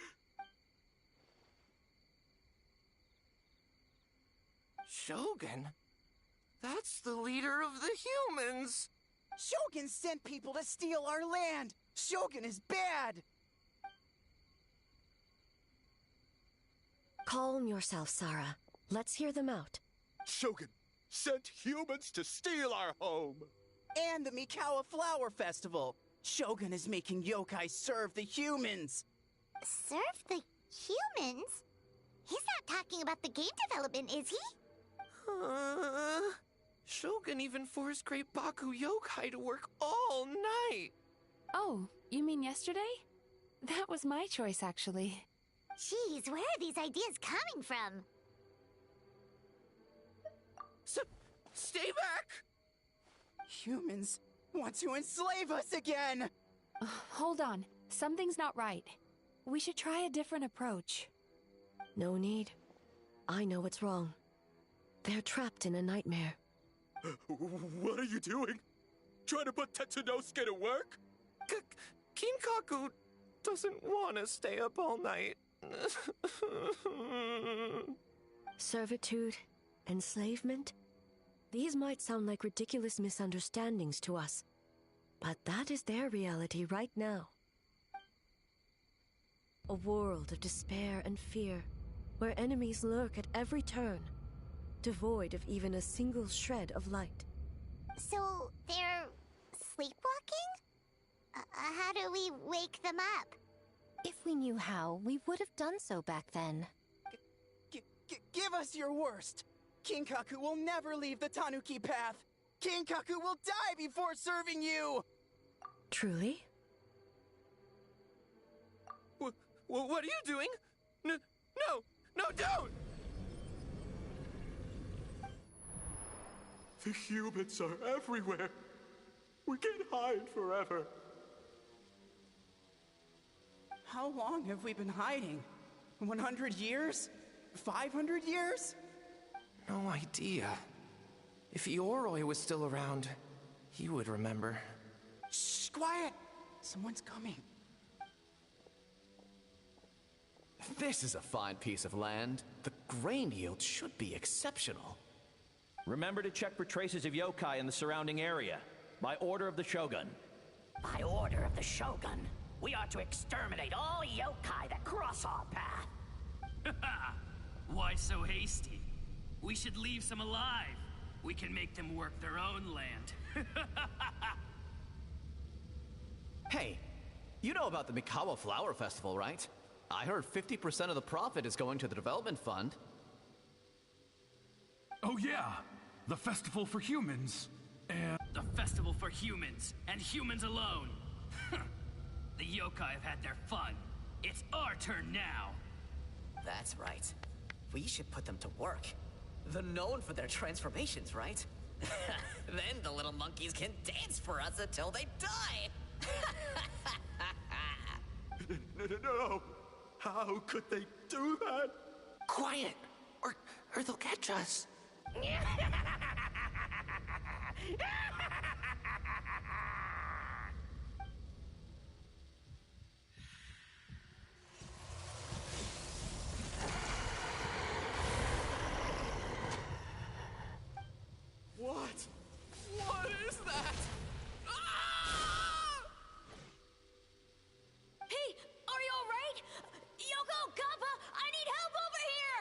Shogun? That's the leader of the humans! Shogun sent people to steal our land! Shogun is bad! Calm yourself, Sarah. Let's hear them out. Shogun sent humans to steal our home! And the Mikawa Flower Festival! Shogun is making yokai serve the humans! Serve the humans? He's not talking about the game development, is he? Shogun even forced Great Baku Yokai to work all night! Oh, you mean yesterday? That was my choice, actually. Jeez, where are these ideas coming from? Stay back! Humans want to enslave us again! Hold on. Something's not right. We should try a different approach. No need. I know what's wrong. They're trapped in a nightmare. What are you doing? Trying to put Tetsunosuke to work? Kinkaku doesn't want to stay up all night. Servitude, enslavement? These might sound like ridiculous misunderstandings to us, but that is their reality right now. A world of despair and fear, where enemies lurk at every turn, devoid of even a single shred of light. So, they're sleepwalking? How do we wake them up? If we knew how, we would have done so back then. Give us your worst! Kinkaku will never leave the Tanuki path! Kinkaku will die before serving you! Truly? What are you doing? No, don't! The humans are everywhere. We can't hide forever. How long have we been hiding? 100 years? 500 years? No idea. If Ioroi was still around, he would remember. Shh, quiet! Someone's coming. This is a fine piece of land. The grain yield should be exceptional. Remember to check for traces of yokai in the surrounding area. By order of the Shogun. By order of the Shogun, we are to exterminate all yokai that cross our path. Why so hasty? We should leave some alive. We can make them work their own land. Hey, you know about the Mikawa Flower Festival, right? I heard 50% of the profit is going to the development fund. Oh yeah, the festival for humans. And the festival for humans, and humans alone. The yokai have had their fun. It's our turn now. That's right. We should put them to work. They're known for their transformations, right? Then the little monkeys can dance for us until they die. No! How could they do that? Quiet, or they'll catch us. What? What is that? Hey, are you alright? Yoko, Kappa, I need help over here!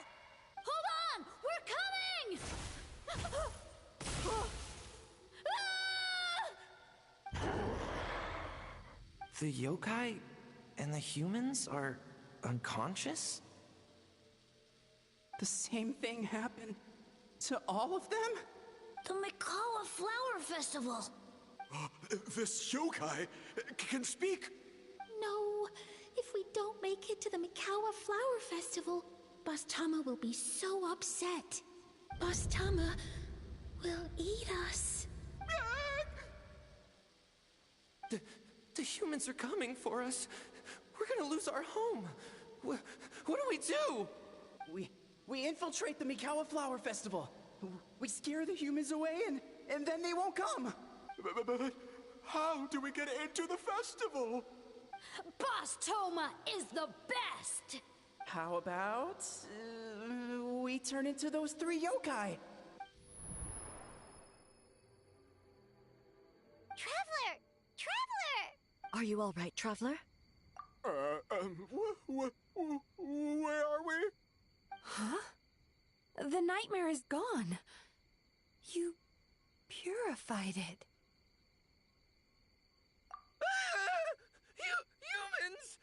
Hold on, we're coming! The yokai and the humans are unconscious? The same thing happened to all of them? The Mikawa Flower Festival! This yokai can speak! No, if we don't make it to the Mikawa Flower Festival, Boss Tama will be so upset. Boss Tama will eat us. The humans are coming for us. We're gonna lose our home. What do we do? We infiltrate the Mikawa Flower Festival. We scare the humans away and then they won't come. But how do we get into the festival? Boss Toma is the best! How about we turn into those 3 yokai? Traveler! Traveler! Are you all right, Traveler? Where are we? Huh? The nightmare is gone. You purified it. Humans!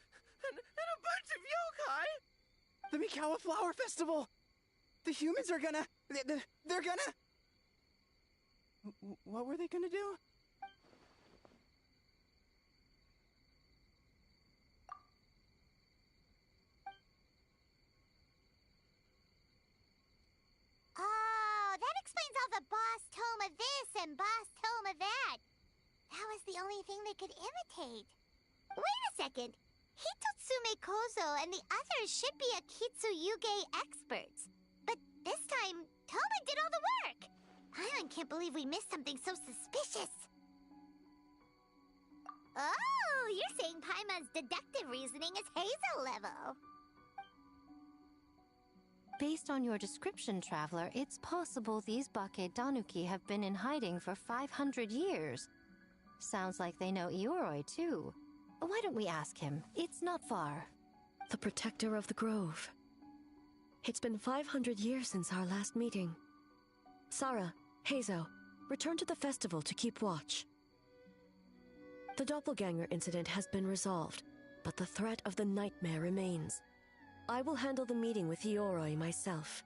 And a bunch of yokai! The Mikawa Flower Festival! The humans are gonna... They're gonna... What were they gonna do? Oh, that explains all the Boss Toma this and Boss Toma that. That was the only thing they could imitate. Wait a second. Hitotsume Kozo and the others should be Akitsuyuge experts. But this time, Toma did all the work. Paimon can't believe we missed something so suspicious. Oh, you're saying Paimon's deductive reasoning is Hazel level. Based on your description, Traveler, it's possible these Bake Danuki have been in hiding for 500 years. Sounds like they know Ioroi, too. Why don't we ask him? It's not far. The protector of the grove. It's been 500 years since our last meeting. Sarah, Hazo, return to the festival to keep watch. The doppelganger incident has been resolved, but the threat of the nightmare remains. I will handle the meeting with Ioroi myself.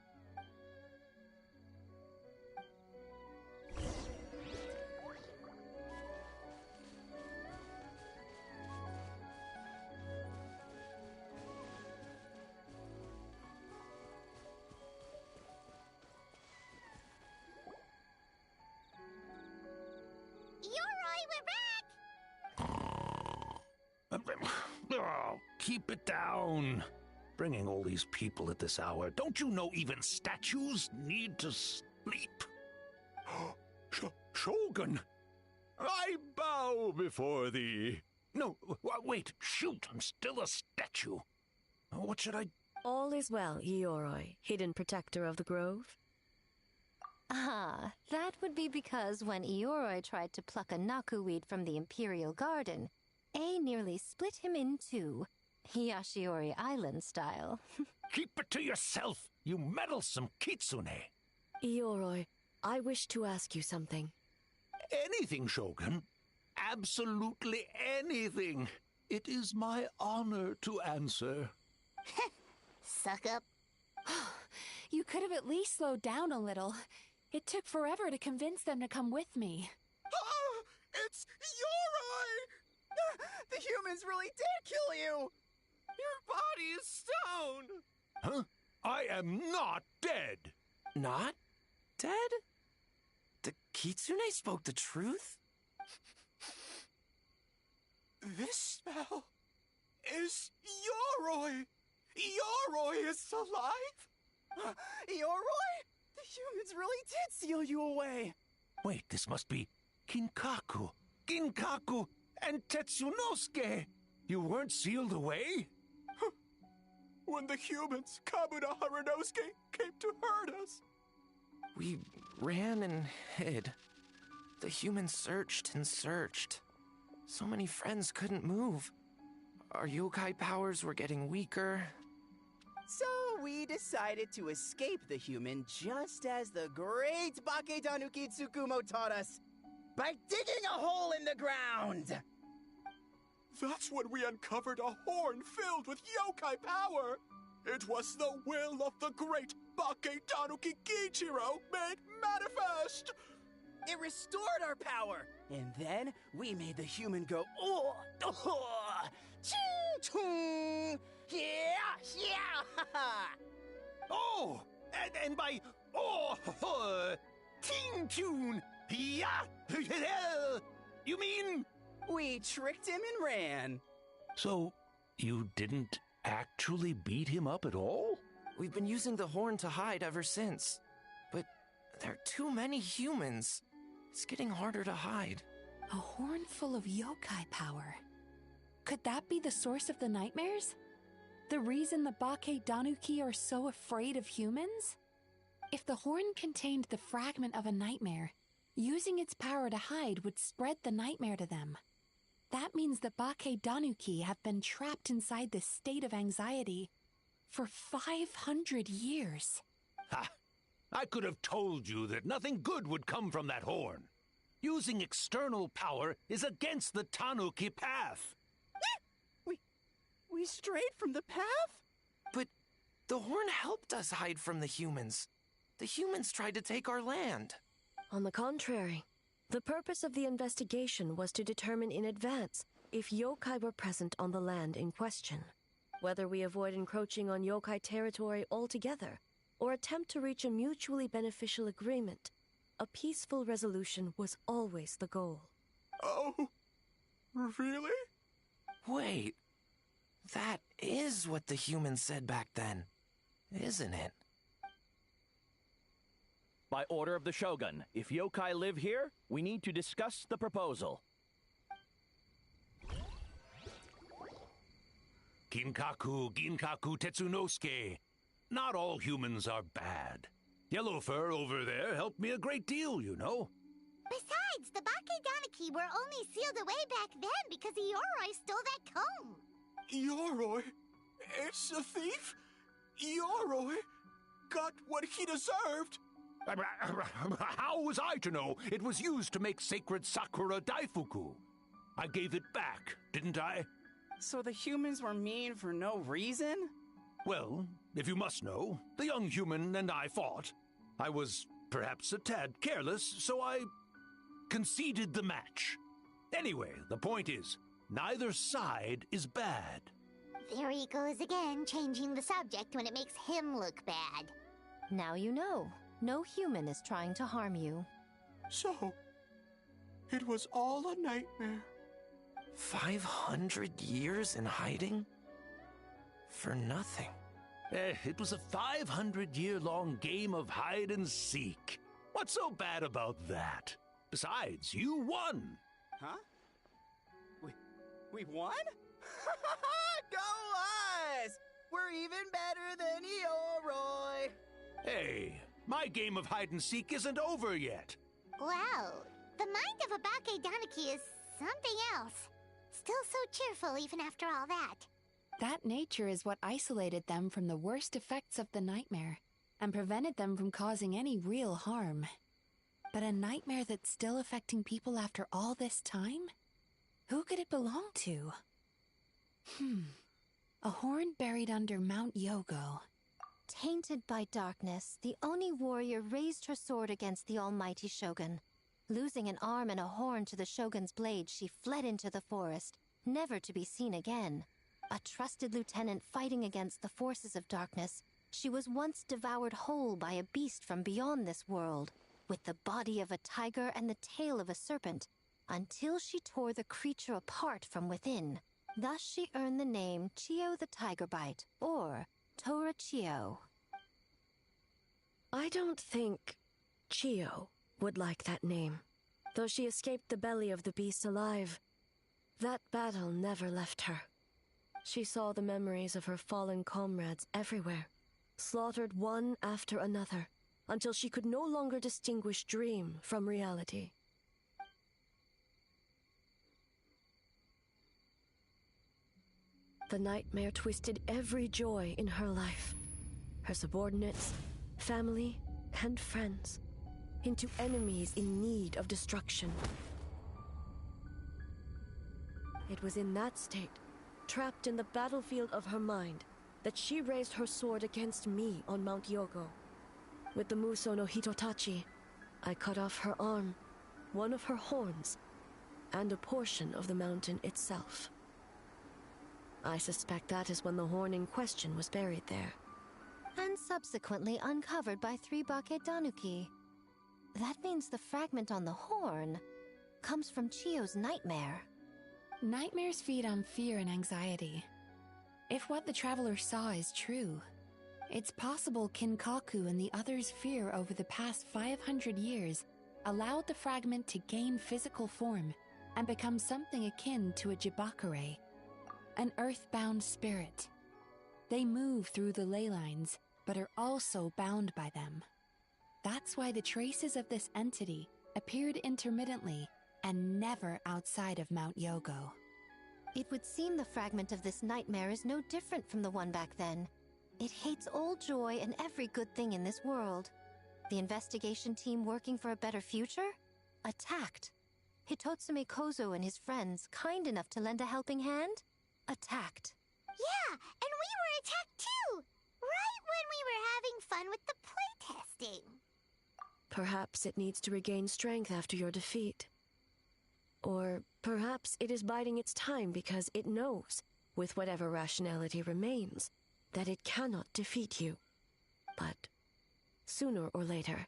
Oh, keep it down. Bringing all these people at this hour. Don't you know even statues need to sleep? Shogun! I bow before thee. No, wait, shoot, I'm still a statue. What should I... All is well, Ioroi, hidden protector of the grove. Ah, that would be because when Ioroi tried to pluck a Naku weed from the Imperial Garden, A nearly split him in two, Yashiori Island style. Keep it to yourself, you meddlesome kitsune. Ioroi, I wish to ask you something. Anything, Shogun. Absolutely anything. It is my honor to answer. Suck up. You could have at least slowed down a little. It took forever to convince them to come with me. Oh, it's Ioroi! The humans really did kill you! Your body is stone! Huh? I am not dead! Not dead? The kitsune spoke the truth? This smell is Ioroi! Ioroi is alive! Ioroi? The humans really did seal you away! Wait, this must be Ginkaku, and Tetsunosuke! You weren't sealed away? When the humans, Kabuna Harunosuke, came to hurt us! We ran and hid. The humans searched and searched. So many friends couldn't move. Our yokai powers were getting weaker. So we decided to escape the human just as the great Bakedanuki Tsukumo taught us, by digging a hole in the ground! That's when we uncovered a horn filled with yokai power! It was the will of the great Bakedanuki Gichiro made manifest! It restored our power, and then we made the human go, oh, ching-chung, yeah, Oh, and by, ting tune, yeah, you mean? We tricked him and ran. So, you didn't actually beat him up at all? We've been using the horn to hide ever since. But there are too many humans. It's getting harder to hide. A horn full of yokai power. Could that be the source of the nightmares? The reason the Bakedanuki are so afraid of humans? If the horn contained the fragment of a nightmare, using its power to hide would spread the nightmare to them. That means the Bakedanuki have been trapped inside this state of anxiety for 500 years. Ha! I could have told you that nothing good would come from that horn. Using external power is against the Tanuki path. We strayed from the path? But the horn helped us hide from the humans. The humans tried to take our land. On the contrary, the purpose of the investigation was to determine in advance if yokai were present on the land in question. Whether we avoid encroaching on yokai territory altogether, or attempt to reach a mutually beneficial agreement, a peaceful resolution was always the goal. Oh, really? Wait, that is what the humans said back then, isn't it? By order of the Shogun, if yokai live here, we need to discuss the proposal. Ginkaku Tetsunosuke. Not all humans are bad. Yellowfur over there helped me a great deal, you know. Besides, the Bakedanuki were only sealed away back then because Ioroi stole that comb. Ioroi? It's a thief? Ioroi got what he deserved? How was I to know it was used to make sacred Sakura Daifuku? I gave it back, didn't I? So the humans were mean for no reason? Well, if you must know, the young human and I fought. I was perhaps a tad careless, so I conceded the match. Anyway, the point is, neither side is bad. There he goes again, changing the subject when it makes him look bad. Now you know. No human is trying to harm you. So, it was all a nightmare. 500 years in hiding? For nothing. It was a 500-year-long game of hide and seek. What's so bad about that? Besides, you won. Huh? We won? Go us! We're even better than Eoroy! Hey, my game of hide and seek isn't over yet. Wow, the mind of a Bakedanuki is something else. Still so cheerful even after all that. That nature is what isolated them from the worst effects of the nightmare and prevented them from causing any real harm. But a nightmare that's still affecting people after all this time? Who could it belong to? A horn buried under Mount Yogo. Tainted by darkness, the Oni warrior raised her sword against the almighty shogun. Losing an arm and a horn to the shogun's blade, she fled into the forest, never to be seen again. A trusted lieutenant fighting against the forces of darkness, she was once devoured whole by a beast from beyond this world, with the body of a tiger and the tail of a serpent, until she tore the creature apart from within. Thus she earned the name Chiyo the Tigerbite, or Tora Chiyo. I don't think Chiyo would like that name. Though she escaped the belly of the beast alive, that battle never left her. She saw the memories of her fallen comrades everywhere, slaughtered one after another, until she could no longer distinguish dream from reality. The nightmare twisted every joy in her life, her subordinates, family, and friends, into enemies in need of destruction. It was in that state, trapped in the battlefield of her mind, that she raised her sword against me on Mount Yogo. With the Muso no Hitotachi, I cut off her arm, one of her horns, and a portion of the mountain itself. I suspect that is when the horn in question was buried there. And subsequently uncovered by 3 Bakedanuki. That means the fragment on the horn comes from Chiyo's nightmare. Nightmares feed on fear and anxiety. If what the traveler saw is true, it's possible Kinkaku and the others' fear over the past 500 years allowed the fragment to gain physical form and become something akin to a Jibakure, an earthbound spirit. They move through the ley lines, but are also bound by them. That's why the traces of this entity appeared intermittently and never outside of Mount Yogo. It would seem the fragment of this nightmare is no different from the one back then. It hates all joy and every good thing in this world. The investigation team working for a better future? Attacked. Hitotsume Kozo and his friends, kind enough to lend a helping hand? Attacked. Yeah, and we were attacked too! Right when we were having fun with the playtesting. Perhaps it needs to regain strength after your defeat. Or perhaps it is biding its time because it knows, with whatever rationality remains, that it cannot defeat you. But sooner or later,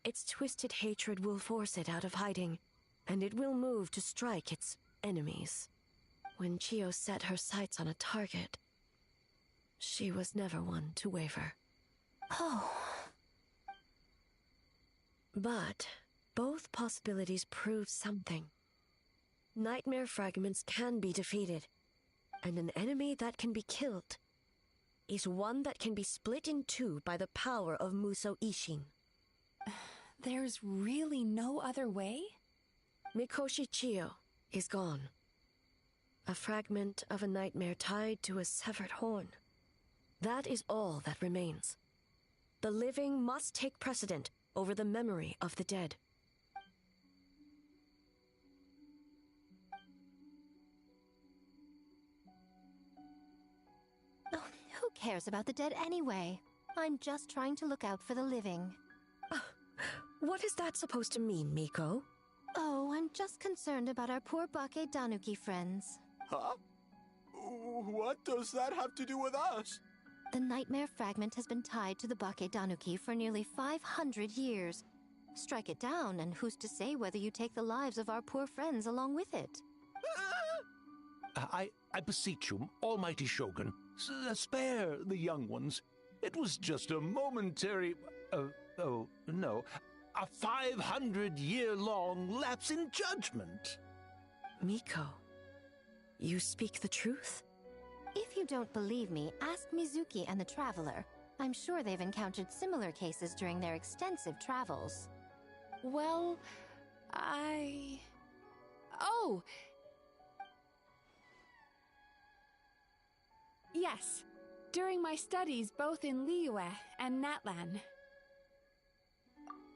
its twisted hatred will force it out of hiding, and it will move to strike its enemies. When Chiyo set her sights on a target, she was never one to waver. Oh. But both possibilities prove something. Nightmare fragments can be defeated, and an enemy that can be killed is one that can be split in two by the power of Muso Ishin. There's really no other way? Mikoshi Chiyo is gone. A fragment of a nightmare tied to a severed horn. That is all that remains. The living must take precedent over the memory of the dead. Oh, who cares about the dead anyway? I'm just trying to look out for the living. What is that supposed to mean, Miko? Oh, I'm just concerned about our poor Bakedanuki friends. Huh? What does that have to do with us? The nightmare fragment has been tied to the Bakedanuki for nearly 500 years. Strike it down, and who's to say whether you take the lives of our poor friends along with it? I beseech you, almighty Shogun, spare the young ones. It was just a momentary... oh, no. A 500-year-long lapse in judgment. Miko, you speak the truth? If you don't believe me, ask Mizuki and the Traveler. I'm sure they've encountered similar cases during their extensive travels. Well, Oh! Yes. During my studies both in Liyue and Natlan.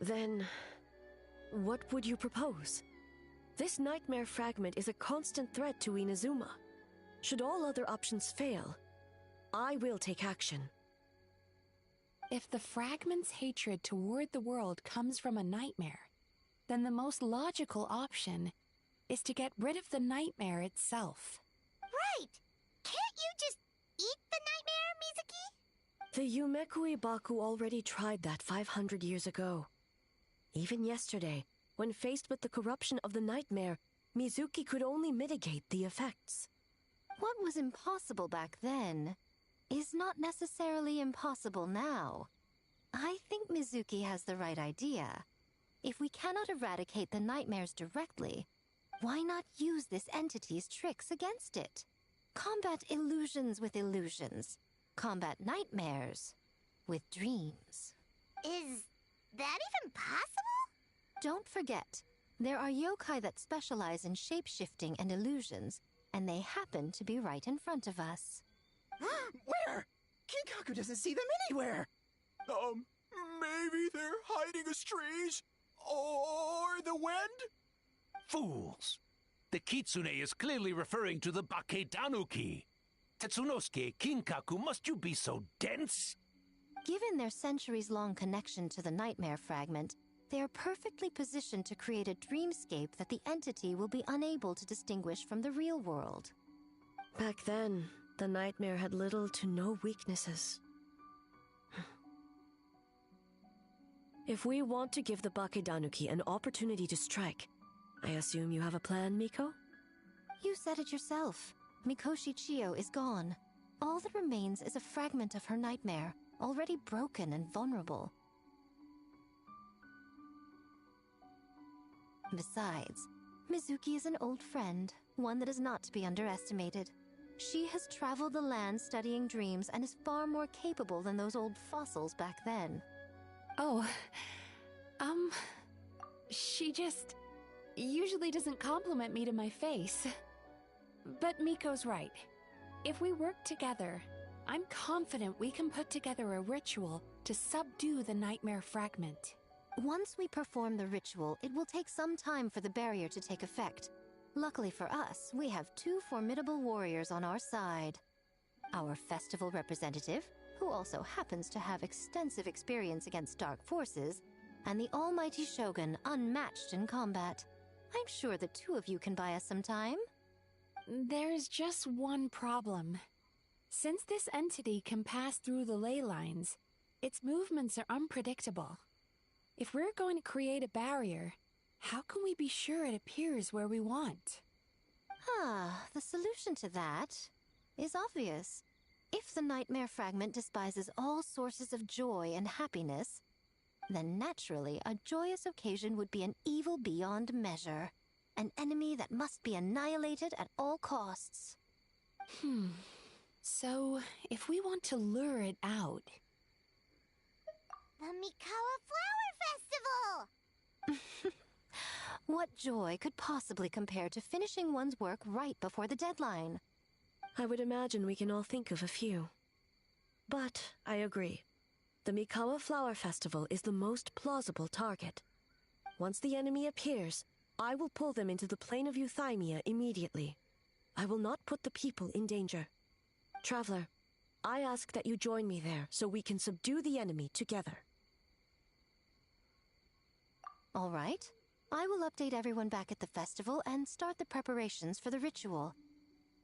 Then, what would you propose? This nightmare fragment is a constant threat to Inazuma. Should all other options fail, I will take action. If the fragment's hatred toward the world comes from a nightmare, then the most logical option is to get rid of the nightmare itself. Right! Can't you just eat the nightmare, Mizuki? The Yumekui Baku already tried that 500 years ago. Even yesterday, when faced with the corruption of the nightmare, Mizuki could only mitigate the effects. What was impossible back then is not necessarily impossible now. I think Mizuki has the right idea. If we cannot eradicate the nightmares directly, why not use this entity's tricks against it? Combat illusions with illusions. Combat nightmares with dreams. Is that even possible? Don't forget, there are yokai that specialize in shape-shifting and illusions, and they happen to be right in front of us. Where? Kinkaku doesn't see them anywhere! Maybe they're hiding as trees? Or the wind? Fools! The Kitsune is clearly referring to the Bakedanuki. Tetsunosuke, Kinkaku, must you be so dense? Given their centuries-long connection to the nightmare fragment, they are perfectly positioned to create a dreamscape that the entity will be unable to distinguish from the real world. Back then, the nightmare had little to no weaknesses. If we want to give the Bakedanuki an opportunity to strike, I assume you have a plan, Miko? You said it yourself. Mikoshi Chiyo is gone. All that remains is a fragment of her nightmare, already broken and vulnerable. Besides, Mizuki is an old friend, one that is not to be underestimated. She has traveled the land studying dreams and is far more capable than those old fossils back then. Oh, she just usually doesn't compliment me to my face. But Miko's right. If we work together, I'm confident we can put together a ritual to subdue the nightmare fragment. Once we perform the ritual, it will take some time for the barrier to take effect. Luckily for us, we have two formidable warriors on our side. Our festival representative, who also happens to have extensive experience against dark forces, and the almighty Shogun, unmatched in combat. I'm sure the two of you can buy us some time. There's just one problem. Since this entity can pass through the ley lines, its movements are unpredictable. If we're going to create a barrier, how can we be sure it appears where we want? The solution to that is obvious. If the nightmare fragment despises all sources of joy and happiness, then naturally a joyous occasion would be an evil beyond measure. An enemy that must be annihilated at all costs. So, if we want to lure it out... The Mikawa Flower Festival! What joy could possibly compare to finishing one's work right before the deadline? I would imagine we can all think of a few. But I agree. The Mikawa Flower Festival is the most plausible target. Once the enemy appears, I will pull them into the plain of Euthymia immediately. I will not put the people in danger. Traveler, I ask that you join me there so we can subdue the enemy together. All right. I will update everyone back at the festival and start the preparations for the ritual.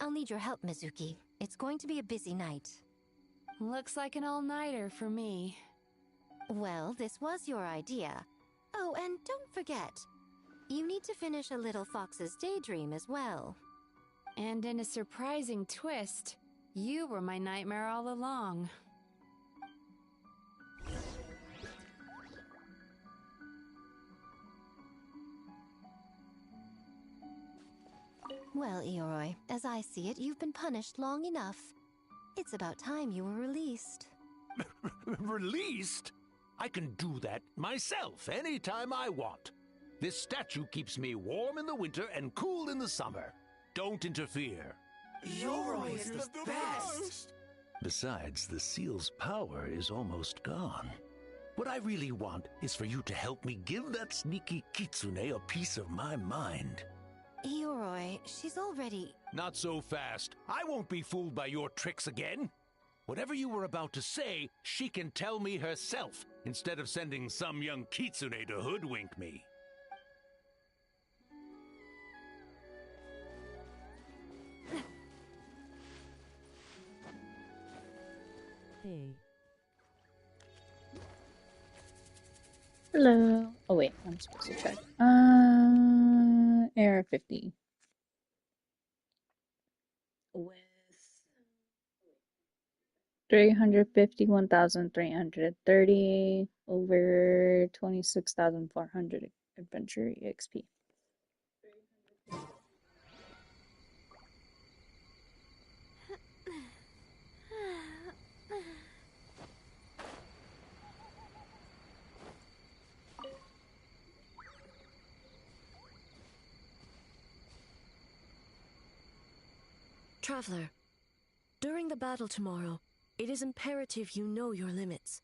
I'll need your help, Mizuki. It's going to be a busy night. Looks like an all-nighter for me. Well, this was your idea. Oh, and don't forget, you need to finish a little Fox's daydream as well. And in a surprising twist, you were my nightmare all along. Well, Eoroi, as I see it, you've been punished long enough. It's about time you were released. Released? I can do that myself anytime I want. This statue keeps me warm in the winter and cool in the summer. Don't interfere. Yoroi is the best! Besides, the seal's power is almost gone. What I really want is for you to help me give that sneaky Kitsune a piece of my mind. Eoroi, she's already... Not so fast. I won't be fooled by your tricks again. Whatever you were about to say, she can tell me herself, instead of sending some young Kitsune to hoodwink me. Hey. Hello. Oh wait, I'm supposed to check. Error 50. With 351,330 over 26,400 adventure EXP. Traveler, during the battle tomorrow, it is imperative you know your limits.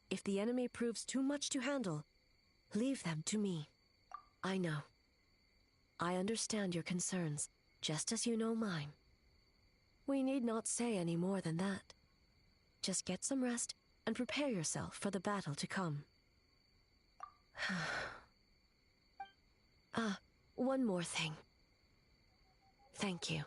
If the enemy proves too much to handle, leave them to me. I know. I understand your concerns, just as you know mine. We need not say any more than that. Just get some rest and prepare yourself for the battle to come. One more thing. Thank you.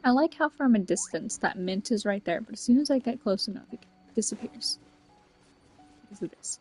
I like how from a distance that mint is right there, but as soon as I get close enough, it disappears. Because of this.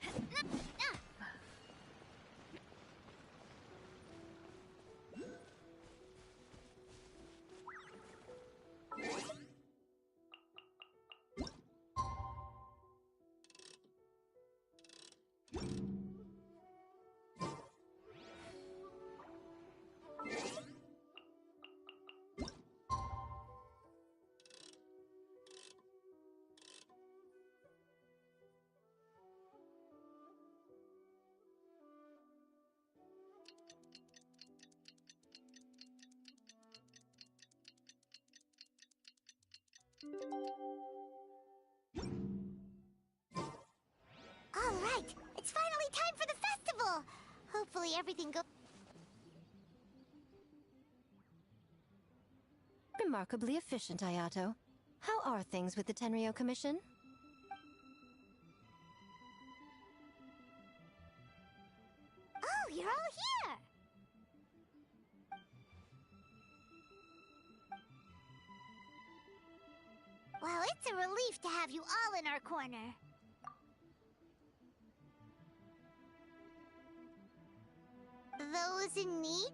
All right, it's finally time for the festival. Hopefully everything goes. Remarkably efficient, Ayato. How are things with the Tenryo Commission? Oh, you're all here! Well, it's a relief to have you all in our corner. Those in need?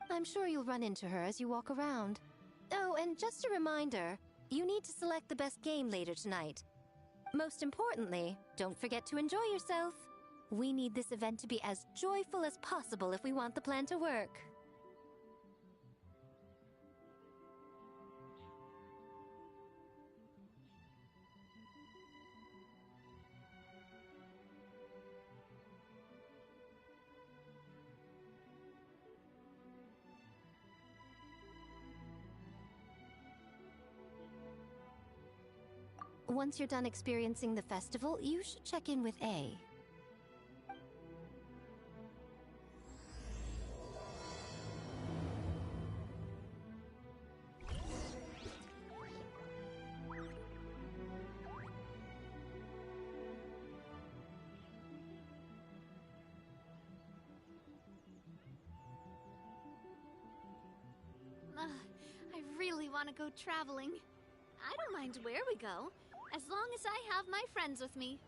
I'm sure you'll run into her as you walk around. Oh, and just a reminder, you need to select the best game later tonight. Most importantly, don't forget to enjoy yourself. We need this event to be as joyful as possible if we want the plan to work. Once you're done experiencing the festival, you should check in with A. I really want to go traveling. I don't mind where we go, as long as I have my friends with me.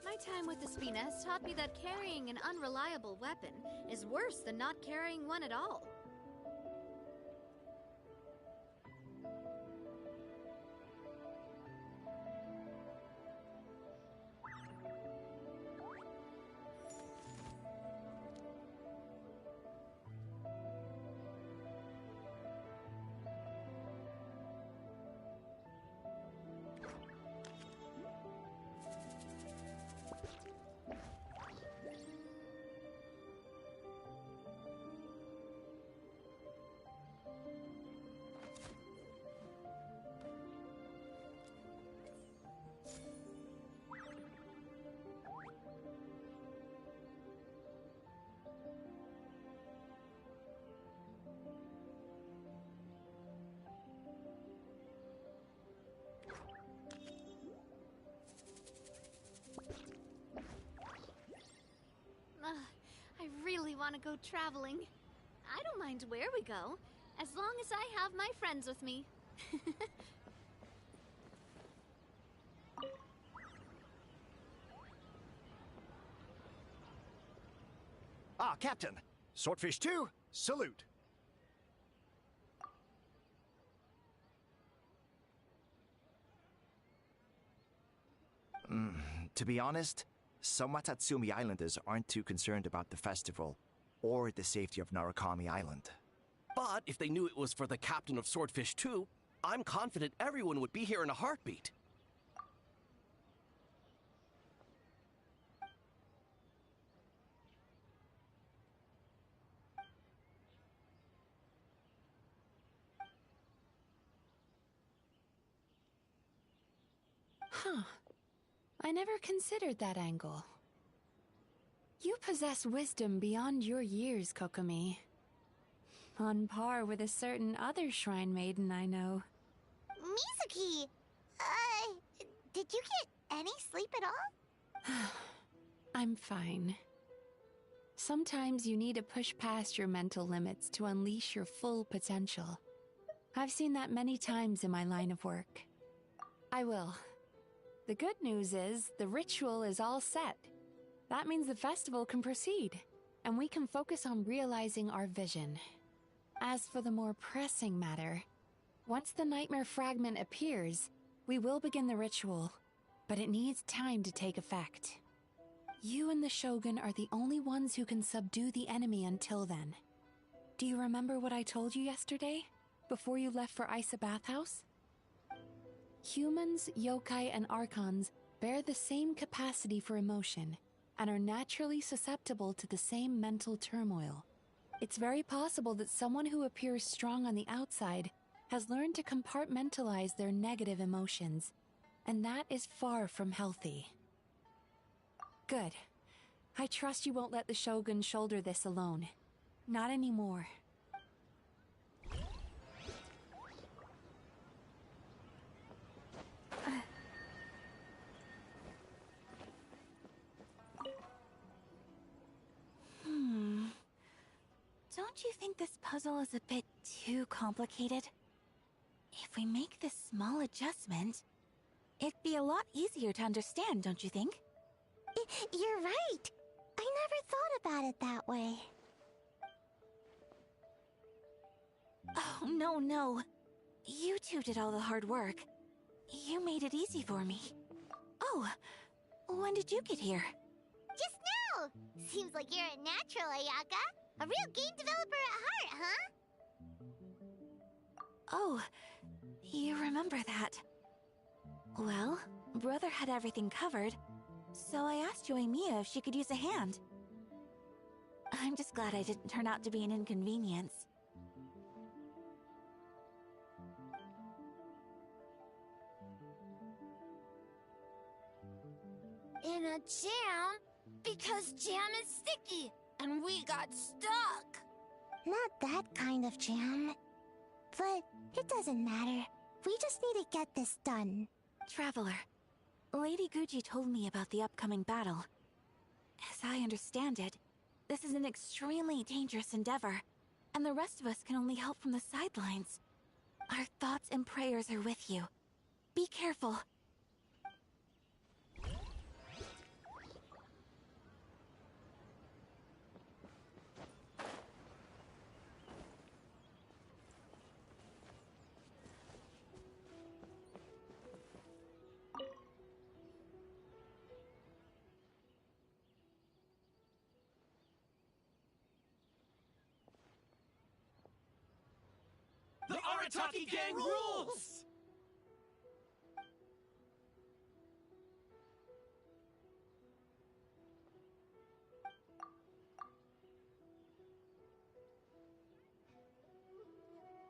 My time with Espina has taught me that carrying an unreliable weapon is worse than not carrying one at all. I really want to go traveling. I don't mind where we go, as long as I have my friends with me. Ah, Captain. Swordfish 2, salute. To be honest, some Watatsumi Islanders aren't too concerned about the festival or the safety of Narukami Island. But if they knew it was for the captain of Swordfish 2, I'm confident everyone would be here in a heartbeat. Huh. I never considered that angle. You possess wisdom beyond your years, Kokomi. On par with a certain other shrine maiden I know. Mizuki! Did you get any sleep at all? I'm fine. Sometimes you need to push past your mental limits to unleash your full potential. I've seen that many times in my line of work. I will. The good news is, the ritual is all set. That means the festival can proceed, and we can focus on realizing our vision. As for the more pressing matter, once the nightmare fragment appears, we will begin the ritual, but it needs time to take effect. You and the Shogun are the only ones who can subdue the enemy until then. Do you remember what I told you yesterday, before you left for Isa Bathhouse? Humans, yokai, and archons bear the same capacity for emotion, and are naturally susceptible to the same mental turmoil. It's very possible that someone who appears strong on the outside has learned to compartmentalize their negative emotions, and that is far from healthy. Good. I trust you won't let the Shogun shoulder this alone. Not anymore. Don't you think this puzzle is a bit too complicated? If we make this small adjustment, it'd be a lot easier to understand, don't you think? You're right. I never thought about it that way. Oh, no. You two did all the hard work. You made it easy for me. Oh, when did you get here? Just now! Seems like you're a natural, Ayaka. A real game developer at heart, huh? Oh, you remember that. Well, Brother had everything covered, so I asked Yoimiya if she could use a hand. I'm just glad I didn't turn out to be an inconvenience. In a jam? Because jam is sticky, and we got stuck. Not that kind of jam. But it doesn't matter. We just need to get this done. Traveler, Lady Guji told me about the upcoming battle. As I understand it, this is an extremely dangerous endeavor, and the rest of us can only help from the sidelines. Our thoughts and prayers are with you. Be careful. The Arataki Gang rules!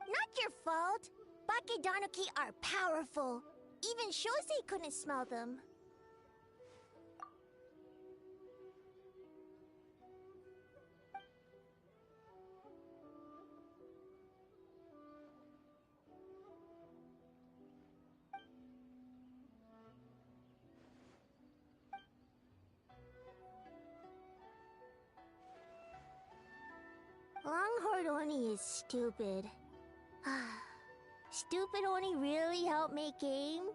Not your fault. Bakedanuki are powerful. Even Shosei couldn't smell them. Longhorn Oni is stupid. Stupid Oni really helped make game?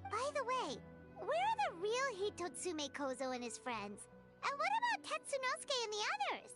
By the way, where are the real Hitotsume Kozo and his friends? And what about Tetsunosuke and the others?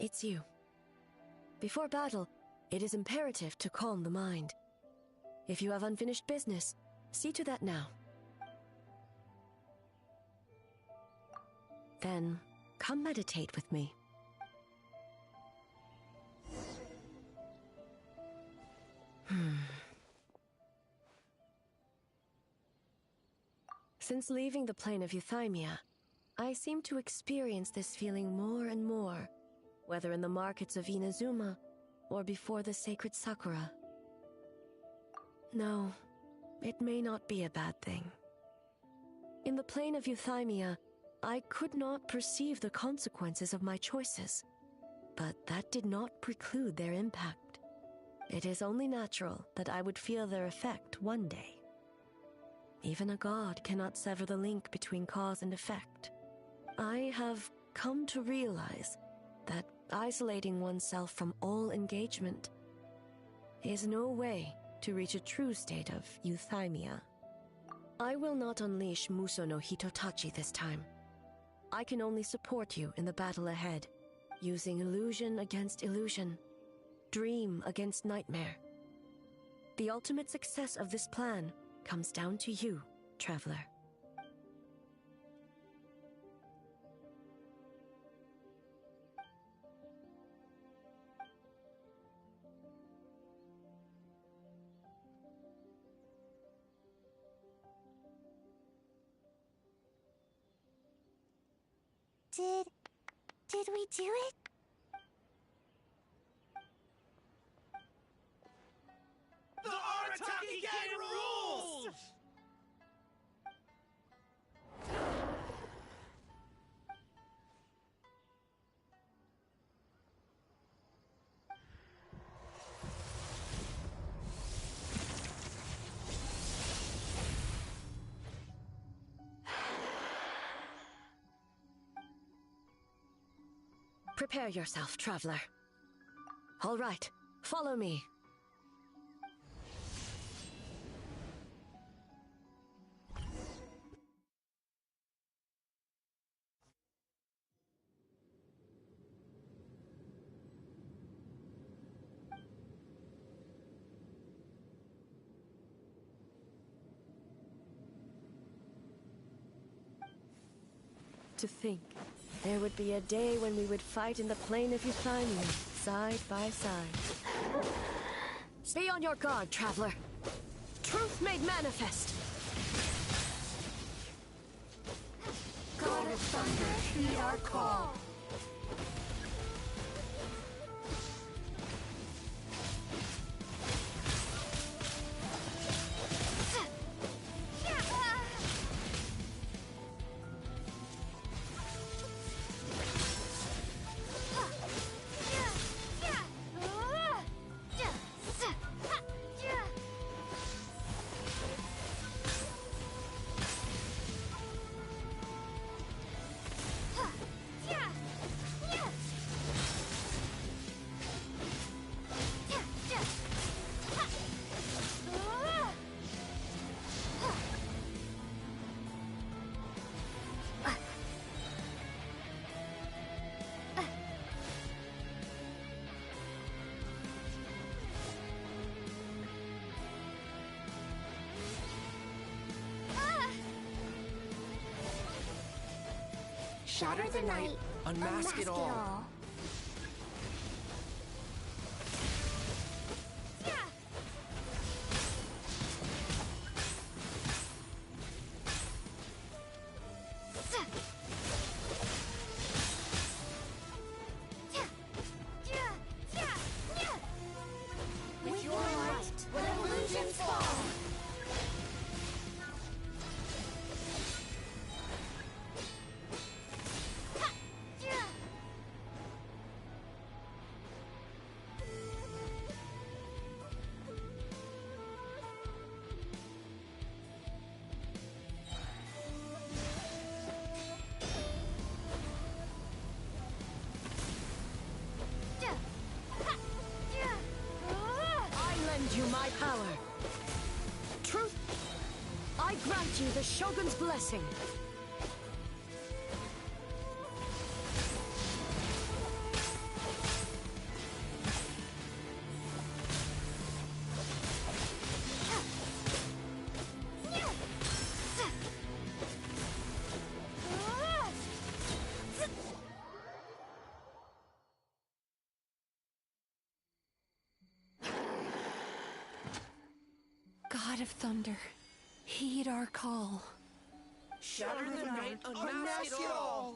it's you. Before battle, it is imperative to calm the mind. If you have unfinished business, see to that now. Then, come meditate with me. Since leaving the plane of Euthymia, I seem to experience this feeling more and more, whether in the markets of Inazuma or before the sacred Sakura. No, it may not be a bad thing. In the plane of Euthymia, I could not perceive the consequences of my choices, but that did not preclude their impact. It is only natural that I would feel their effect one day. Even a god cannot sever the link between cause and effect. I have come to realize that isolating oneself from all engagement is no way to reach a true state of euthymia. I will not unleash Muso no Hitotachi this time. I can only support you in the battle ahead, using illusion against illusion, dream against nightmare. The ultimate success of this plan comes down to you, traveler. Did we do it? The Arataki Gang rules! Prepare yourself, traveler. All right, follow me. To think, there would be a day when we would fight in the plain of Euthymia, side by side. Be on your guard, traveler. Truth made manifest. God of Thunder, heed our call. Shatter the night, unmask it all. With your light, let illusions fall. You my power. Truth, I grant you the Shogun's blessing. God of Thunder, heed our call. Shatter the night, unmask it all!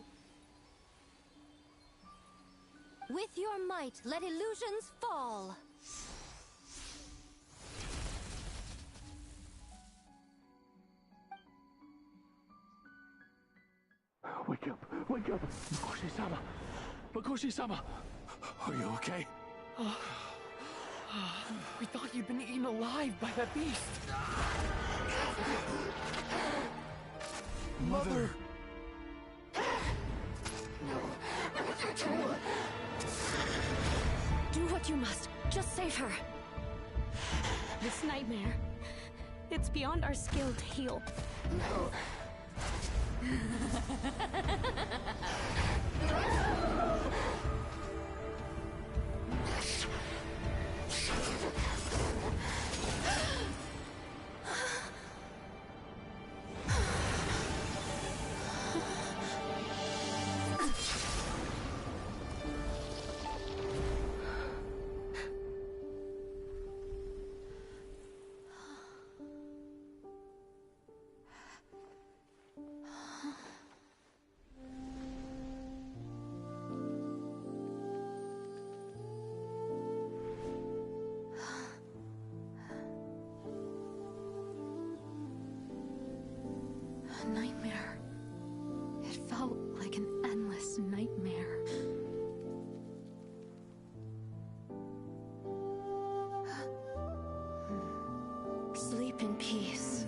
With your might, let illusions fall! Wake up! Wake up! Makoshi-sama! Makoshi-sama! Are you okay? We thought you'd been eaten alive by that beast! Mother! Do what you must. Just save her. This nightmare, it's beyond our skill to heal. A nightmare. It felt like an endless nightmare. Sleep in peace.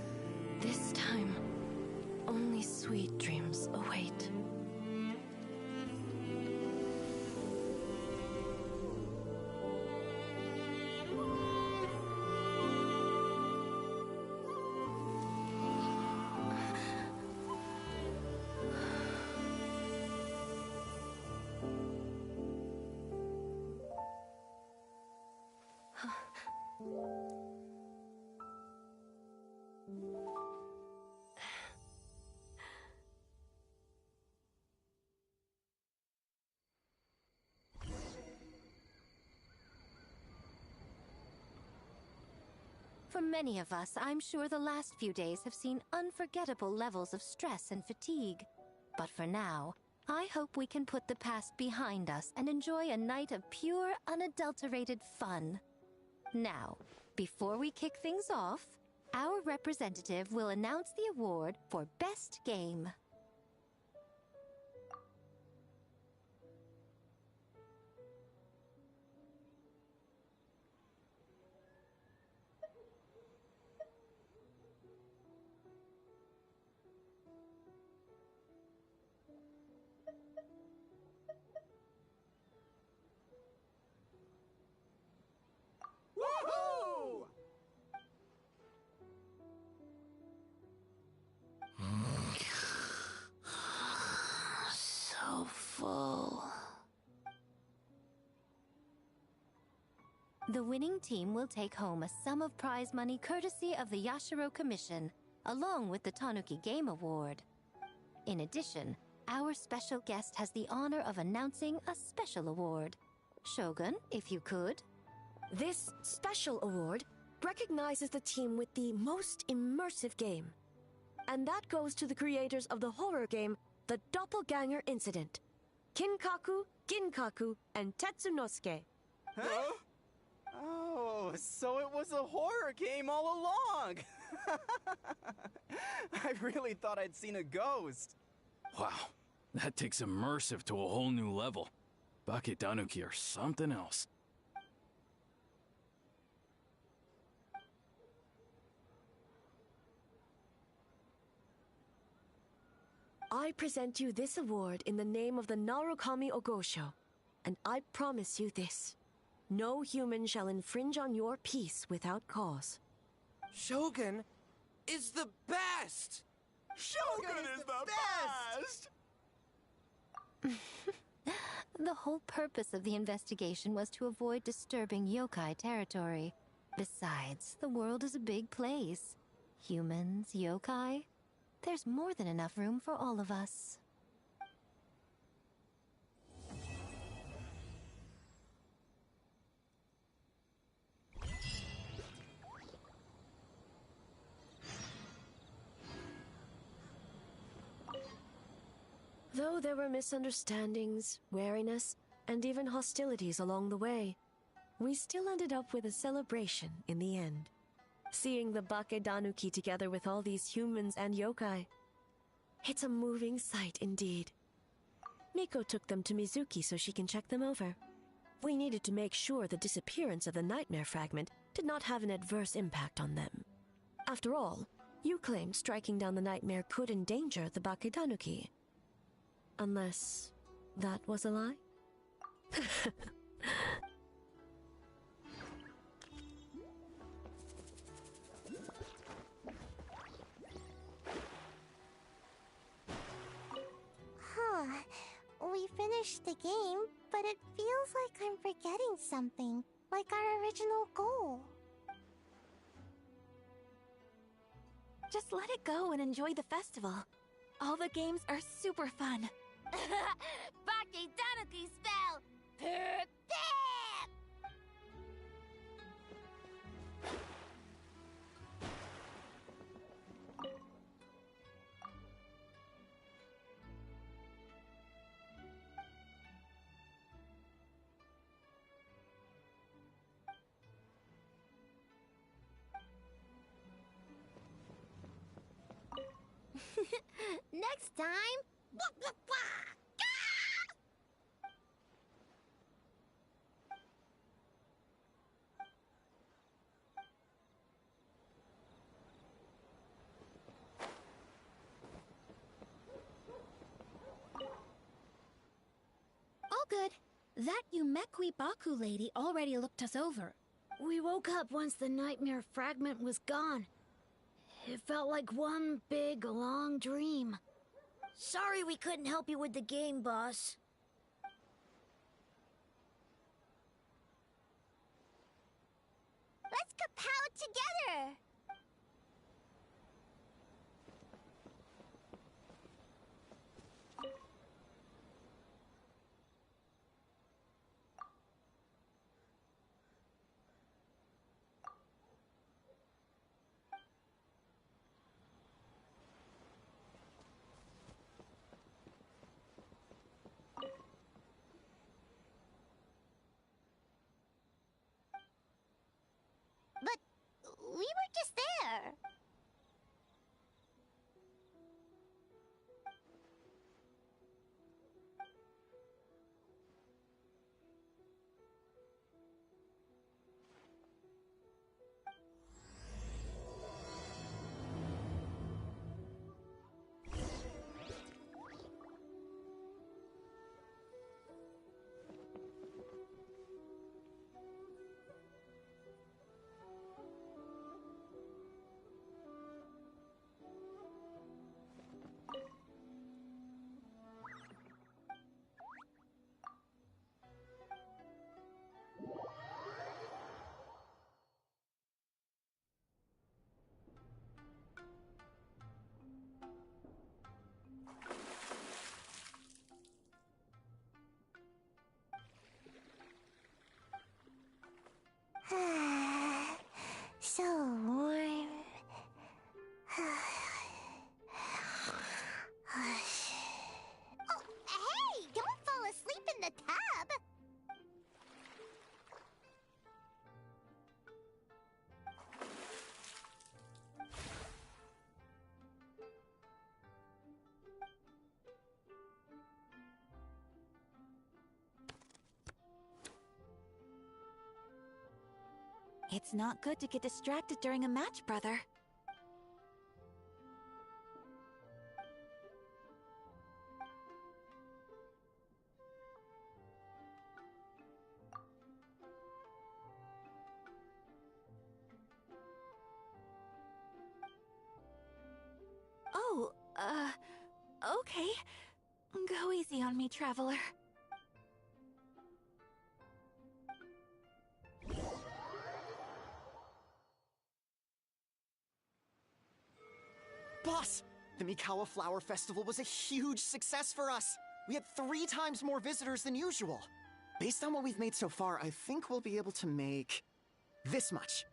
This time, only sweet dreams await. For many of us, I'm sure the last few days have seen unforgettable levels of stress and fatigue. But for now, I hope we can put the past behind us and enjoy a night of pure, unadulterated fun. Now, before we kick things off, our representative will announce the award for Best Game. Woohoo! So full. The winning team will take home a sum of prize money courtesy of the Yashiro Commission, along with the Tanuki Game Award. In addition, our special guest has the honor of announcing a special award. Shogun, if you could. This special award recognizes the team with the most immersive game. And that goes to the creators of the horror game, The Doppelganger Incident. Kinkaku, Ginkaku, and Tetsunosuke. Huh? Oh, so it was a horror game all along! I really thought I'd seen a ghost. Wow, that takes immersive to a whole new level. Bakedanuki are something else. I present you this award in the name of the Narukami Ogosho, and I promise you this. No human shall infringe on your peace without cause. Shogun is the best! Shogun is the best! The whole purpose of the investigation was to avoid disturbing yokai territory. Besides, the world is a big place. Humans, yokai, there's more than enough room for all of us. Though there were misunderstandings, wariness, and even hostilities along the way, we still ended up with a celebration in the end. Seeing the Bakedanuki together with all these humans and yokai. It's a moving sight indeed. Miko took them to Mizuki so she can check them over. We needed to make sure the disappearance of the nightmare fragment did not have an adverse impact on them. After all, you claimed striking down the nightmare could endanger the Bakedanuki. Unless that was a lie? We finished the game, but it feels like I'm forgetting something, like our original goal. Just let it go and enjoy the festival. All the games are super fun. Bakedanuki spell! Prepare! Next time... All good. That Yumekwi Baku lady already looked us over. We woke up once the nightmare fragment was gone. It felt like one big, long dream. Sorry we couldn't help you with the game, boss. Let's kapow together! But we were just there. So warm. Oh, hey! Don't fall asleep in the tub! It's not good to get distracted during a match, brother. Oh, okay. Go easy on me, traveler. Boss! The Mikawa Flower Festival was a huge success for us! We had 3 times more visitors than usual. Based on what we've made so far, I think we'll be able to make... this much.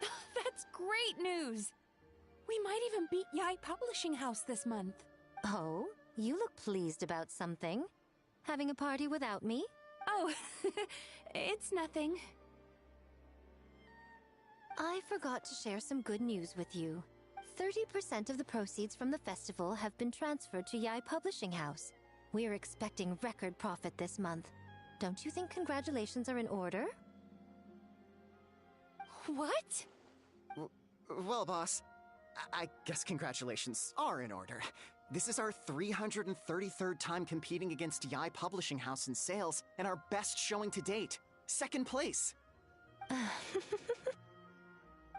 That's great news! We might even beat Yai Publishing House this month. Oh? You look pleased about something. Having a party without me? Oh, it's nothing. I forgot to share some good news with you. 30% of the proceeds from the festival have been transferred to Yai Publishing House. We're expecting record profit this month. Don't you think congratulations are in order? What? Well, boss, I guess congratulations are in order. This is our 333rd time competing against Yai Publishing House in sales, and our best showing to date. Second place.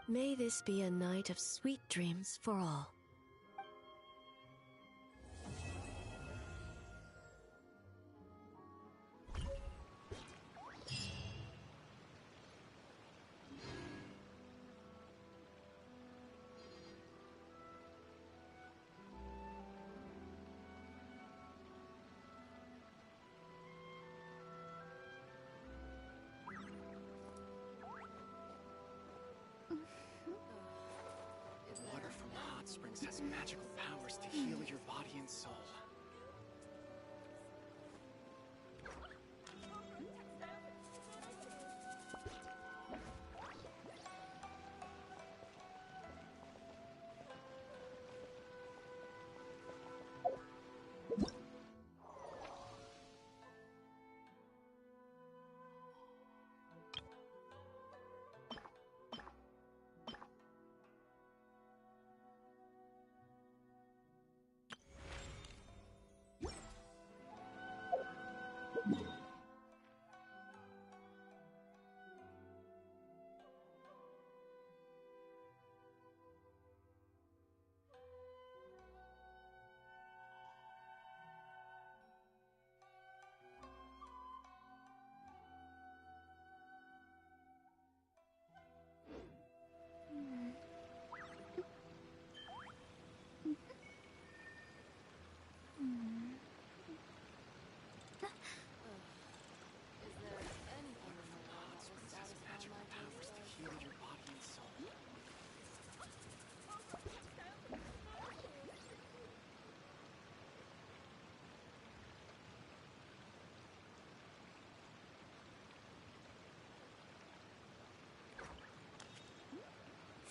May this be a night of sweet dreams for all. Water from the hot springs has magical powers to heal your body and soul.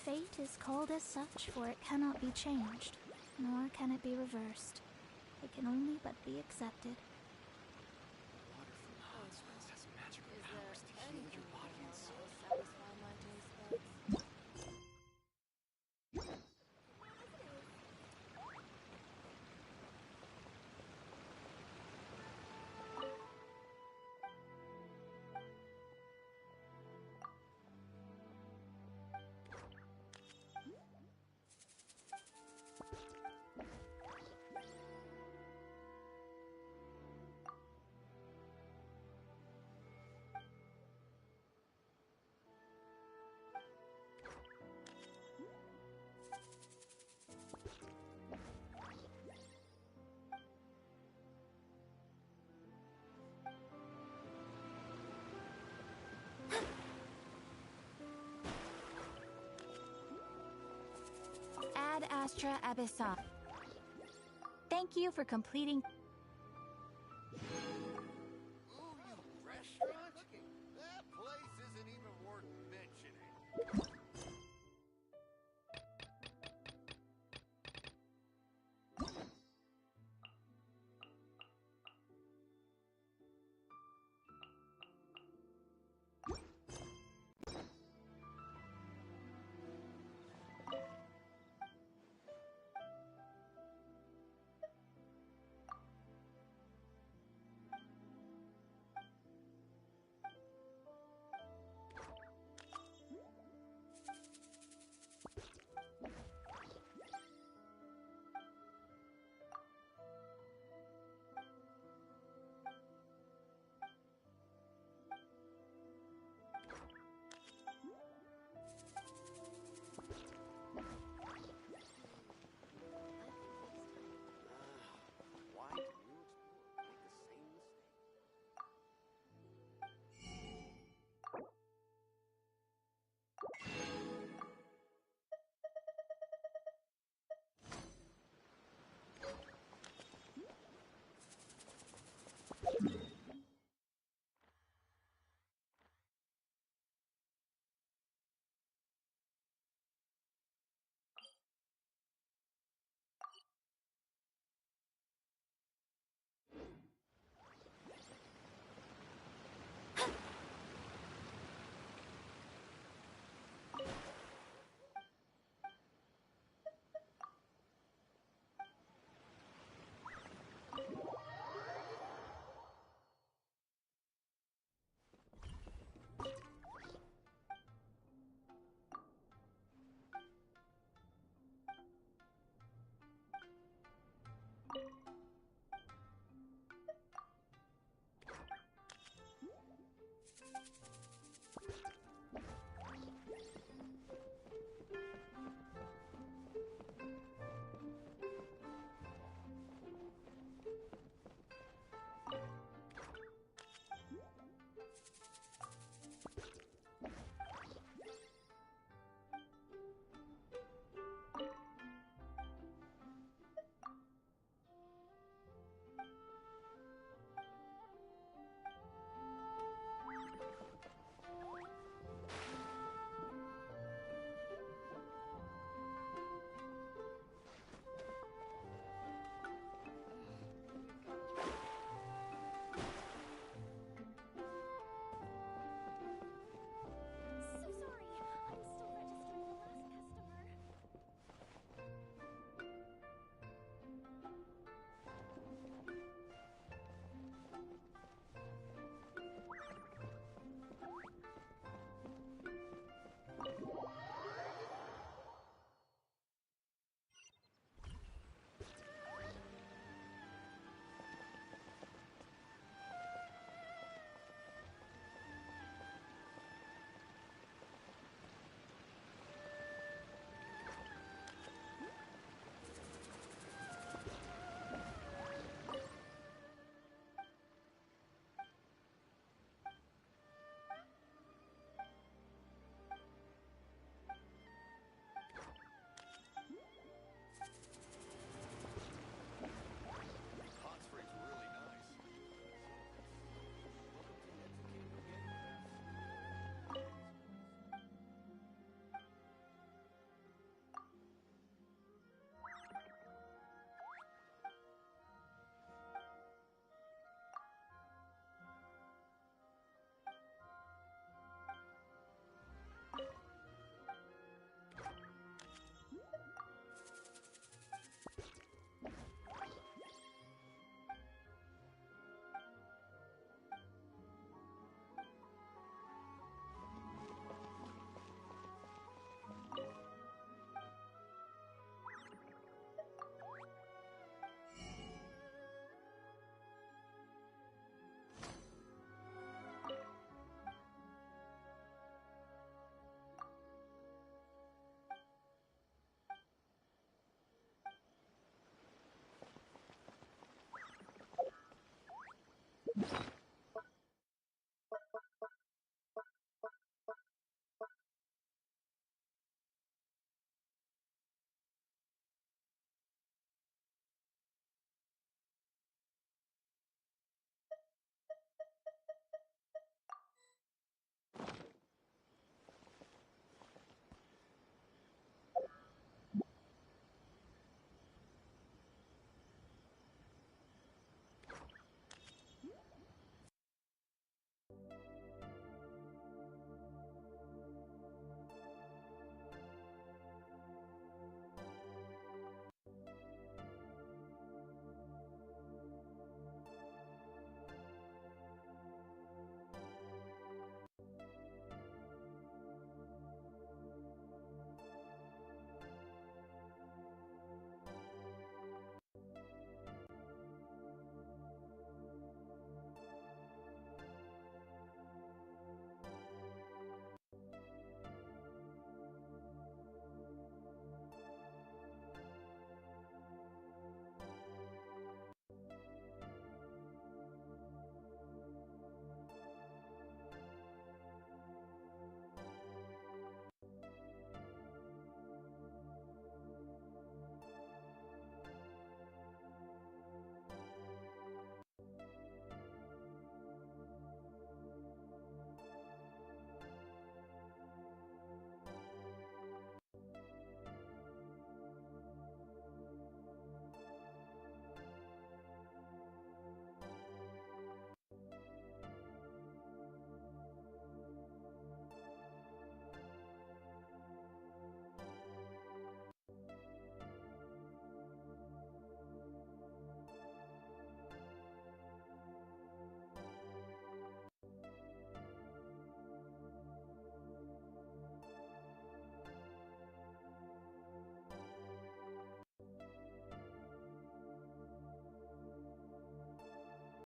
Fate is called as such, for it cannot be changed, nor can it be reversed. It can only but be accepted. Water from the hot springs has magical powers to heal your body and soul. Ad Astra Abyssal. Thank you for completing.